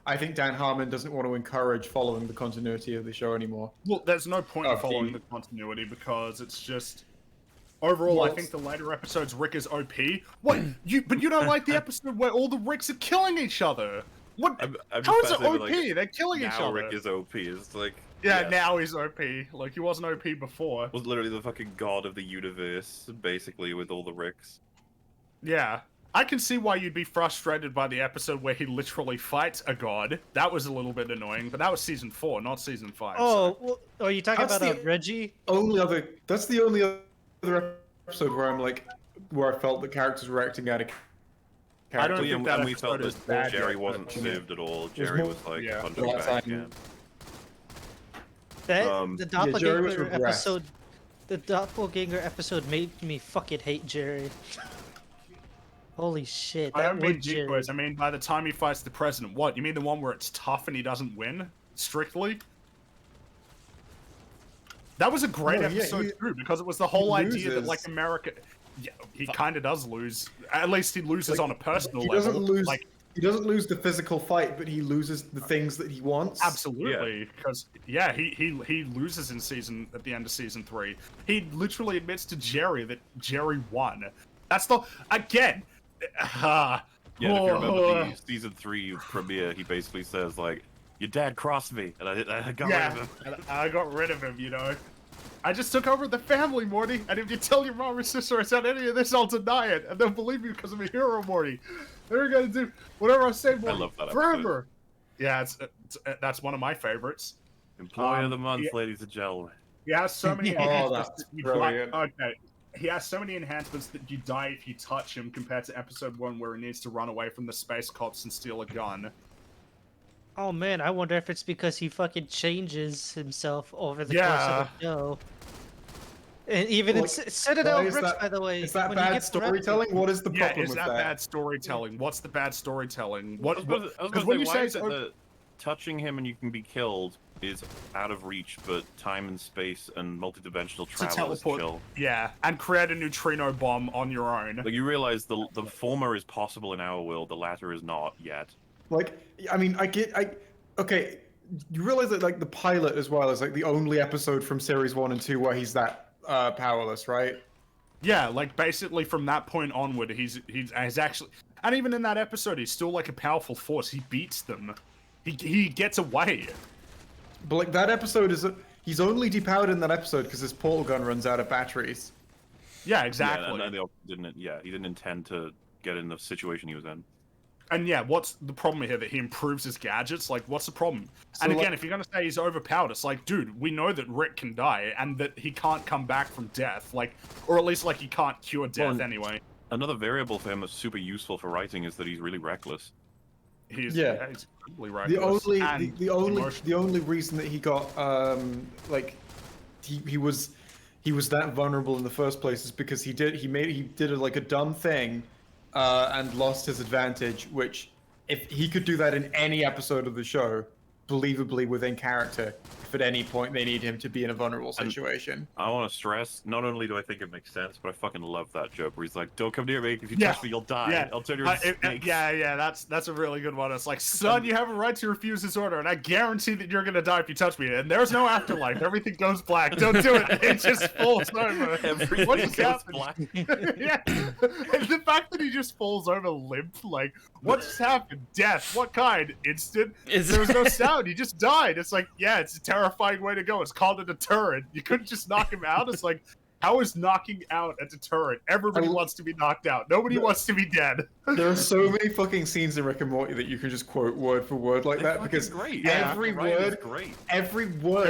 I think Dan Harmon doesn't want to encourage following the continuity of the show anymore. Well, there's no point in following the continuity because it's just overall. I think the later episodes, Rick is OP. What But you don't like the episode where all the Ricks are killing each other? What? How is it OP? Like, they're killing each other. Now Rick is OP. It's like. Yeah, now he's OP. Like, he wasn't OP before. Was literally the fucking god of the universe, basically, with all the Ricks. Yeah. I can see why you'd be frustrated by the episode where he literally fights a god. That was a little bit annoying, but that was season 4, not season 5. Oh, well, are you talking about Reggie? That's the only other episode where I felt the characters were acting out of character. I don't think that we felt that Jerry wasn't served at all. Jerry was like under back again. The doppelganger episode, the doppelganger episode made me fucking hate Jerry. Holy shit! I don't mean decoys. I mean by the time he fights the president. What? You mean the one where it's tough and he doesn't win strictly? That was a great episode too because it was the whole idea that like America. Yeah, he kind of does lose. At least he loses on a personal level. He doesn't lose the physical fight, but he loses the things that he wants. Absolutely, because he loses at the end of season 3. He literally admits to Jerry that Jerry won. That's the again. Yeah, if you remember the season 3 premiere, he basically says like, "Your dad crossed me, and I got rid of him." I got rid of him. You know. I just took over the family, Morty, and if you tell your mom or sister I said any of this, I'll deny it, and they'll believe me because I'm a hero, Morty. They're gonna do whatever I say, Morty, I love that forever. Yeah, that's one of my favorites. Employee of the month, ladies and gentlemen. He has so many Oh, enhancements. that's that you brilliant. okay. He has so many enhancements that you die if you touch him compared to episode 1 where he needs to run away from the space cops and steal a gun. Oh man, I wonder if it's because he fucking changes himself over the course of the show. And even in Citadel Bricks, by the way. Is that when you bad get storytelling? What is the problem is with that that? bad storytelling? What's the bad storytelling? I was Because gonna when say, you why say is it that touching him and you can be killed is out of reach, but time and space and multidimensional travel is chill? Yeah, and create a neutrino bomb on your own. Like, you realize the former is possible in our world, the latter is not yet. Like, I mean, okay, you realize that like the pilot as well is like the only episode from series 1 and 2 where he's that powerless, right? Yeah, like basically from that point onward, he's actually, and even in that episode, he's still like a powerful force. He beats them. He gets away. But like that episode he's only depowered in that episode because his portal gun runs out of batteries. Yeah, exactly. Yeah, and he didn't intend to get in the situation he was in. And yeah, what's the problem here? That he improves his gadgets? Like, what's the problem? So and again, if you're gonna say he's overpowered, it's like, dude, we know that Rick can die and that he can't come back from death. Like, or at least like he can't cure death anyway. Another variable for him that's super useful for writing is that he's really reckless. He's incredibly reckless. The only reason that he got like he was that vulnerable in the first place is because he did a dumb thing and lost his advantage, which if he could do that in any episode of the show, believably within character, if at any point they need him to be in a vulnerable situation. I want to stress, not only do I think it makes sense, but I fucking love that joke where he's like, don't come near me, if you touch me, you'll die. Yeah. I'll turn you into snakes. Yeah, that's a really good one. It's like, son, you have a right to refuse this order, and I guarantee that you're gonna die if you touch me. And there's no afterlife. Everything goes black. Don't do it. It just falls over. Everything What just goes happened? black. Yeah. And the fact that he just falls over limp, like, what just happened? Death. What kind? Instant? There was no sound. He just died. It's like, yeah, it's a terrifying way to go. It's called a deterrent. You couldn't just knock him out. It's like, how is knocking out a deterrent? Everybody wants to be knocked out. Nobody wants to be dead. There are so many fucking scenes in Rick and Morty that you can just quote word for word like that because great. every word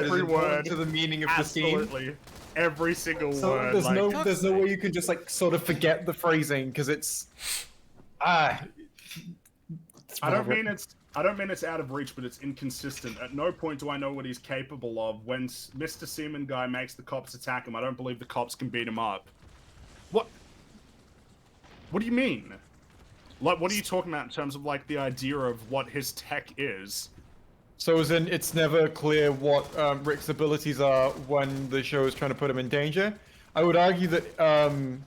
is important to the meaning of the scene. Absolutely. Every single So word. there's no way you can just like sort of forget the phrasing because it's I don't mean it's out of reach, but it's inconsistent. At no point do I know what he's capable of. When Mr. Seaman guy makes the cops attack him, I don't believe the cops can beat him up. What? What do you mean? Like, what are you talking about in terms of like the idea of what his tech is? So as in, it's never clear what Rick's abilities are when the show is trying to put him in danger. I would argue that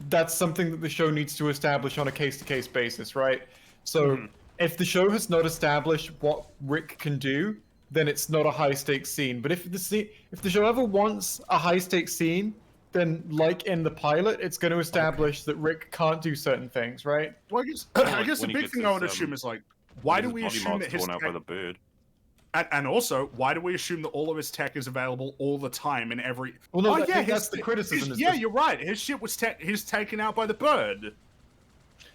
that's something that the show needs to establish on a case-to-case basis, right? So if the show has not established what Rick can do, then it's not a high-stakes scene. But if the show ever wants a high-stakes scene, then like in the pilot, it's going to establish that Rick can't do certain things, right? Well, I guess the big thing I would assume is like, why do we assume that his out by the bird? And also, why do we assume that all of his tech is available all the time in every? Well, no, that's the criticism. You're right. His shit was he's taken out by the bird.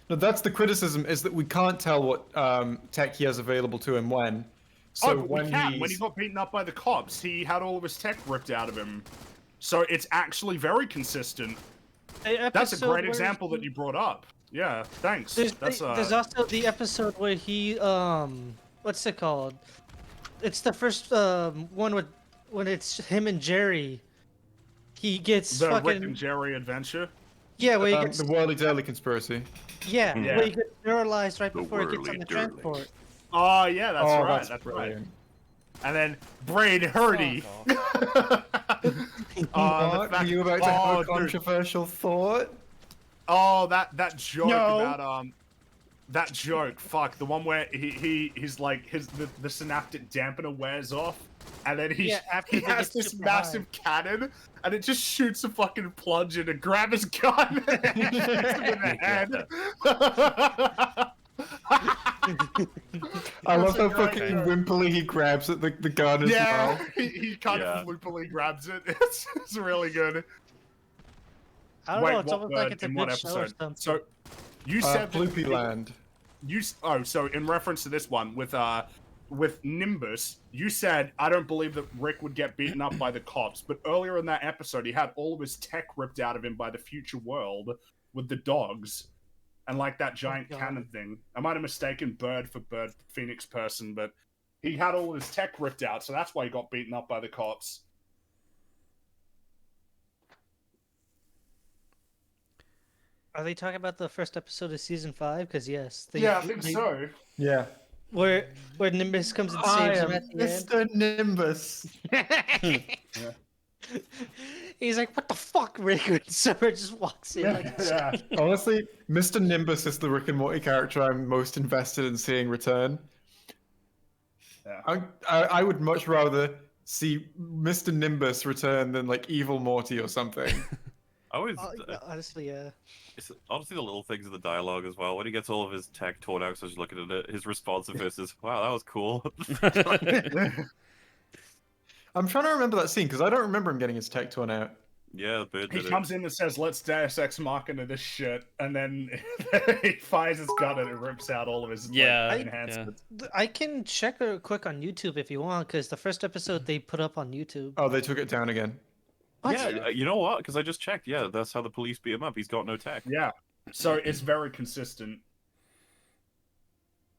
No, that's the criticism, is that we can't tell what tech he has available to him when. So when he got beaten up by the cops, he had all of his tech ripped out of him. So it's actually very consistent. That's a great example that you brought up. Yeah, thanks. There's also the episode where he what's it called? It's the first one when it's him and Jerry. He gets the fucking Rick and Jerry adventure. Yeah, where he gets the Whirly Dirly conspiracy. Yeah, where he gets neuralized right before he gets on the transport. Oh yeah, that's right. That's right. And then Brain Hurdy. Are you about to have a controversial thought? Oh, that joke about that joke. Fuck, the one where he's like the synaptic dampener wears off, and then he has this massive cannon, and it just shoots a fucking plunge in to grab his gun and shoots him in the head. I love how great fucking joke. wimpily he grabs at the gun as Yeah, well. he kind Yeah. of floopily grabs it. It's really good. I don't Wait, know. It's what almost like word it's a in what good show or episode? something. So, you said that Floopy Land. so in reference to this one with Nimbus, you said I don't believe that Rick would get beaten up by the cops, but earlier in that episode he had all of his tech ripped out of him by the future world with the dogs and like that giant God. cannon thing. I might have mistaken bird for bird phoenix person, but he had all his tech ripped out, so that's why he got beaten up by the cops. Are they talking about the first episode of season 5? Because yes, Yeah, I think so. Yeah. Where Nimbus comes and I saves am him at the Mr. Nimbus. end. He's like, "What the fuck, Rick?" And Summer just walks in like, Yeah. Honestly, Mr. Nimbus is the Rick and Morty character I'm most invested in seeing return. Yeah. I would much rather see Mr. Nimbus return than like Evil Morty or something. I always, honestly, yeah. it's honestly the little things in the dialogue as well. When he gets all of his tech torn out, so just looking at it, his responsiveness is, "Wow, that was cool." I'm trying to remember that scene because I don't remember him getting his tech torn out. Yeah, the bird He did comes in and says, "Let's Deus Ex Machina this shit," and then he fires his gun and it rips out all of his Yeah, like, yeah. enhancements. I can check real quick on YouTube if you want, because the first episode they put up on YouTube. Oh, they took it down again. What? Yeah, you know what? Because I just checked. Yeah, that's how the police beat him up. He's got no tech. Yeah, so it's very consistent.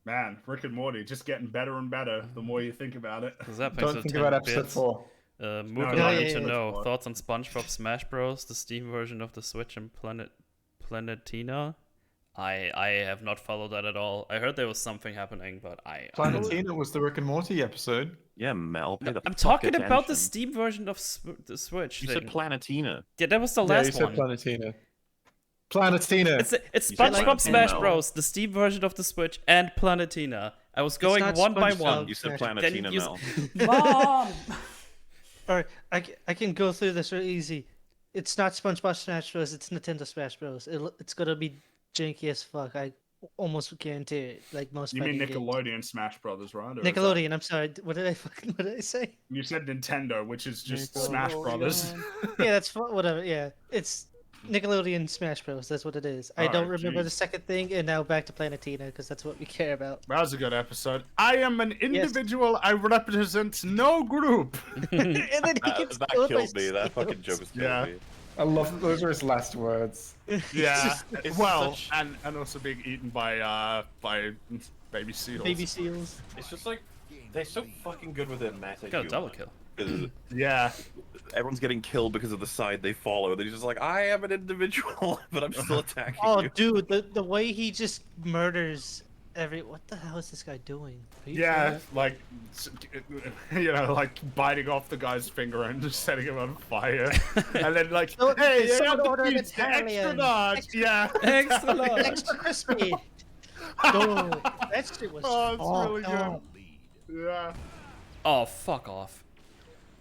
Man, Rick and Morty just getting better and better the more you think about it. Does that Don't think about episode 4. Mook No, would no, like yeah, to yeah, know yeah. thoughts on SpongeBob Smash Bros, the Steam version of the Switch, and Planetina. I have not followed that at all. I heard there was something happening, but Planetina was the Rick and Morty episode. Yeah, Mel. Pay the I'm fuck talking about the attention. Steam version of the Switch. You thing. said Planetina. Yeah, that was the Yeah, last you said one. Planetina. Planetina. It's You said SpongeBob Planetina, Smash Mel. Bros, the Steam version of the Switch, and Planetina. I was going not one by SpongeBob. one. You said Then Planetina, you Mel. Mom! Alright, I can go through this real easy. It's not SpongeBob Smash Bros. It's Nintendo Smash Bros. It's gonna be janky as fuck. I almost guarantee it. Like most. You mean fighting games. Nickelodeon Smash Brothers, right? Or is Nickelodeon. I'm sorry. What did I say? that- You said Nintendo, which is just Nickelodeon. Smash Brothers. Yeah, that's whatever. Yeah, it's Nickelodeon Smash Bros. That's what it is. I Oh, don't remember the jeez. second thing, and now back to Planetina because that's what we care about. That was a good episode. I am an individual. I represent no group. And then he gets That killed by killed me. That fucking seals. joke was killing Yeah. me. I love those are his last words. Yeah. It's Well, such- and also being eaten by baby seals. Baby seals. It's just like they're so fucking good with their meta Got a humor. double kill. 'Cause Yeah. everyone's getting killed because of the side they follow. They're just like, I am an individual, but I'm still attacking Oh, you. dude, the way he just murders every. What the hell is this guy doing? Are you Yeah, sure? like, like biting off the guy's finger and just setting him on fire, and then like, So- hey, so I got the order an pizza, extra Italian. large, yeah, Extra large. Extra crispy. Oh, that shit was. Oh, it's really fucked up. yeah. Oh, fuck off.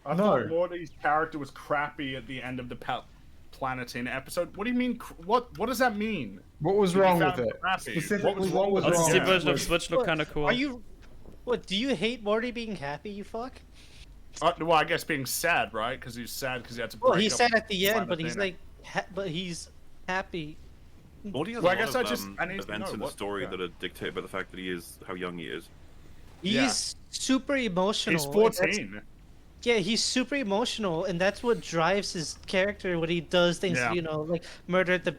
I No. thought Morty's character was crappy at the end of the Planetina episode. What do you mean? What does that mean? What was You wrong found with it it? crappy. Specifically, what was Oh, the wrong? Steam Yeah. version of Switch looked What? kind of cool. Are you? What? Do you hate Morty being happy? You fuck. Well, I guess being sad, right? Because he's sad because he had to. Well, break he's up sad with at the end, but he's Planetina. like, but he's happy. Morty has Well, a I lot guess of I just- I need to events know in the what- story yeah. that are dictated by the fact that he is how young he is. He's Yeah. super emotional. He's and 14. Yeah, he's super emotional, and that's what drives his character when he does things. Yeah. You know, like murder the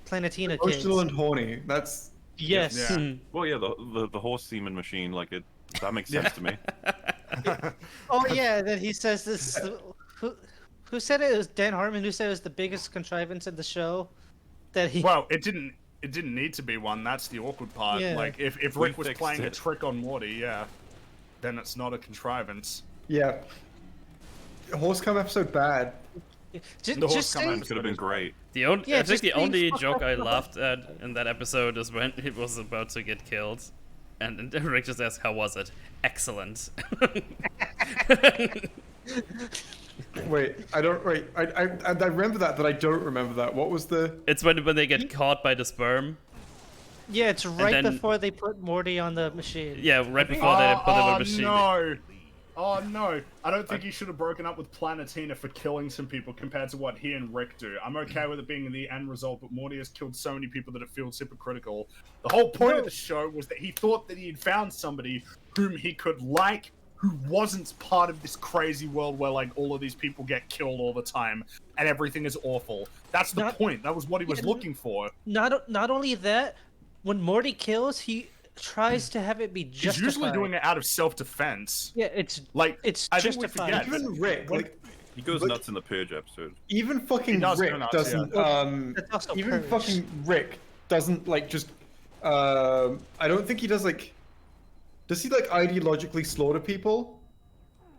Planetina kids. Emotional and horny. That's Yes. Yeah. Hmm. Well, yeah, the horse semen machine, like it, that makes sense to me. Oh yeah, then he says this. Who said it? It was Dan Harmon who said it was the biggest contrivance in the show. That he. Well, it didn't need to be one. That's the awkward part. Yeah. Like if We Rick was fixed playing a it. trick on Morty, yeah, then it's not a contrivance. yeah. Horsecam episode bad. just, the horse just come say, out. Could have been great. The only, Yeah, I think just the being only fucked joke up I in the laughed at in that episode is when he was about to get killed, and Rick just asked, "How was it?" Excellent. Wait, I don't. Wait, I remember that, but I don't remember that. What was the? It's when they get caught by the sperm. Yeah, it's right then- before they put Morty on the machine. Yeah, right before they put him on the machine. No. Oh no! I don't think he should have broken up with Planetina for killing some people compared to what he and Rick do. I'm okay with it being the end result, but Morty has killed so many people that it feels hypocritical. The whole point of the show was that he thought that he had found somebody whom he could like, who wasn't part of this crazy world where like all of these people get killed all the time and everything is awful. That's the point. That was what he was looking for. Not only that, when Morty kills, he tries to have it be justified. He's usually doing it out of self-defense. Yeah, it's Like it's I think we justified. forget. Even Rick, like He goes nuts in the Purge episode. even fucking does go Rick nuts, doesn't. That's also Even Purge. fucking Rick doesn't like just. I don't think he does like. Does he like ideologically slaughter people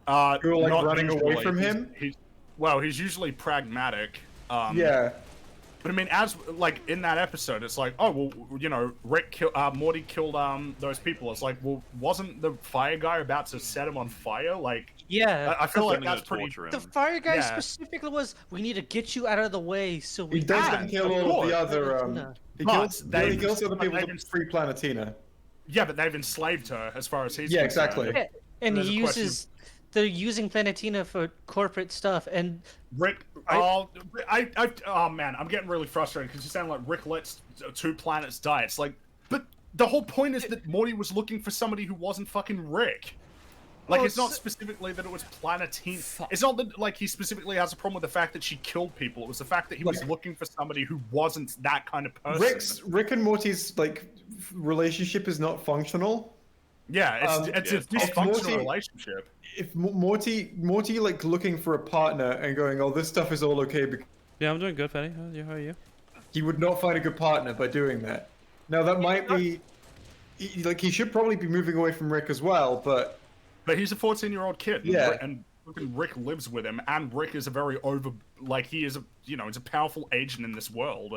who are like not running away usually. from him? He's usually pragmatic. Yeah. But I mean, as like in that episode, it's like, oh well, you know, Morty killed those people. It's like, well, wasn't the fire guy about to set him on fire? Like, Yeah. I feel like Threatening that's to pretty. torture him. The fire guy Yeah. specifically was, we need to get you out of the way so we He does can kill of all of the course. other. No. He But kills. they- He kills other but people they to didn't- free Planetina. Yeah, but they've enslaved her, as far as he's Yeah, concerned. exactly. Yeah, and There's he a question. uses. They're using Planetina for corporate stuff, and Rick, oh man, I'm getting really frustrated because you sound like Rick lets 2 planets die. It's like, but the whole point is that Morty was looking for somebody who wasn't fucking Rick. Like, Oh, it's not so- specifically that it was Planetina. It's not that, like, he specifically has a problem with the fact that she killed people. It was the fact that he was Like- looking for somebody who wasn't that kind of person. Rick and Morty's like relationship is not functional. Yeah, it's a it's dysfunctional Morty- relationship. If Morty like looking for a partner and going, oh, this stuff is all okay, because Yeah, I'm doing good, Fatty. How are you? he would not find a good partner by doing that. Now that might be, he should probably be moving away from Rick as well, but But he's a 14-year-old kid. Yeah. And fucking Rick lives with him, and Rick is a very he is a, he's a powerful agent in this world.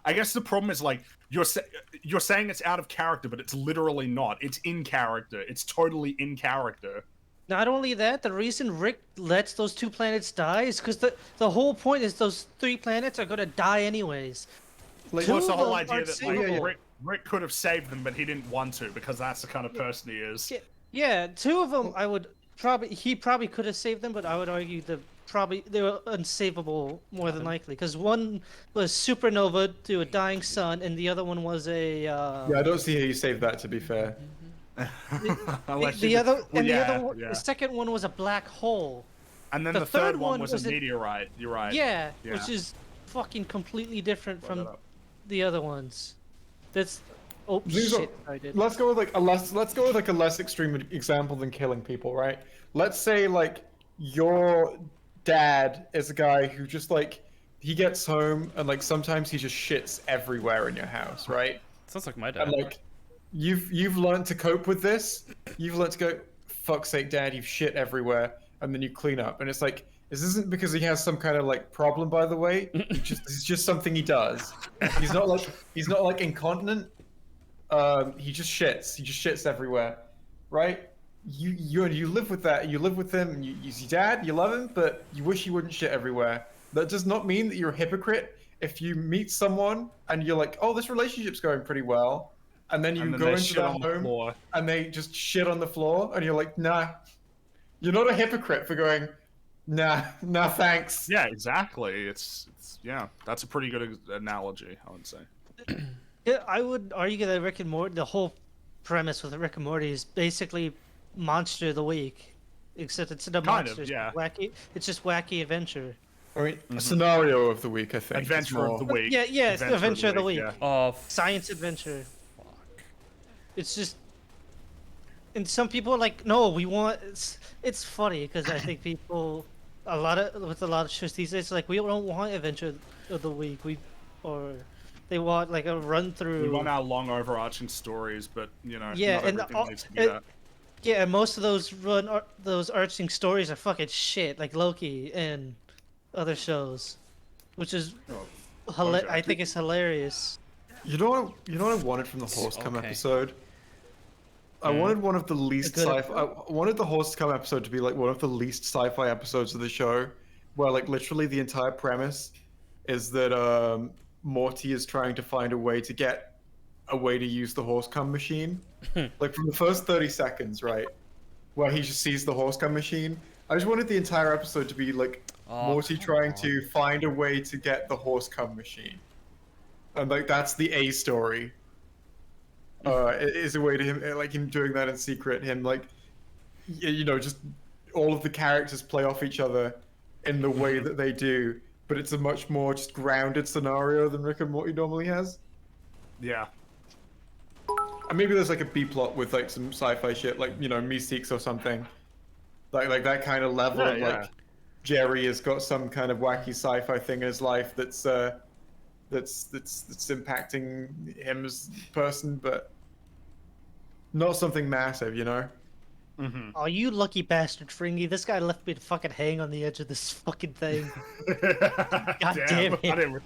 I guess the problem is, like, you're saying it's out of character, but it's literally not. It's in character. It's totally in character. not only that, the reason Rick lets those 2 planets die is because the whole point is those 3 planets are gonna die anyways. like, Plus the of whole them idea aren't that, like, savable. Rick could have saved them, but he didn't want to, because that's the kind of person he is. Yeah, 2 of them he probably could have saved them, but I would argue they were unsavable more than likely, because one was supernova to a dying sun, and the other one was a. yeah, I don't see how you save that. To be fair, Unless the you- other well, and yeah, the other one, yeah. the second one was a black hole. And then the the third third one one was was a a- meteorite. You're right. Yeah, Yeah. which is fucking completely different Brought from that up. the other ones. That's oh These are- shit! I did. let's go with like a less extreme example than killing people, right? Let's say like your dad is a guy who just like he gets home and like sometimes he just shits everywhere in your house, right? Sounds like my dad. And like you've learned to cope with this. You've learned to go, fuck's sake, Dad, you've shit everywhere, and then you clean up. And it's like, this isn't because he has some kind of like problem, by the way. It's just something he does. He's not like incontinent. He just shits everywhere, right? You live with that. You live with him. He's your dad. You love him, but you wish he wouldn't shit everywhere. That does not mean that you're a hypocrite. If you meet someone and you're like, oh, this relationship's going pretty well, and then you And then go they into shit their on the home floor. and they just shit on the floor, and you're like, nah, you're not a hypocrite for going, nah, thanks. Yeah, exactly. It's yeah, that's a pretty good analogy, I would say. Yeah, I would argue that Rick and Morty, the whole premise with Rick and Morty is basically Monster of the Week, except it's not a Kind monster. of, yeah. Wacky. It's just wacky adventure. I mean, scenario of the week, I think. is Adventure of more- the week. Yeah, it's the adventure of the week. yeah. Oh, Science adventure. It's just, and some people are like, no, we want. It's funny because I think people, with a lot of shows these days, like we don't want adventure of the week. They want like a run through. We want our long overarching stories, but Yeah, not and everything needs to be and- that. Yeah, and most of those arching stories are fucking shit, like Loki and other shows, which is, okay. I think it's hilarious. You know what I wanted from the Horse Come Okay. episode? I wanted one of the least A good sci-fi. I wanted the Horse Come episode to be like one of the least sci-fi episodes of the show, where like literally the entire premise is that Morty is trying to find a way to get a way to use the horse cum machine. Like from the first 30 seconds, right, where he just sees the horse cum machine. I just wanted the entire episode to be like Morty trying to find a way to get the horse cum machine, and like that's the A story. It is a way to him, like him doing that in secret. Him like, just all of the characters play off each other in the way that they do, but it's a much more just grounded scenario than Rick and Morty normally has. Yeah. And maybe there's like a B plot with like some sci-fi shit, like Mystiques or something, like that kind of level of like Jerry has got some kind of wacky sci-fi thing in his life that's impacting him as a person, but not something massive, Mm-hmm. Oh, you lucky bastard, Fringy. This guy left me to fucking hang on the edge of this fucking thing. God damn it.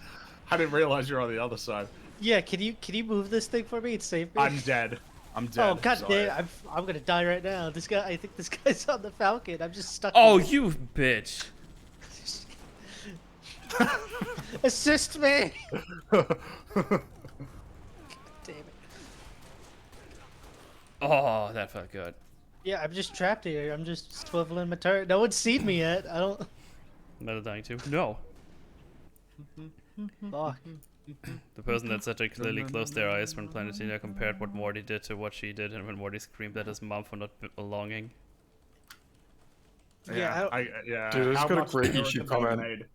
I didn't realize you're on the other side. Yeah, can you move this thing for me and save me? I'm dead. I'm dead. Oh god Sorry. damn, I'm gonna die right now. I think this guy's on the Falcon. I'm just stuck. Oh, with you bitch. Assist me! Damn it. Oh, that felt good. Yeah, I'm just trapped here. I'm just swiveling my turret. No one's seen me yet. I don't. Metal dying too? No. Fuck. The person that said they clearly closed their eyes when Planetina compared what Morty did to what she did, and when Morty screamed at his mom for not belonging. Yeah, yeah. Dude, I just How got a much great error YouTube did they comment. made?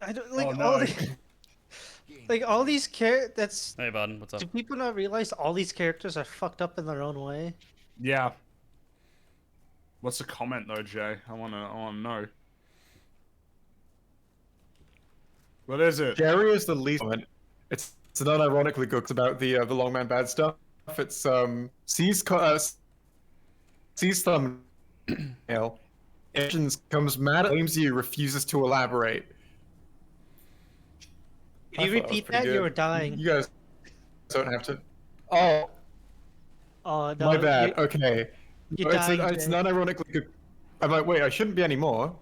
I don't like Oh, no. all the, like all these characters. Hey, Baden, what's up? Do people not realize all these characters are fucked up in their own way? Yeah. What's the comment though, Jay? I wanna know. What is it? Jerry is the least comment. It's not ironically good. It's about the long man bad stuff. It's sees thumbnail. Agents comes mad at blames you, refuses to elaborate. Can you repeat that? You were dying. You guys don't have to. Oh, Oh no. my bad. Okay. You're It's dying. it's not ironically good. I'm like, wait, I shouldn't be anymore.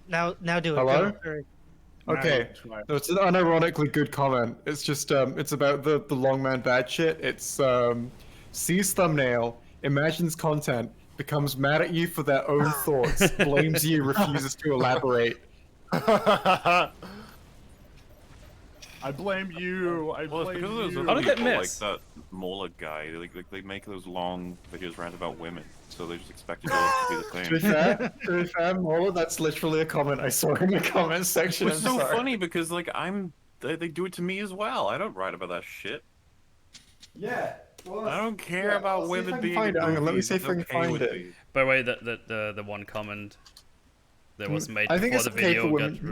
Now do it. Hello? Go. Okay. No, it's an unironically good comment. It's just it's about the long man bad shit. It's sees thumbnail, imagines content, becomes mad at you for their own thoughts, blames you, refuses to elaborate. I blame you. I Well, it's blame because of those you. How other did that people miss? like that Mola guy. They make those long videos rant about women, so they just expect you to be the To be same. fair, Mola, that's literally a comment I saw in the comments section. It's I'm so sorry. funny because like they do it to me as well. I don't write about that shit. Yeah. Well, I don't care yeah, about I'll see if I women can being find in it. Hang on, let me movies. see if It's I can okay find with it. me. By the way, the one comment that was made I think before the it's okay for video got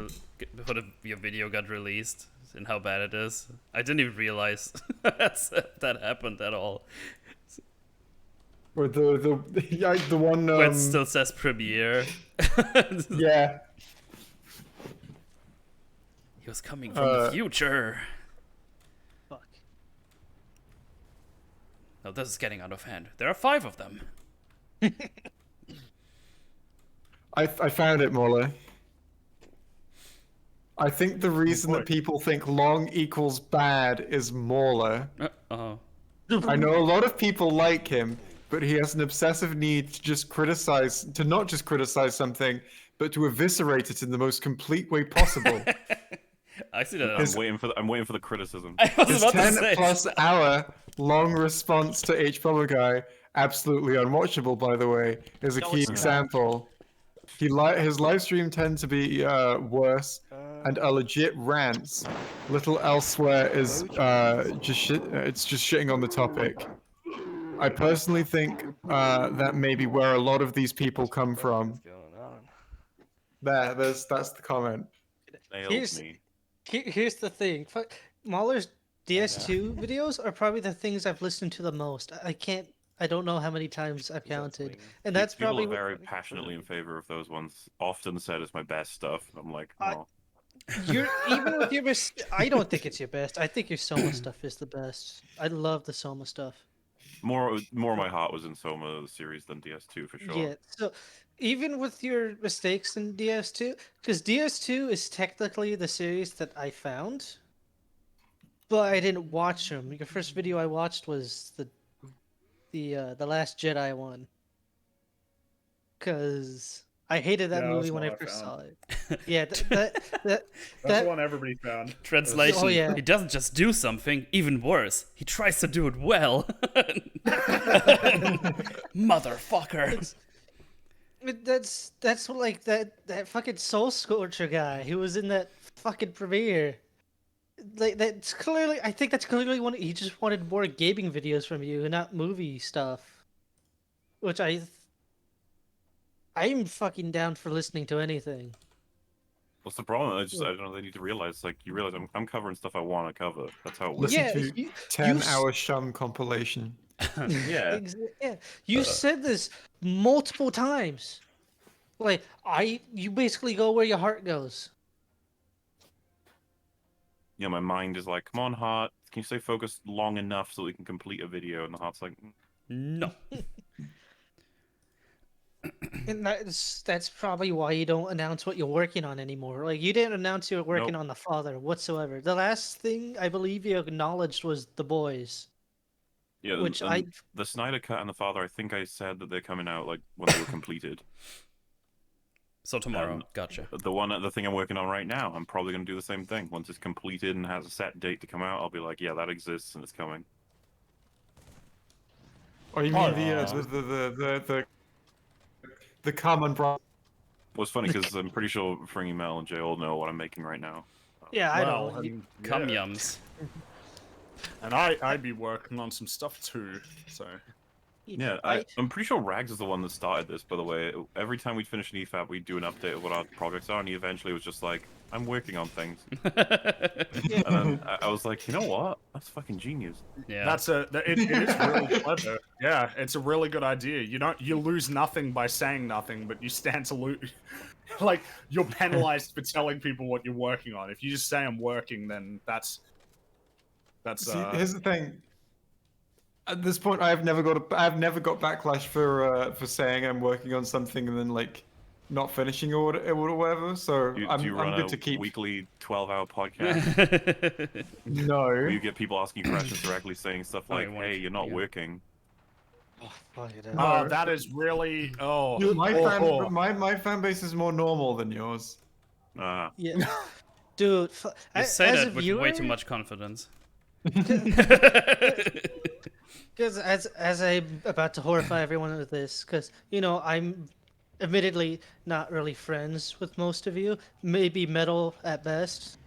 women. your video got released and how bad it is. I didn't even realize that happened at all. Or the one But it still says premiere. yeah. He was coming from the future. Fuck. No, this is getting out of hand. There are 5 of them. I found it, Mola. I think the reason that people think long equals bad is Mauler. Oh. I know a lot of people like him, but he has an obsessive need to not just criticize something, but to eviscerate it in the most complete way possible. I see that. I'm waiting for the criticism. I was His about to 10 say. plus hour long response to H Bubble Guy, absolutely unwatchable, by the way, is a key example. His live stream tend to be worse and are legit rants. Little elsewhere is just shit. It's just shitting on the topic. I personally think that may be where a lot of these people come from. That's the comment. Nails me. Here's the thing. Mahler's DS2 videos are probably the things I've listened to the most. I don't know how many times I've counted, and that's People probably are very passionately in favor of those ones. Often said it's my best stuff. I'm like, oh. You're even with your I don't think it's your best. I think your Soma stuff is the best. I love the Soma stuff. More of my heart was in Soma the series than DS2 for sure. Yeah. So even with your mistakes in DS2, because DS2 is technically the series that I found. but I didn't watch them. Your first video I watched was the Last Jedi one, because I hated that Yeah, movie that's when one I I first found. saw it. Yeah, That's the that one everybody found. Translation: Oh, yeah. He doesn't just do something, even worse, he tries to do it well. Motherfucker. that's like that fucking Soul Scorcher guy who was in that fucking premiere. Like that's clearly, I think that's clearly one. He just wanted more gaming videos from you and not movie stuff. Which I'm fucking down for listening to anything. What's the problem? I don't know. They need to realize, like, you realize I'm covering stuff I want to cover. That's how it works. Listen Yeah, to you 10-hour Shum compilation. Yeah. Yeah, you said this multiple times. Like you basically go where your heart goes. You know, my mind is like, come on, heart. Can you stay focused long enough so we can complete a video? And the heart's like, No. And that's probably why you don't announce what you're working on anymore. Like you didn't announce you were working Nope. on The Father whatsoever. The last thing I believe you acknowledged was The Boys. yeah. Which And the Snyder Cut and the Father, I think I said that they're coming out like when they were completed. So tomorrow. Gotcha. The thing I'm working on right now, I'm probably going to do the same thing. Once it's completed and has a set date to come out, I'll be like, yeah, that exists and it's coming. Oh, you mean the common bro? What's funny because I'm pretty sure Fringy, Mel, and Jay all know what I'm making right now. yeah, I Well, don't. and, Cum yeah. yums. And I'd be working on some stuff too. So Yeah, I'm pretty sure Rags is the one that started this, by the way. Every time we'd finish an EFAP, we'd do an update of what our projects are, and he eventually was just like, I'm working on things. And then I was like, you know what? That's fucking genius. Yeah. it is really clever. Yeah, it's a really good idea. You lose nothing by saying nothing, but you stand to lose. Like you're penalized for telling people what you're working on. If you just say I'm working, then that's. See, here's the thing. At this point, I've never got backlash for saying I'm working on something and then like not finishing or whatever. So Do I'm you run good a to keep. weekly 12-hour podcast? No. Where you get people asking you questions directly, saying stuff Oh, like, you wanna "Hey, keep- you're not yeah. working." Oh, fuck it. Oh, that is really. Oh, Dude, oh. my fan base is more normal than yours. Yeah, dude. You say as that a with viewer, way too much confidence. Because as I'm about to horrify everyone with this, because I'm admittedly not really friends with most of you. Maybe Metal at best.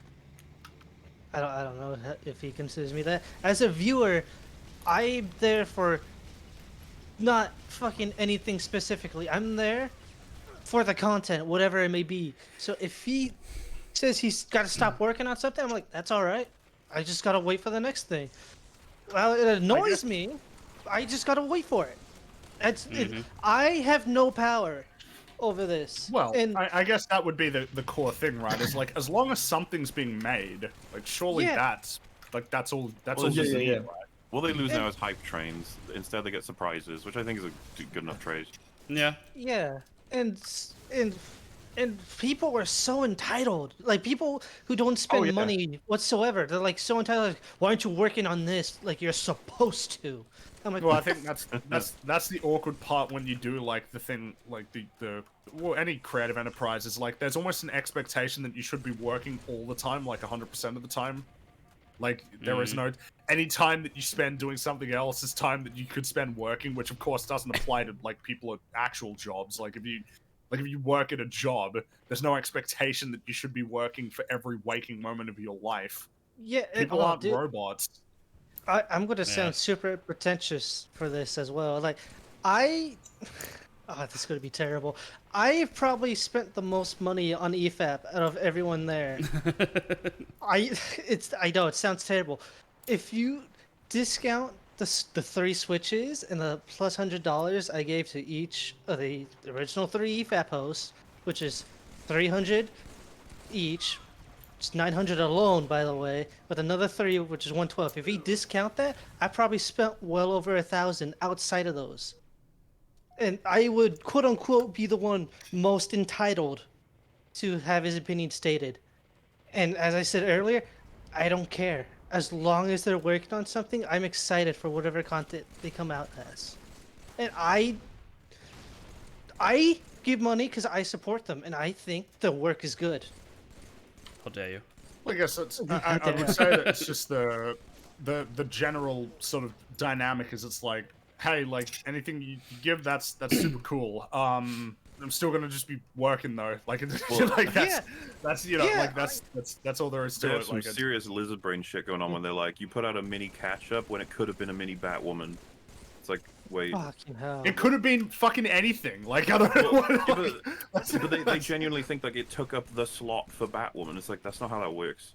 I don't know if he considers me that. As a viewer, I'm there for not fucking anything specifically. I'm there for the content, whatever it may be. So if he says he's got to stop working on something, I'm like, that's all right. I just gotta wait for the next thing. Well, it annoys me. I just gotta wait for it. I have no power over this. Well, and I guess that would be the core thing, right? Is like as long as something's being made, like surely Yeah. that's all Well, you need, yeah. right? What they lose now is hype trains. Instead, they get surprises, which I think is a good enough trade. Yeah. yeah, and people are so entitled. Like people who don't spend yeah. money whatsoever, they're like so entitled. Like, why aren't you working on this? Like you're supposed to. I'm like, Well, I what the think that's the awkward part when you do like the thing, like the well, any creative enterprise is like there's almost an expectation that you should be working all the time, like 100% of the time. Like there is no any time that you spend doing something else is time that you could spend working, which of course doesn't apply to like people at actual jobs. Like if you work at a job, there's no expectation that you should be working for every waking moment of your life. Yeah, People aren't robots. I'm gonna sound super pretentious for this as well. Like, oh, this is gonna be terrible. I've probably spent the most money on EFAP out of everyone there. I know it sounds terrible. If you discount the 3 switches and the plus $100 I gave to each of the original 3 EFAP hosts, which is 300 each. It's 900 alone, by the way, with another 3, which is 112. If we discount that, I probably spent well over 1,000 outside of those. And I would, quote unquote, be the one most entitled to have his opinion stated. And as I said earlier, I don't care. as long as they're working on something, I'm excited for whatever content they come out as. And I give money because I support them, and I think the work is good. How dare you? Well, I guess I would say that it's just the general sort of dynamic is it's like, hey, like anything you give, that's super cool. I'm still gonna just be working though. Like, like that's you know, like that's all there is to They it. have some Like, serious lizard brain shit going on when they're like, you put out a mini catch up when it could have been a mini Batwoman. It's like, wait. Fucking hell. it could have been fucking anything. Like, I don't know. What, But they genuinely think like it took up the slot for Batwoman. It's like that's not how that works.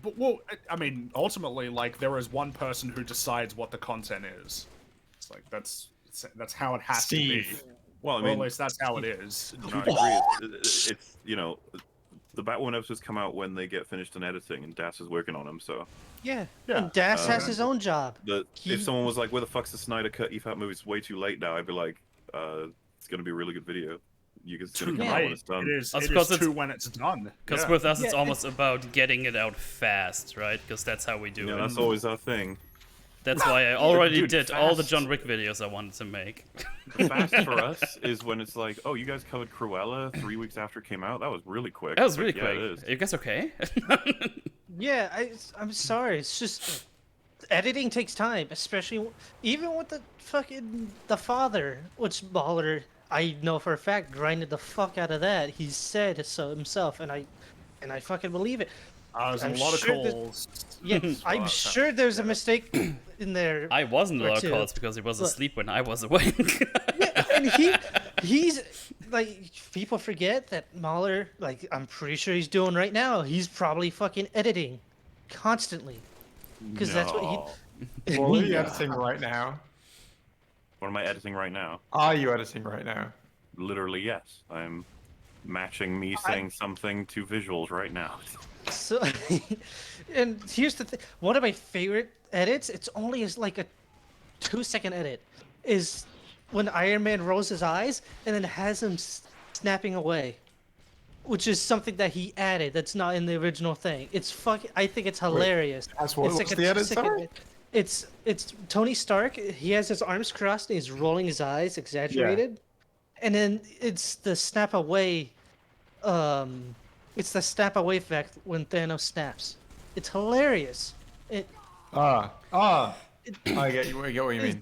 But well, I mean, ultimately, like there is one person who decides what the content is. It's like that's how it has to be. Well, I Or mean, at least that's how it is. I agree. It's you know, the Batwoman episodes come out when they get finished in editing, and Das is working on them. So Yeah. Yeah. And Das has his own job. if someone was like, "Where the fuck's the Snyder Cut EFAT movie? It's way too late now," I'd be like, "It's gonna be a really good video. It's gonna come out when it's done." It is. That's It because is it's- too when it's done. Because Yeah. with us, it's Yeah, almost about getting it out fast, right? Because that's how we do Yeah, it. that's always our thing. That's why I already dude, did all the fast. John Wick videos I wanted to make. Fast for us is when it's like, "Oh, you guys covered Cruella 3 weeks after it came out. That was really quick." That was It's really like, yeah, quick. it is. Are you guys okay? Yeah, I'm sorry. It's just editing takes time, especially even with the father, which Baller I know for a fact grinded the fuck out of that. He said so himself, and I fucking believe it. There's a I'm lot of sure that- calls. Yeah, I'm that's sure there's a mistake in there. I wasn't Or allowed two. calls because he was Look. asleep when I was awake. And he's like, people forget that Mahler, like, I'm pretty sure he's doing right now. He's probably fucking editing constantly, because that's what he. What are you editing right now? What am I editing right now? Are you editing right now? Literally, yes. I'm matching me saying something to visuals right now. So, and here's the thing. One of my favorite edits, it's only like a 2-second edit, is when Iron Man rolls his eyes and then has him snapping away, which is something that he added that's not in the original thing. It's fucking. I think it's hilarious. That's what It's was like the a edit, 2-second sorry? It's Tony Stark. He has his arms crossed and he's rolling his eyes, exaggerated, and then it's the snap away. It's the snap away effect when Thanos snaps. It's hilarious. I get you. I get what you mean.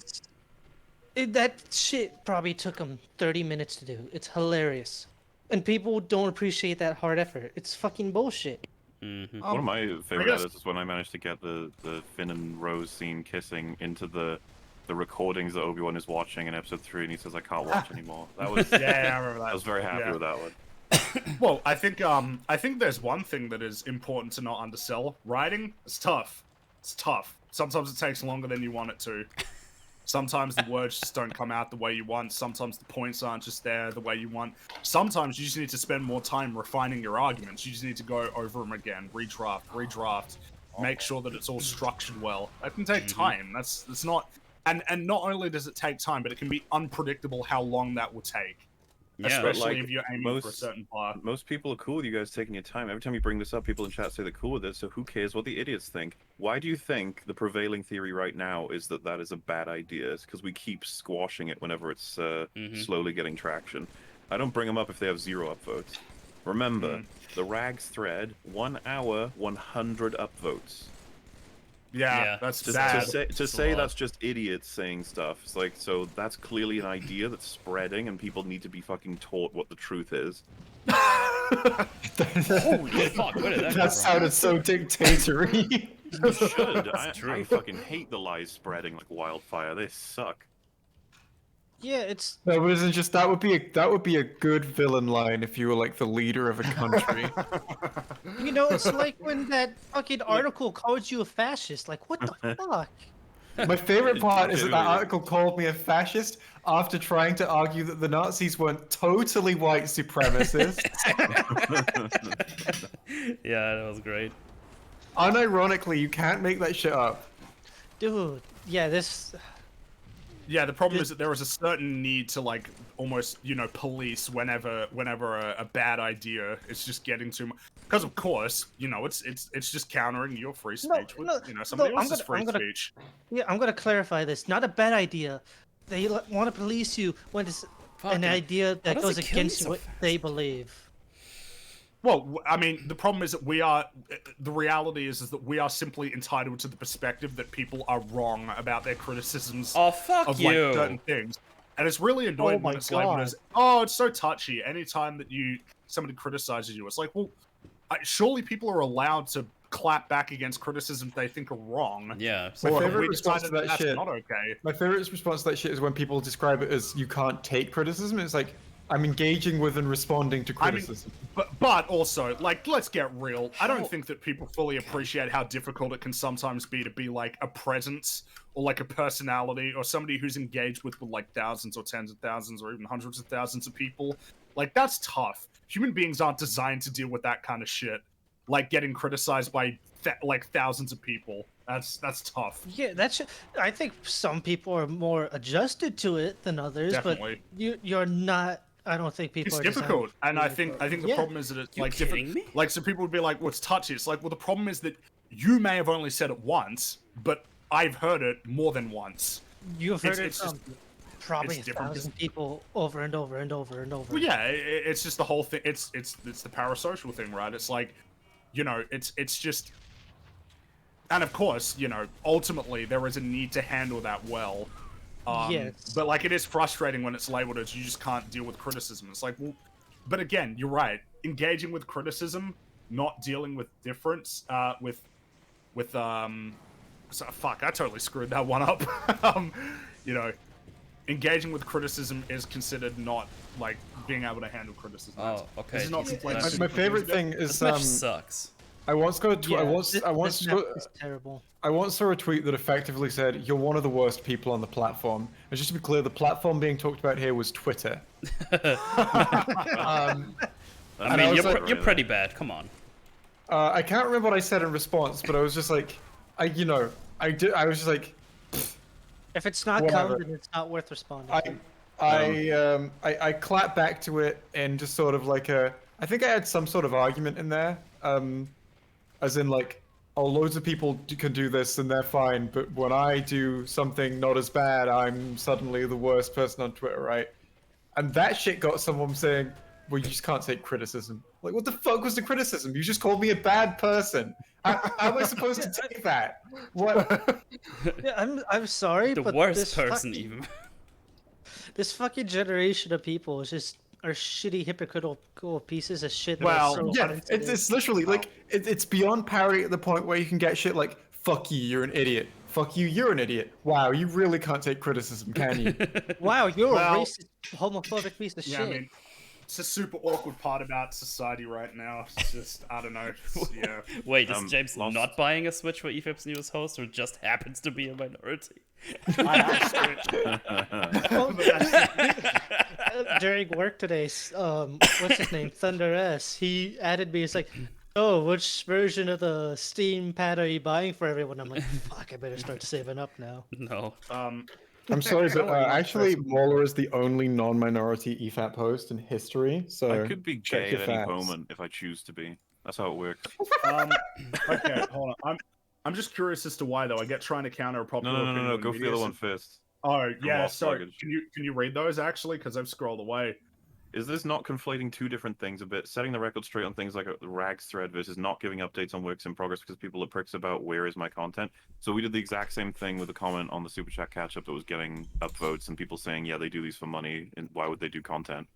That shit probably took him 30 minutes to do. It's hilarious. And people don't appreciate that hard effort. It's fucking bullshit. One of my favorite guess- edits is when I managed to get the Finn and Rose scene kissing into the recordings that Obi-Wan is watching in episode 3, and he says, "I can't watch anymore." That was Yeah, I remember that. I was very happy Yeah. with that one. Well, I think there's one thing that is important to not undersell. Writing is tough. It's tough. Sometimes it takes longer than you want it to. Sometimes the words just don't come out the way you want. Sometimes the points aren't just there the way you want. Sometimes you just need to spend more time refining your arguments. You just need to go over them again, redraft, make sure that it's all structured well. That can take time. That's not, and not only does it take time, but it can be unpredictable how long that will take. Yeah, Especially like, if you're aiming for a certain bar. Most people are cool with you guys taking your time. Every time you bring this up, people in chat say they're cool with it, so who cares what the idiots think? Why do you think the prevailing theory right now is that that is a bad idea? It's because we keep squashing it whenever it's slowly getting traction. I don't bring them up if they have 0 upvotes. Remember, the Rags thread, 1 hour, 100 upvotes. Yeah, that's To sad. say that's just idiots saying stuff. It's like, so that's clearly an idea that's spreading, and people need to be fucking taught what the truth is. Holy fuck, where did that come That from? sounded so dictatory. You should. I true. fucking hate the lies spreading like wildfire. They suck. Yeah, it's No, but isn't just that would be a good villain line if you were like the leader of a country. it's like when that fucking article called you a fascist. Like, what the fuck? My favorite part is that Genuinely. article called me a fascist after trying to argue that the Nazis weren't totally white supremacists. Yeah, that was great. Unironically, you can't make that shit up. Dude, yeah, this. Yeah, the problem is that there is a certain need to like almost, police whenever a bad idea is just getting too much. Because of course, it's just countering your free speech with somebody else's free speech. Yeah, I'm gonna clarify this. Not a bad idea. They want to police you when it's an idea that goes against what they believe. Well, I mean, the problem is that the reality is that we are simply entitled to the perspective that people are wrong about their criticisms of like certain things. And it's really annoying when it's labeled as, oh, it's so touchy. Anytime that somebody criticizes you, it's like, well, surely people are allowed to clap back against criticism they think are wrong. Yeah. My favorite response to that shit. Not okay. My favorite response to that shit is when people describe it as you can't take criticism. It's like, I'm engaging with and responding to criticism. I mean, but also, like, let's get real. I don't think that people fully appreciate how difficult it can sometimes be to be like a presence or like a personality or somebody who's engaged with like thousands or tens of thousands or even hundreds of thousands of people. Like, that's tough. Human beings aren't designed to deal with that kind of shit. Like getting criticized by like thousands of people. That's tough. Yeah, I think some people are more adjusted to it than others, Definitely. but you're not. I don't think people. It's difficult, and I think the problem is that it's like different. Me? Like, so people would be like, "What's touchy?" It's like, well, the problem is that you may have only said it once, but I've heard it more than once. You've heard it from probably 1,000 people over and over and over and over. Well, yeah, it's just the whole thing. It's the parasocial thing, right? It's like, it's just, and of course, ultimately there is a need to handle that well. Yes. But like, it is frustrating when it's labeled as you just can't deal with criticism. It's like, well, but again, you're right. Engaging with criticism, not dealing with difference, so, fuck, I totally screwed that one up. Engaging with criticism is considered not like being able to handle criticism. Oh, okay. This is not my favorite thing is this match sucks. I once terrible. I once saw a tweet that effectively said, "You're one of the worst people on the platform." And just to be clear, the platform being talked about here was Twitter. I mean, you're pretty bad. Come on. I can't remember what I said in response, but I was just like, I was just like, if it's not whatever. come, then it's not worth responding. I clapped back to it and just sort of like I think I had some sort of argument in there, as in like, oh, loads of people can do this and they're fine, but when I do something not as bad, I'm suddenly the worst person on Twitter, right? And that shit got someone saying, well, you just can't take criticism. Like, what the fuck was the criticism? You just called me a bad person. How am I supposed to take that? What? Yeah, I'm sorry, the but worst person even. This fucking generation of people are shitty, hypocritical pieces of shit. Well, yeah, it's literally like it's beyond parody at the point where you can get shit like "fuck you, you're an idiot." Fuck you, you're an idiot. Wow, you really can't take criticism, can you? Wow, you're a racist, homophobic piece of shit. I mean, it's a super awkward part about society right now. It's just, I don't know. Yeah. Wait, is James not buying a Switch for EFIP's newest host, or just happens to be a minority? During work today, what's his name? Thunder S. He added me. It's like, oh, which version of the Steam pad are you buying for everyone? I'm like, fuck, I better start saving up now. No. I'm sorry, but actually, Waller is the only non-minority EFAP host in history. So I could be gay at any moment if I choose to be. That's how it works. Okay, hold on. I'm just curious as to why though. I get trying to counter a popular opinion. No. Go for the other one first. Oh yeah, sorry. Can you read those actually? Because I've scrolled away. Is this not conflating two different things a bit? Setting the record straight on things like the rags thread versus not giving updates on works in progress because people are pricks about where is my content. So we did the exact same thing with a comment on the Super Chat catch-up that was getting upvotes and people saying, yeah, they do these for money, and why would they do content?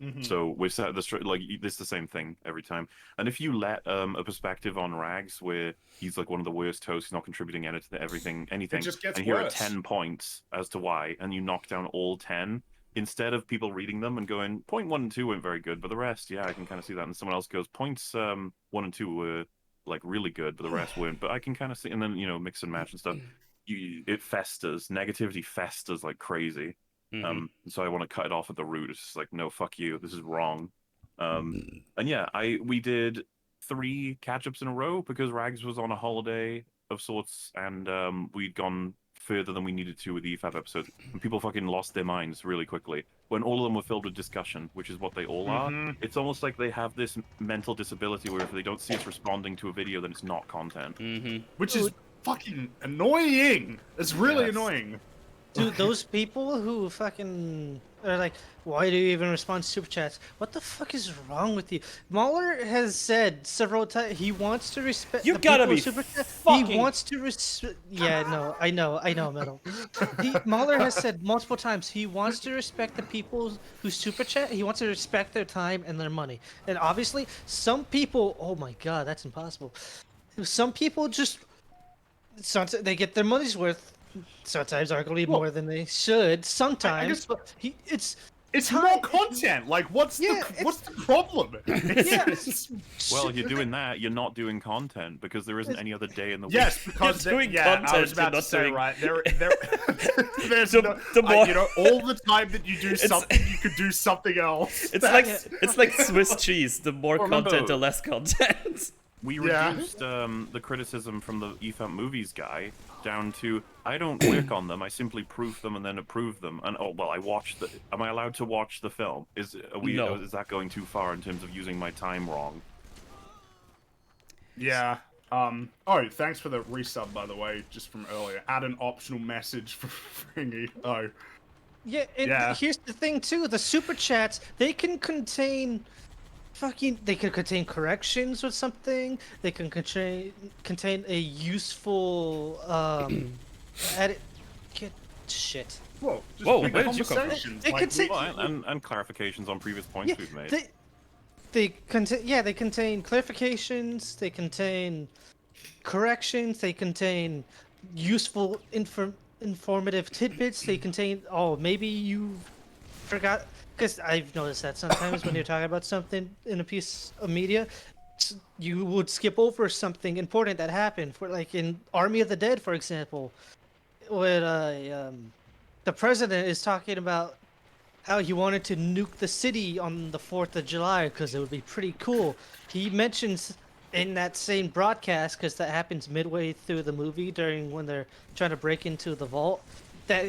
Mm-hmm. So we've set this like this the same thing every time. And if you let a perspective on Rags where he's like one of the worst hosts, he's not contributing anything, anything, it just gets and here worse. are 10 points as to why, and you knock down all 10. Instead of people reading them and going, point 1 and 2 weren't very good, but the rest, yeah, I can kind of see that. And someone else goes, points 1 and 2 were like really good, but the rest weren't. But I can kind of see, and then mix and match and stuff. It festers, negativity festers like crazy. So I want to cut it off at the root. It's just like, no, fuck you, this is wrong. And yeah, we did 3 catch-ups in a row because Rags was on a holiday of sorts, and we'd gone further than we needed to with the EFAP episodes, and people fucking lost their minds really quickly. When all of them were filled with discussion, which is what they all are, it's almost like they have this mental disability where if they don't see us responding to a video, then it's not content. Which is fucking annoying. It's really annoying. Dude, those people who fucking are like, why do you even respond to super chats? What the fuck is wrong with you? Mahler has said several times he wants to respect. You the gotta people be who super chat. fucking. He wants to respect. Yeah, no, I know, Metal. Mahler has said multiple times he wants to respect the people who super chat. He wants to respect their time and their money. And obviously, some people. Oh my god, that's impossible. Some people just. Sometimes they get their money's worth. Sometimes arguably more than they should. Sometimes, but it's more content. Like, what's the problem? Well, you're doing that. You're not doing content because there isn't any other day in the week. Yes, because You're doing content. I was about to say right there. There's all the time that you do something, you could do something else. It's like Swiss cheese. The more content, the less content. We reduced the criticism from the EFAP movies guy down to I don't work on them. I simply proof them and then approve them. And I watched the. Am I allowed to watch the film? Is that going too far in terms of using my time wrong? Yeah. Oh, thanks for the resub, by the way, just from earlier. Add an optional message for Fringy. Oh. Yeah, and here's the thing too. The super chats, they can contain. They can contain corrections or something. They can contain a useful edit. Shit. Whoa! Where did you come from? They contain and clarifications on previous points we've made. They contain clarifications. They contain corrections. They contain useful informative tidbits. They contain. Oh, maybe you forgot. Because I've noticed that sometimes when you're talking about something in a piece of media, you would skip over something important that happened. For like in Army of the Dead, for example, when the president is talking about how he wanted to nuke the city on the 4th of July because it would be pretty cool. He mentions in that same broadcast, because that happens midway through the movie during when they're trying to break into the vault, that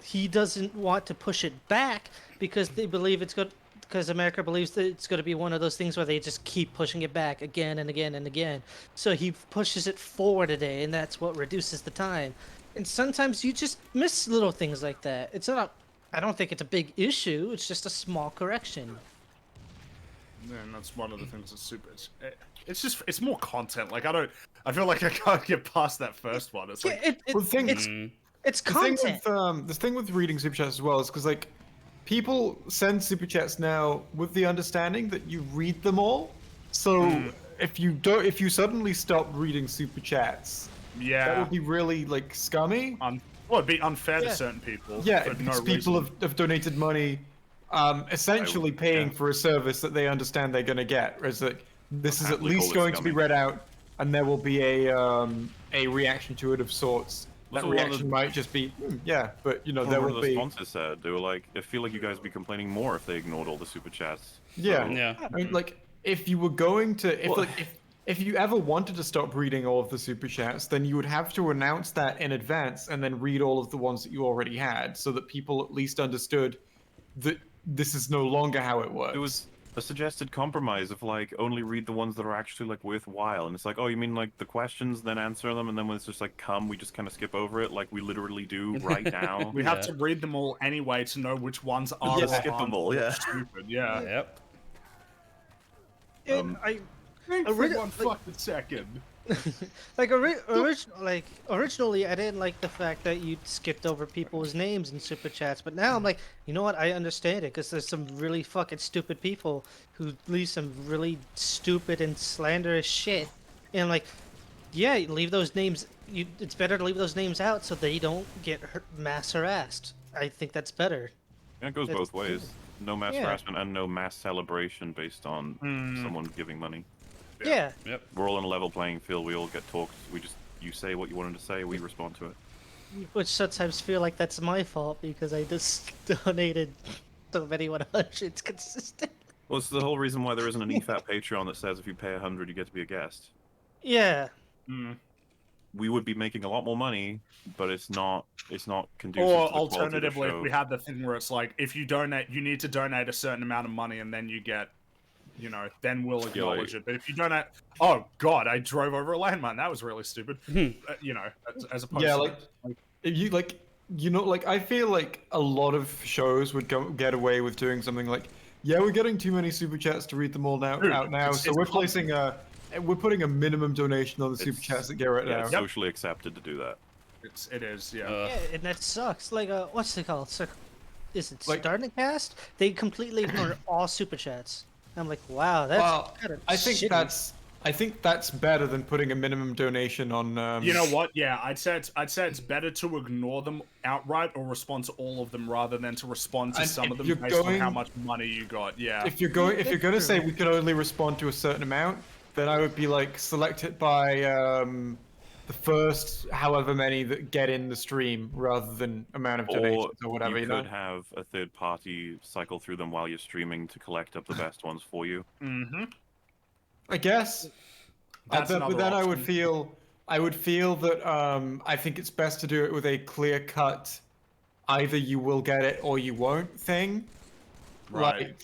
he doesn't want to push it back because they believe it's good. Because America believes that it's going to be one of those things where they just keep pushing it back again and again and again. So he pushes it forward a day, and that's what reduces the time. And sometimes you just miss little things like that. It's not. I don't think it's a big issue. It's just a small correction. Yeah, and that's one of the things that's super. It's more content. Like I feel like I can't get past that first one. It's like it's content. The thing with reading super chats as well is because like people send super chats now with the understanding that you read them all. So if you suddenly stop reading super chats, that would be really like scummy. It'd be unfair to certain people. Yeah, for because no people reason. have donated money, essentially paying for a service that they understand they're going to get. Whereas like, this is at least going to be read out, and there will be a reaction to it of sorts. That reaction might just be, but you know, there will be. One of the sponsors said they were like, I feel like you guys would be complaining more if they ignored all the super chats. Yeah, so, I mean, like if you were going to, if you ever wanted to stop reading all of the super chats, then you would have to announce that in advance and then read all of the ones that you already had, so that people at least understood that this is no longer how it works. It was a suggested compromise of like only read the ones that are actually like worthwhile, and it's like, oh, you mean like the questions, then answer them, and then when it's just like we just kind of skip over it, like we literally do right now. We have to read them all anyway to know which ones are skippable. Yeah, stupid. Yeah. Yep. And for 1 fucking second. Originally I didn't like the fact that you skipped over people's names in super chats, but now I'm like, you know what, I understand it, because there's some really fucking stupid people who leave some really stupid and slanderous shit, and I'm like, yeah, leave those names. It's better to leave those names out so they don't get mass harassed. I think that's better. Yeah, it goes both ways. No mass harassment and no mass celebration based on someone giving money. Yeah. Yep. We're all in a level playing field. We all get talked. You say what you wanted to say. We respond to it. Which sometimes feel like that's my fault because I just donated so many 100s consistent. Well, it's the whole reason why there isn't an EFAP Patreon that says if you pay 100, you get to be a guest. Yeah. we would be making a lot more money, but it's not conducive Or to the quality of the alternatively, if show. we had the thing where it's like, if you donate, you need to donate a certain amount of money, and then you get, you know, then we'll acknowledge it. But if you donate, oh god, I drove over a landmine. That was really stupid. You know, as opposed Yeah, to like if you like, you know, like I feel like a lot of shows would get away with doing something like, yeah, we're getting too many super chats to read them all now, Dude, out now, so we're placing we're putting a minimum donation on the super chats that get right now. It's socially accepted to do that. It is, yeah. Yeah, and that sucks. Like, what's it called? Is it Like- Starting Cast? They completely ignore all super chats. I'm like, wow, that's Well, kind of I think shitty. I think that's better than putting a minimum donation on. You know what? Yeah, I'd say it's better to ignore them outright or respond to all of them rather than to respond to And some if of them you're based on how going- much money you got. Yeah. If you're going to say we can only respond to a certain amount, then I would be like, select it by the first however many that get in the stream rather than amount of donations or whatever. You You know. could have a third party cycle through them while you're streaming to collect up the best ones for you. Mm-hmm. I guess. That's But another then option. I would feel that I think it's best to do it with a clear cut, either you will get it or you won't thing. Right.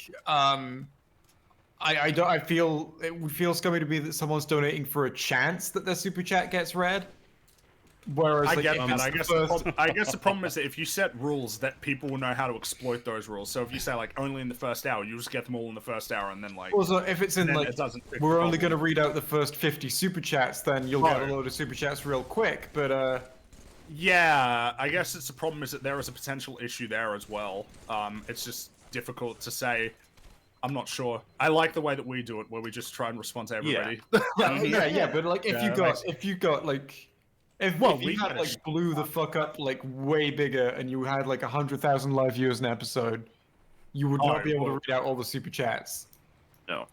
Like I feel it would feel scummy to me that someone's donating for a chance that their super chat gets read. Whereas I like, get if that. it's I the guess, first- I guess the problem is that if you set rules, that people will know how to exploit those rules. So if you say like only in the first hour, you just get them all in the first hour, and then like Also, if it's in then like it doesn't fit we're the only going to problem. read out the first 50 super chats, then you'll get a Oh. load of super chats real quick. But Yeah, I guess it's the problem is that there is a potential issue there as well. It's just difficult to say. I'm not sure. I like the way that we do it, where we just try and respond to everybody. yeah, but like if Yeah, you that got makes- if you got like if Well, you we had get a like blew the fuck up like way bigger and you had like 100,000 live viewers an episode, you would not Oh, be able well- to read out all the super chats. No.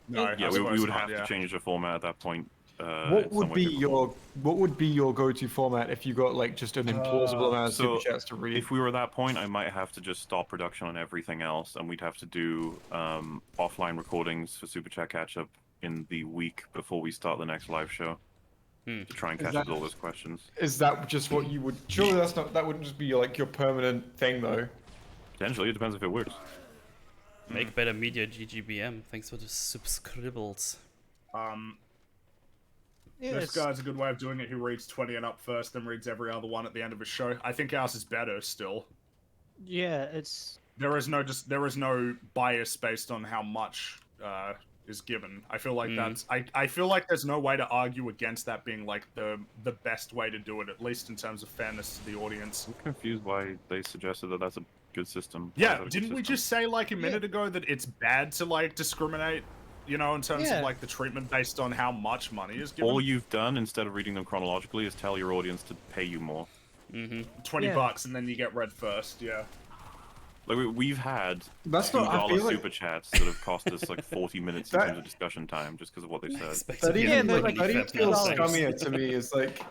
No, and- Yeah, I we suppose would not, have yeah. to change the format at that point. What It's would somewhat be difficult. your go-to format if you got like just an implausible amount of so super chats to read? If we were at that point, I might have to just stop production on everything else, and we'd have to do offline recordings for Super Chat catch-up in the week before we start the next live show to try and catch up with all those questions. Is that just what you would? Surely that wouldn't just be like your permanent thing though. Potentially, it depends if it works. Make better media, GGBM. Thanks for the subscribbles. Yeah, This guy's a good way of doing it. He reads 20 and up first, then reads every other one at the end of his show. I think ours is better still. yeah, it's There is no bias based on how much is given. I feel like that's I feel like there's no way to argue against that being like the best way to do it, at least in terms of fairness to the audience. I'm confused why they suggested that that's a good system. Why is Yeah, that a good didn't we system? just say like a minute ago that it's bad to like discriminate, you know, in terms Yeah. of like the treatment based on how much money is given? All you've done, instead of reading them chronologically, is tell your audience to pay you more. 20 Yeah. bucks and then you get read first, yeah. Like we've had That's $2 not. I feel like super chats that have cost us like 40 minutes in That- terms of discussion time just because of what they said. Expect that to be even, they're like, like that even feels $50. scummier to me. Is like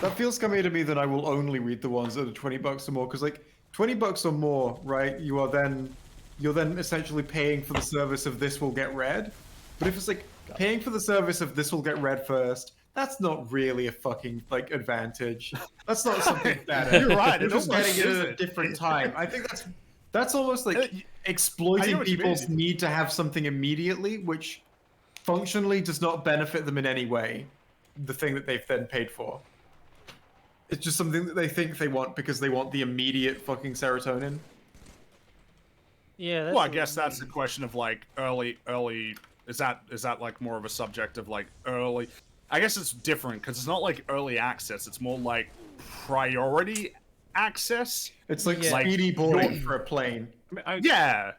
that feels scummier to me than I will only read the ones that are $20 or more. Because like $20 or more, right? You're then essentially paying for the service of this will get read. But if it's like paying for the service of this will get read first, that's not really a fucking like advantage. That's not something better. You're right, You're it just almost getting it at a isn't. different time. I think that's almost like exploiting what you people's mean. need to have something immediately, which functionally does not benefit them in any way. The thing that they've then paid for. It's just something that they think they want because they want the immediate fucking serotonin. yeah. Well, I guess that's the question of like early. Is that like more of a subject of like early? I guess it's different because it's not like early access. It's more like priority access. It's like Yeah. speedy boarding for a plane. Yeah.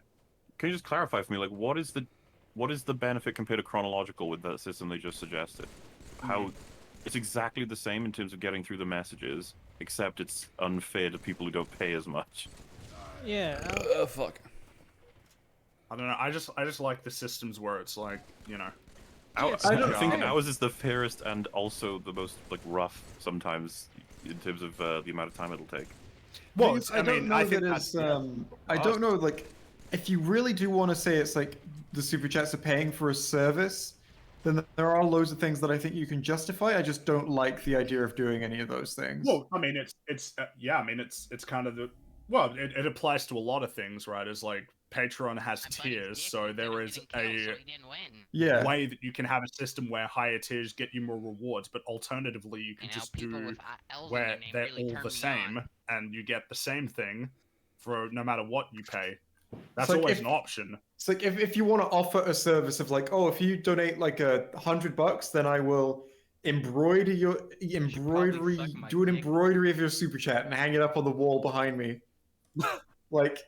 Can you just clarify for me, like, what is the benefit compared to chronological with that system they just suggested? How it's exactly the same in terms of getting through the messages, except it's unfair to people who don't pay as much. Yeah. Fuck. I don't know. I just like the systems where it's like, you know. I don't think know. ours is the fairest and also the most like rough sometimes in terms of the amount of time it'll take. Well, I don't know I think that that's it's, I don't know, like, if you really do want to say it's like the super chats are paying for a service, then there are loads of things that I think you can justify. I just don't like the idea of doing any of those things. Well, I mean, it's yeah, I mean, it's kind of the well, it applies to a lot of things, right? It's like Patreon has tiers, so there is a Yeah. way that you can have a system where higher tiers get you more rewards, but alternatively, you can just do where they're all the same, and you get the same thing for no matter what you pay. That's like always if- an option. It's like if you want to offer a service of like, oh, if you donate like $100, then I will embroider your embroidery, do an embroidery of your super chat and hang it up on the wall behind me. Like,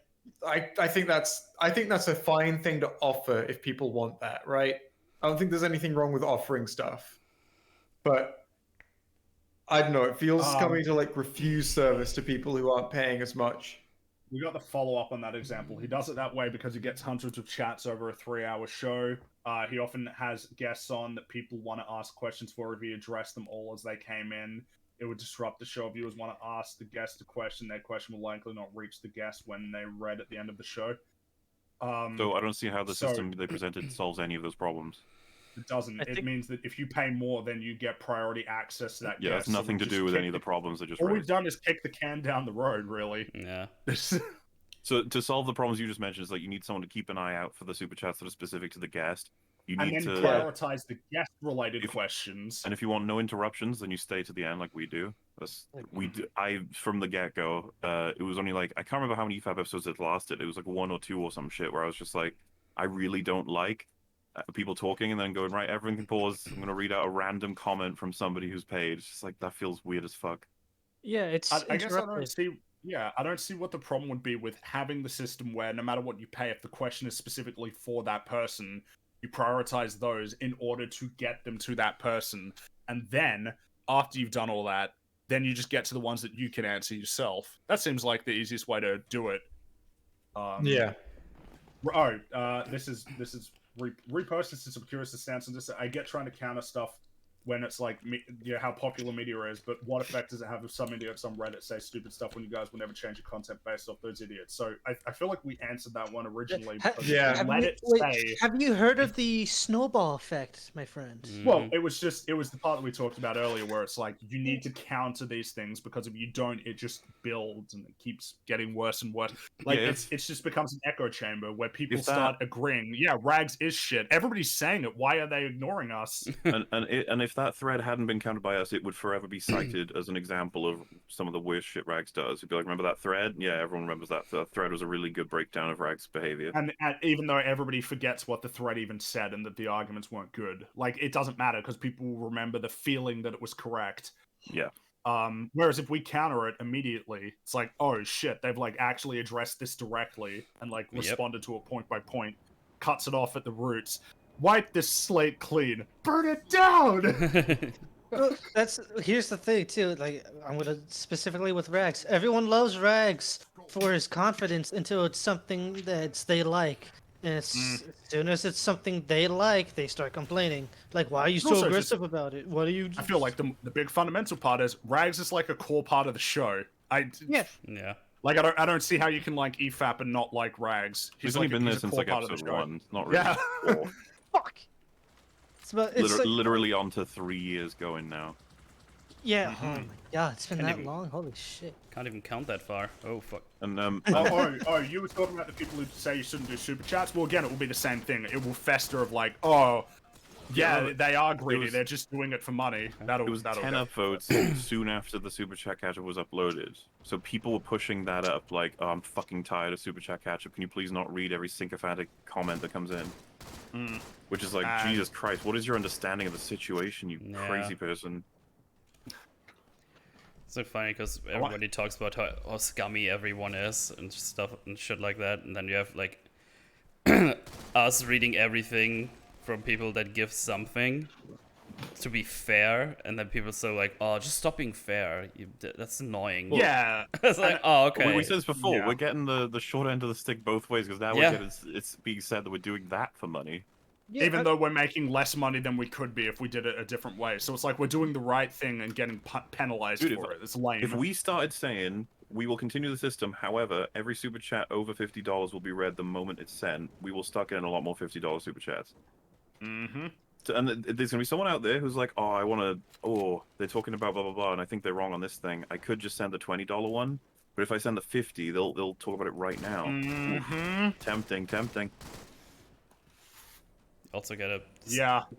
I think that's a fine thing to offer if people want that, right? I don't think there's anything wrong with offering stuff, but I don't know. It feels coming to like refuse service to people who aren't paying as much. We got the follow-up on that example. He does it that way because he gets hundreds of chats over a 3-hour show. He often has guests on that people want to ask questions for. If he addressed them all as they came in, it would disrupt the show. If viewers want to ask the guest a question, their question will likely not reach the guest when they read at the end of the show. So I don't see how the system they presented solves any of those problems. It doesn't. It means that if you pay more, then you get priority access to that Yeah, guest. it's nothing to do with any of the problems I just All raised. we've done is kick the can down the road, really. Yeah. So to solve the problems you just mentioned is like you need someone to keep an eye out for the super chats that are specific to the guest. You need and then to prioritize the guest-related questions. And if you want no interruptions, then you stay to the end like we do. From the get-go, it was only like I can't remember how many EFAP episodes it lasted. It was like 1 or 2 or some shit where I was just like, I really don't like people talking and then going, right, everyone can pause. I'm gonna read out a random comment from somebody who's paid. It's just like that feels weird as fuck. Yeah, it's I guess I don't see. Yeah, I don't see what the problem would be with having the system where no matter what you pay, if the question is specifically for that person, you prioritize those in order to get them to that person. And then, after you've done all that, then you just get to the ones that you can answer yourself. That seems like the easiest way to do it. Yeah. This is reposted since I'm curious to stance on this. I get trying to counter stuff when it's like, how popular media is, but what effect does it have if some idiots on Reddit say stupid stuff when you guys will never change your content based off those idiots? So I feel like we answered that one originally. Have you heard of the snowball effect, my friend? Well, it was the part that we talked about earlier where it's like, you need to counter these things because if you don't, it just builds and it keeps getting worse and worse. Like, it just becomes an echo chamber where people start agreeing, yeah, Rags is shit. Everybody's saying it. Why are they ignoring us? And if that thread hadn't been counted by us, it would forever be cited as an example of some of the worst shit Rags does. It'd be like, remember that thread? Yeah, everyone remembers that. The thread was a really good breakdown of Rags' behavior. And even though everybody forgets what the thread even said and that the arguments weren't good, like, it doesn't matter because people will remember the feeling that it was correct. Yeah. Whereas if we counter it immediately, it's like, oh shit, they've like actually addressed this directly and like responded to it point by point, cuts it off at the roots. Wipe this slate clean. Burn it down. Well, here's the thing too. Like, I'm gonna specifically with Rags. Everyone loves Rags for his confidence until it's something that they like. And as soon as it's something they like, they start complaining. Like, why are you so aggressive about it? What are you? I feel like the big fundamental part is Rags is like a core part of the show. Yeah. Like, I don't see how you can like EFAP and not like Rags. He's only been there since like episode 1. Not really. Yeah. Fuck. It's literally on to 3 years going now. Yeah. Oh my god, it's been that long. Holy shit. Can't even count that far. Oh fuck. And you were talking about the people who say you shouldn't do super chats. Well, again, it will be the same thing. It will fester of like, they are greedy. They're just doing it for money. It was 10 upvotes soon after the super chat catch-up was uploaded. So people were pushing that up like, oh, I'm fucking tired of super chat catch-up. Can you please not read every sycophantic comment that comes in? Which is like, Jesus Christ, what is your understanding of the situation, you crazy person? It's so funny because everybody talks about how scummy everyone is and stuff and shit like that, and then you have like us reading everything from people that give something to be fair, and then people say like, oh, just stop being fair. That's annoying. Yeah. It's like, oh, okay. We said this before. Yeah. We're getting the short end of the stick both ways because now it's being said that we're doing that for money. Yeah, even though we're making less money than we could be if we did it a different way. So it's like we're doing the right thing and getting penalized for it. It's lame. If we started saying, we will continue the system, however, every super chat over $50 will be read the moment it's sent, we will start getting a lot more $50 super chats. and there's gonna be someone out there who's like, oh, I want to. Oh, they're talking about blah blah blah, and I think they're wrong on this thing. I could just send the $20 one, but if I send the 50, they'll talk about it right now. Oof, tempting. Also get a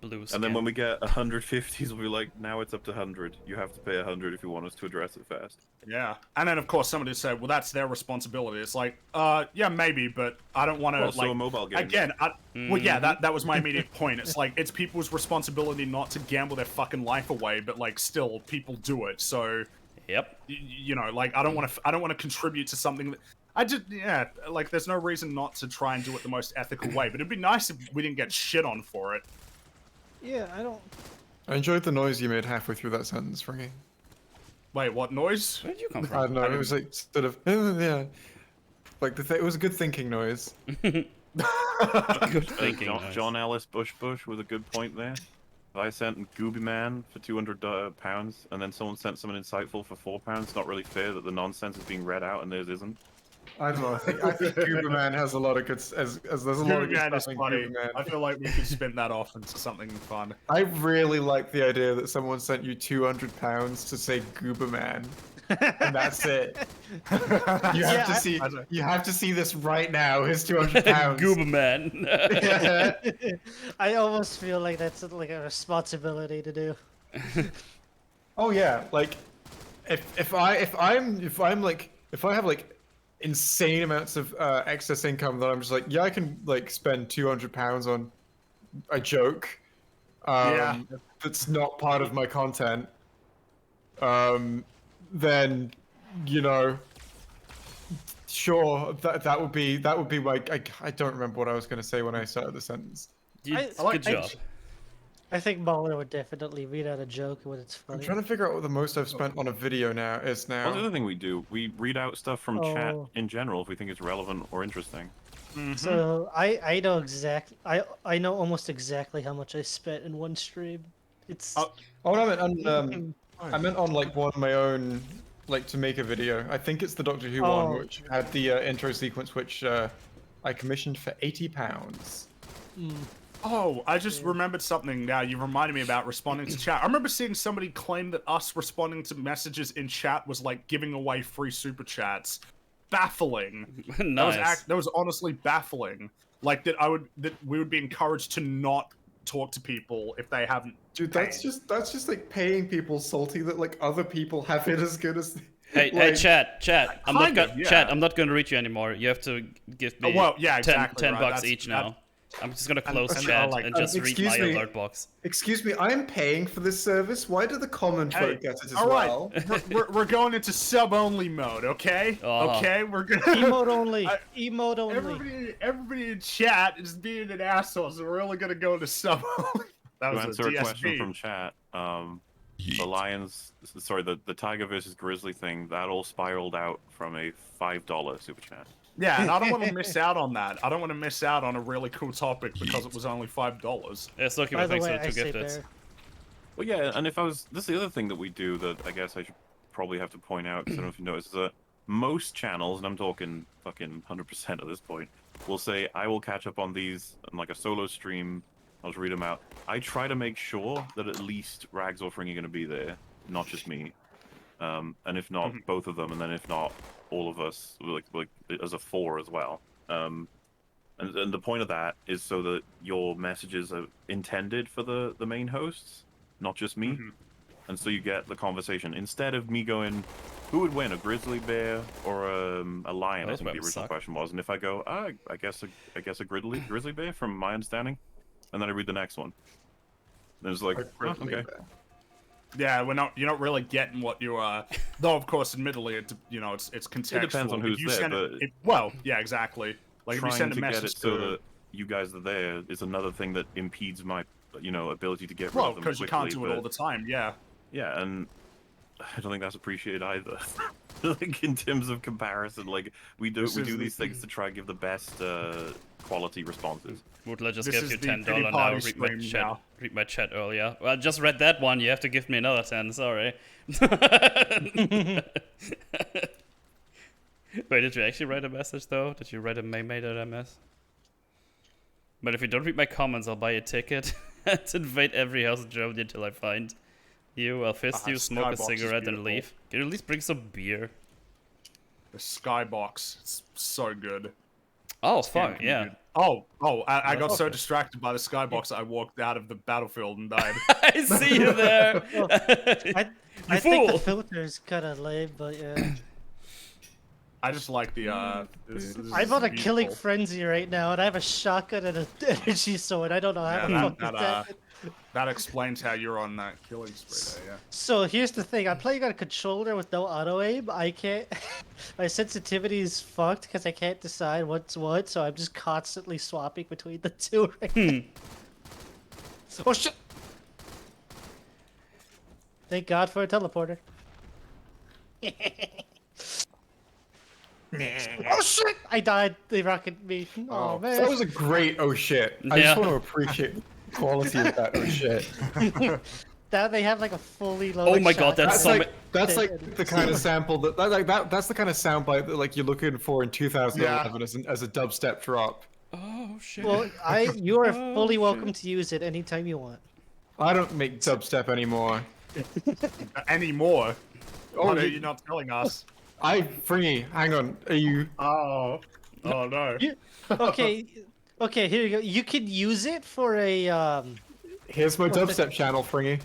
blue skin. And then when we get 150s, we'll be like, now it's up to 100. You have to pay 100 if you want us to address it fast. Yeah, and then of course somebody said, well, that's their responsibility. It's like, yeah, maybe, but I don't want to Also like a mobile game. again. Well, yeah, that was my immediate point. It's like it's people's responsibility not to gamble their fucking life away, but like still people do it. So, yep, you know, like I don't want to contribute to something that. Like there's no reason not to try and do it the most ethical way, but it'd be nice if we didn't get shit on for it. Yeah, I don't. I enjoyed the noise you made halfway through that sentence, Fringy. Wait, what noise? Where did you come from? I don't know. It was like sort of yeah, like it was a good thinking noise. Good thinking. John Ellis Bush with a good point there. If I sent Gooby Man for £200 and then someone sent someone insightful for £4, it's not really fair that the nonsense is being read out and theirs isn't. I don't know. I think Gooberman has a lot of good. As there's a lot of good Gooberman is stuff in funny. Gooberman. I feel like we could spin that off into something fun. I really like the idea that someone sent you £200 to say Gooberman, and that's it. You have to see. You have to see this right now. Here's £200. Gooberman. I almost feel like that's like a responsibility to do. Oh yeah, like if I have like insane amounts of excess income that I'm just like, yeah, I can like spend £200 on a joke that's not part of my content, then you know, sure, that would be like I don't remember what I was going to say when I started the sentence. Good job. I think Baller would definitely read out a joke when it's funny. I'm trying to figure out what the most I've spent on a video now is now. Well, the other thing we do, we read out stuff from chat in general if we think it's relevant or interesting. So I know I know almost exactly how much I spent in one stream. It's I meant on like one of my own, like to make a video. I think it's the Doctor Who one, which had the intro sequence, which I commissioned for £80. Oh, I just remembered something now. You reminded me about responding to chat. I remember seeing somebody claim that us responding to messages in chat was like giving away free super chats. Baffling. Nice. That was honestly baffling. Like that we would be encouraged to not talk to people if they haven't. Dude, that's just like paying people salty that like other people have it as good as. Hey, chat. I'm not gonna reach you anymore. You have to give me $10 each now. I'm just gonna close chat and just read my alert box. Excuse me, I'm paying for this service. Why do the common folk get it as well? We're going into sub-only mode, okay? Okay, we're gonna emote only. Emote only. Everybody in chat is being an asshole, so we're only gonna go into sub-only. That was to answer a question from chat, the Lions, sorry, the Tiger versus Grizzly thing, that all spiraled out from a $5 super chat. Yeah, and I don't want to miss out on that. I don't want to miss out on a really cool topic because it was only $5. Yeah, so thanks for the 2 gifted. Well, yeah, and this is the other thing that we do that I guess I should probably have to point out, because I don't know if you noticed, is that most channels, and I'm talking fucking 100% at this point, will say, I will catch up on these on like a solo stream, I'll just read them out. I try to make sure that at least Rags or Fringy are going to be there, not just me. And if not, both of them, and then if not, all of us, like as a 4 as well. And the point of that is so that your messages are intended for the main hosts, not just me. And so you get the conversation. Instead of me going, who would win, a grizzly bear or a lion? I think the original question was. And if I go, I guess a grizzly bear from my understanding, and then I read the next one. And it's like, okay. Yeah, you're not really getting what you are. Though, of course, admittedly, it's contextual. It depends on who's there. Well, yeah, exactly. Like if you send a message get it so that you guys are there is another thing that impedes my, ability to get rid of them quickly. Because you can't do it all the time. Yeah. Yeah, and I don't think that's appreciated either. Like in terms of comparison, like we do these things to try and give the best quality responses. Woodler just gave you $10 now. Read my chat earlier. Well, I just read that one. You have to give me another 10. Sorry. Wait, did you actually write a message though? Did you write a May.ms? But if you don't read my comments, I'll buy a ticket. to invade every house in Germany until I find you. I'll fist you, smoke a Skybox is cigarette, and beautiful. leave. Can you at least bring some beer? The Skybox, it's so good. Oh, This game fuck, can be yeah. good. I got so Okay. distracted by the Skybox that I walked out of the battlefield and died. I see you there. Well, I You think the fool. filter's kind of lame, but yeah. I just like the this I'm on a is killing beautiful. frenzy right now, and I have a shotgun and an energy sword. I don't know how Yeah, the fuck that, this that, happened. that explains how you're on that killing spree there, yeah. So here's the thing: I'm playing on a controller with no auto aim. I can't. My sensitivity is fucked because I can't decide what's what. So I'm just constantly swapping between the two. Right now. Oh shit! Thank God for a teleporter. Oh shit! I died. They rocketed me. Oh man. That was a great oh shit. I Yeah. just want to appreciate the quality of that oh shit. Now they have like a fully loaded. Oh my God, that's shotgun. so That's like the kind of sample that's the kind of soundbite that like you're looking for in 2011 as a dubstep drop. Oh, shit. Well, you are Oh, fully shit. welcome to use it anytime you want. I don't make dubstep anymore. Anymore. Oh, What are you- you not telling us? Fringy, hang on. Are you? Oh no. Okay, okay, here you go. You can use it for a Here's my dubstep channel, Fringy.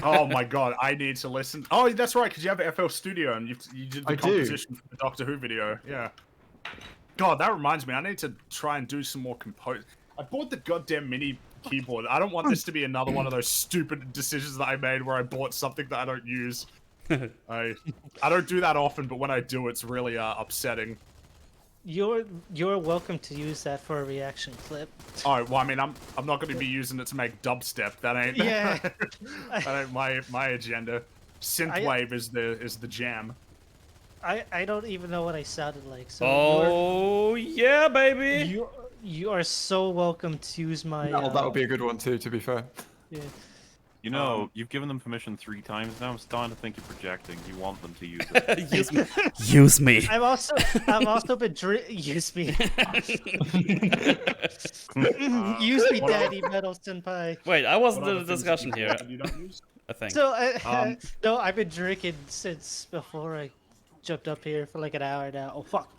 Oh my god, I need to listen. Oh, that's right, because you have FL Studio and you did the I do. composition for the Doctor Who video. Yeah. God, that reminds me, I need to try and do some more compose. I bought the goddamn mini keyboard. I don't want this to be another one of those stupid decisions that I made where I bought something that I don't use. I don't do that often, but when I do, it's really upsetting. you're welcome to use that for a reaction clip. Oh, well, I mean, I'm not going to be using it to make dubstep. That ain't Yeah. that ain't my agenda. Synthwave is the jam. I don't even know what I sounded like. So Oh, yeah, baby. you are so welcome to use my. That would be a good one too, to be fair. Yeah. You know, you've given them permission 3 times now. I'm starting to think you're projecting. You want them to use it. Use me. Use me. I've also been use me. Use me, Daddy Metal Senpai. Wait, I wasn't What in other the things discussion do you- here, do you not use? I think. So no, I've been drinking since before I jumped up here for like an hour now. Oh fuck.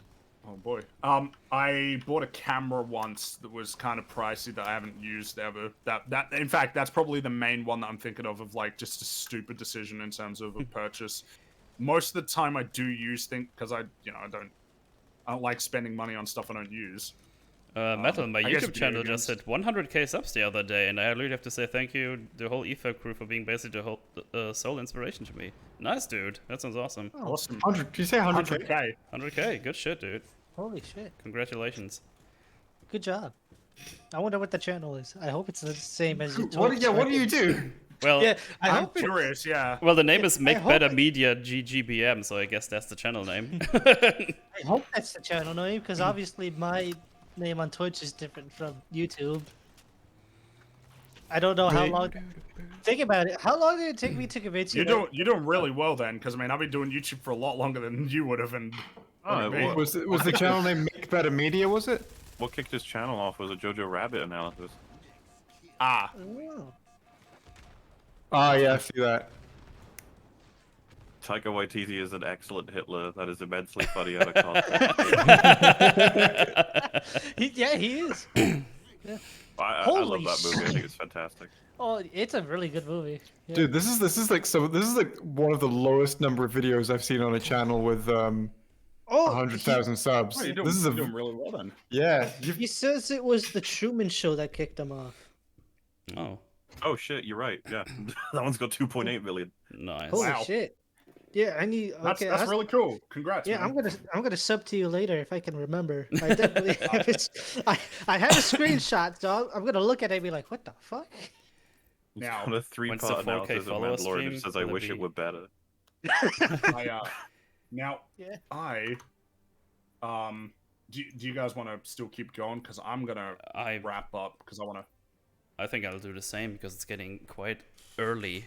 Oh boy. I bought a camera once that was kind of pricey that I haven't used ever. That in fact, that's probably the main one that I'm thinking of like just a stupid decision in terms of a purchase. Most of the time I do use things because I don't like spending money on stuff I don't use. Metal, my I guess YouTube channel video just hit 100k subs the other day, and I really have to say thank you, the whole EFA crew, for being basically the whole sole inspiration to me. Nice, dude. That sounds awesome. Awesome. 100. Did you say 100? 100k. 100k, good shit, dude. Holy shit. Congratulations. Good job. I wonder what the channel is. I hope it's the same as your What? Twitch, Yeah. What right? do you do? Well, Yeah, I I'm hope it, curious, yeah. well, the name is Make hope Better it- Media GGBM, so I guess that's the channel name. I hope that's the channel name because obviously my name on Twitch is different from YouTube. I don't know how Really? long. Think about it. How long did it take me to convince you? You're doing really well then, because I mean I've been doing YouTube for a lot longer than you would have, and Oh, look at me. well, Was the channel name Make Better Media? Was it? what kicked his channel off was a Jojo Rabbit analysis. Ah, Oh. Oh yeah, I see that. Taika Waititi is an excellent Hitler. That is immensely funny out of context. Yeah, he is. I Holy love that movie. I think it's fantastic. Oh, it's a really good movie. Yeah. Dude, this is like one of the lowest number of videos I've seen on a channel with Oh, 100,000 subs. oh, you're doing, This is you're doing really well then. yeah. He says it was the Truman Show that kicked him off. Oh, Oh shit, you're right. Yeah, that one's got 2.8 million. nice. Holy Wow. shit! Yeah, I need. That's Okay, that's really cool. Congrats. yeah, man. I'm gonna sub to you later if I can remember. I definitely have it. I have a screenshot, so I'm gonna look at it and be like, "What the fuck?" Now, On a When's the 3-part 4K analysis of follower Mandalorian, stream? it says I Will it wish be- it were better. now Yeah. do you guys want to still keep going? Because I'm gonna I wrap up because I want to. I think I'll do the same because it's getting quite early.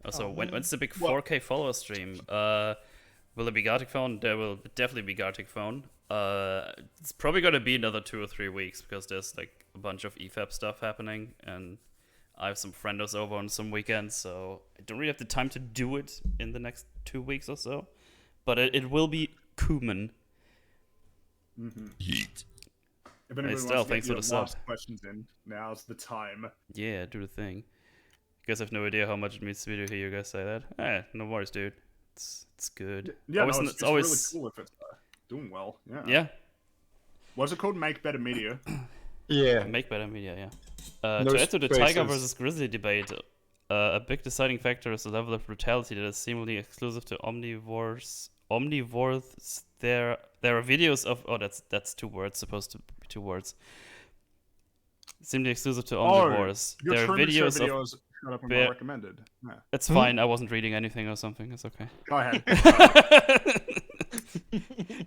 Also, Oh, when's the big Well- 4K follower stream? Will it be Gartic Phone? There will definitely be Gartic Phone. It's probably gonna be another 2 or 3 weeks because there's like a bunch of EFAP stuff happening, and I have some friendos over on some weekends, so I don't really have the time to do it in the next 2 weeks or so. But it will be Kuman. Yeet. If anybody Still, wants to thanks get for the your last sub. questions in, now's the time. Yeah, do the thing. You guys have no idea how much it means to me to hear you guys say that. No worries, dude. It's good. Yeah, always, it's always really cool if it's doing well. Yeah. Yeah. What's it called? Make Better Media. Yeah. Make better media, yeah. No To add to the Tiger spaces. versus Grizzly debate, a big deciding factor is the level of brutality that is seemingly exclusive to omnivores. Omnivores, there are videos of... Oh, that's 2 words, supposed to be 2 words. Seemingly exclusive to omnivores. Your there are Truman Show videos of... videos shut up and bear- recommended. Yeah. It's fine, I wasn't reading anything or something, it's okay. Go ahead.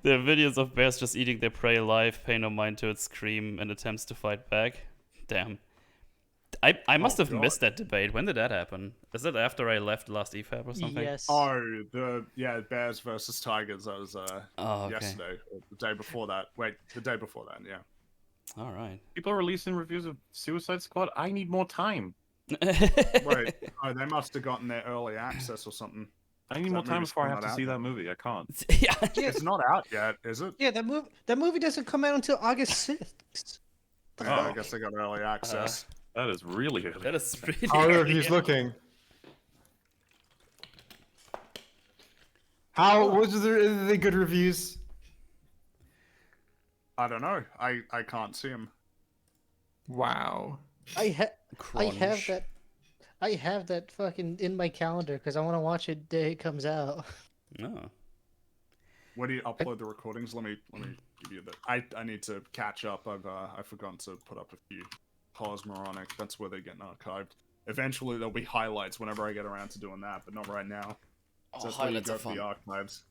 There are videos of bears just eating their prey alive, pay no mind to its scream and attempts to fight back. Damn. I must have God. missed that debate. When did that happen? Is that after I left last EFAB or something? Yes. Bears versus Tigers. That was Oh, okay. yesterday, or the day before that. Wait, the day before that. Yeah. All right. People are releasing reviews of Suicide Squad. I need more time. Wait, oh, they must have gotten their early access or something. I need Is more that time movie before I still have not to out see yet? that movie. I can't. Yeah. It's not out yet, is it? Yeah, that movie doesn't come out until August 6th. Oh, I guess they got early access. That is really good. That is really How are reviews looking? How was there? Are they good reviews? I don't know. I can't see them. Wow. I have Crunch. that. I have that fucking in my calendar because I want to watch it the day it comes out. No. Where do you upload the recordings? Let me give you the. I need to catch up. I've forgotten to put up a few. Cosmoronic. That's where they're getting archived. Eventually there'll be highlights whenever I get around to doing that, but not right now. So that's where you highlights go are for fun. the archives.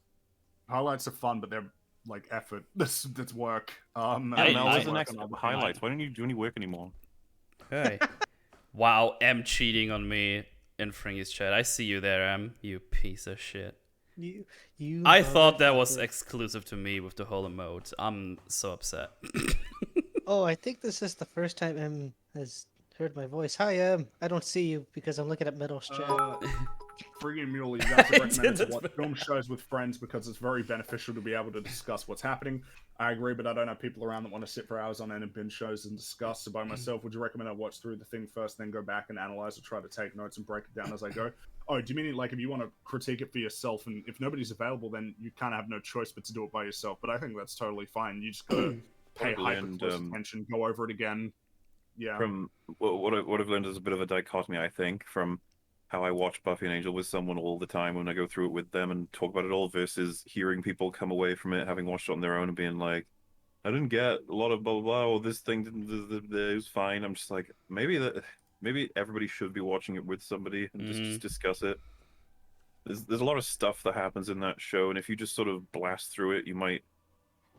Highlights are fun, but they're like effort. That's work. And I- I'm Now, I- where's the working next on the highlights? Why don't you do any work anymore? Hey. Wow, M cheating on me in Fringy's chat. I see you there, M. You piece of shit. You. I thought that was exclusive to me with the whole emote. I'm so upset. Oh, I think this is the first time M has heard my voice. Hi, M. I don't see you because I'm looking at Metal's chat. Friggin' Mule, you guys are recommended to That's watch film shows with friends because it's very beneficial to be able to discuss what's happening. I agree, but I don't have people around that want to sit for hours on end and binge shows and discuss. So by myself, would you recommend I watch through the thing first, then go back and analyze or try to take notes and break it down as I go? Oh, do you mean like if you want to critique it for yourself and if nobody's available, then you kind of have no choice but to do it by yourself? But I think that's totally fine. You just gotta pay Totally, hyper and, close attention, go over it again. Yeah. From what I've learned is a bit of a dichotomy, I think, from how I watch Buffy and Angel with someone all the time when I go through it with them and talk about it all versus hearing people come away from it having watched it on their own and being like, I didn't get a lot of blah blah blah, or this thing didn't, it was fine. I'm just like, maybe everybody should be watching it with somebody and just discuss it. There's a lot of stuff that happens in that show, and if you just sort of blast through it, you might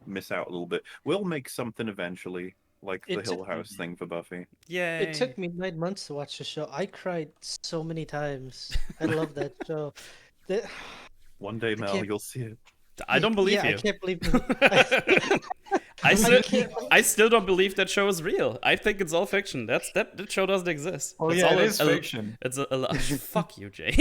miss out a little bit. We'll make something eventually, like the Hill House thing for Buffy. Yay. It took me 9 months to watch the show. I cried so many times. I love that show. One day, Mel, can't- you'll see it. I don't believe you. I can't believe it. I still don't believe that show is real. I think it's all fiction. That show doesn't exist. Oh It's yeah, all it is fiction. It's a fuck you, Jay.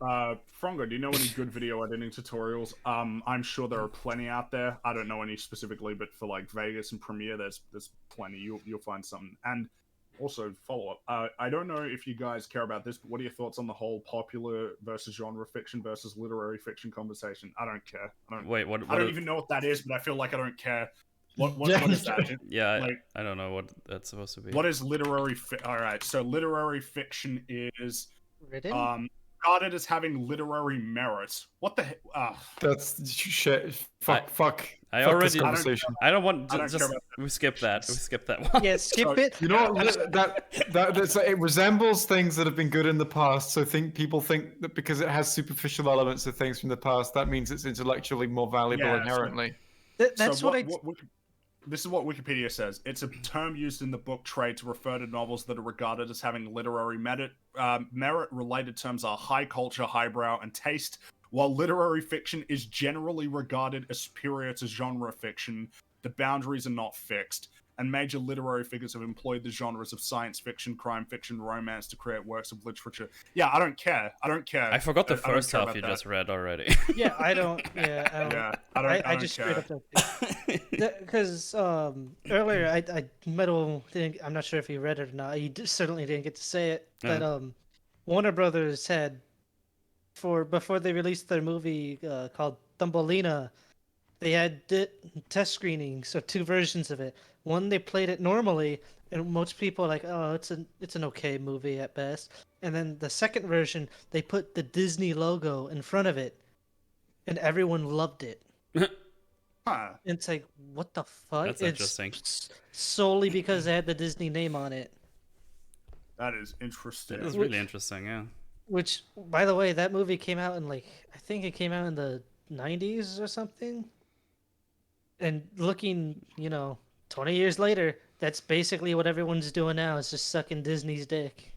Frongo, do you know any good video editing tutorials? I'm sure there are plenty out there. I don't know any specifically, but for like Vegas and Premiere, there's plenty. You'll find something. And also follow up. I don't know if you guys care about this, but what are your thoughts on the whole popular versus genre fiction versus literary fiction conversation? I don't care. Wait, what? I don't even know what that is, but I feel like I don't care. What is that? Yeah, Like, I don't know what that's supposed to be. what is literary? All right, so literary fiction is Written? regarded as having literary merit. What the heck? That's shit. Fuck. I Fuck already. this conversation. I don't want. I don't Just care about we skip that. We skip that one. Yeah, skip So, it. You know what, that's it resembles things that have been good in the past. So people think that because it has superficial elements of things from the past, that means it's intellectually more valuable Yeah, so- inherently. That's So what, this is what Wikipedia says. It's a term used in the book trade to refer to novels that are regarded as having literary merit. Merit-related terms are high culture, highbrow, and taste, while literary fiction is generally regarded as superior to genre fiction. The boundaries are not fixed. and major literary figures have employed the genres of science fiction, crime fiction, romance to create works of literature. Yeah, I don't care. I don't care. I forgot the I don't first care half about you that. just read already. Yeah, I don't. Yeah, I don't. Yeah, I don't. I I don't just care. straight up because earlier I Metal didn't. I'm not sure if he read it or not. He certainly didn't get to say it. But Warner Brothers had before they released their movie called Thumbelina, they had test screenings, so two versions of it. One they played it normally, and most people are like, oh, it's an okay movie at best. And then the second version, they put the Disney logo in front of it, and everyone loved it. Huh. It's like, what the fuck? That's It's interesting. solely because it had the Disney name on it. That is interesting. It is really interesting, yeah. Which, by the way, that movie came out in I think it came out in the 90s or something. And looking, 20 years later, that's basically what everyone's doing now, is just sucking Disney's dick.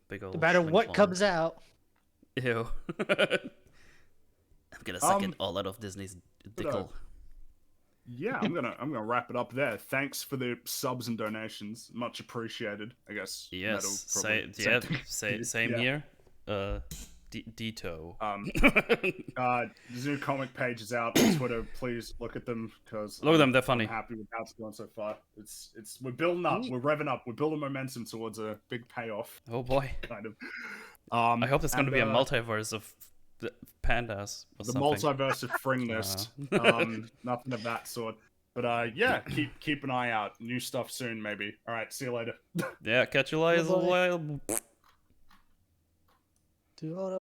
Big old No matter what fling-flong. comes out. Ew. I'm gonna suck it all out of Disney's dickle. Yeah, I'm gonna wrap it up there. Thanks for the subs and donations, much appreciated. I guess. Yes, Metal same Yeah. here. Dito. There's new comic pages out on Twitter. Please look at them because Look at them, they're funny. I'm happy with how it's going so far. It's we're building up, we're revving up, we're building momentum towards a big payoff. Oh boy. Kind of. I hope there's gonna be a multiverse of pandas or the something. multiverse of Fringness. Nothing of that sort. But yeah, keep an eye out. New stuff soon, maybe. All right, see you later. Yeah, catch you later. Dude, hold up.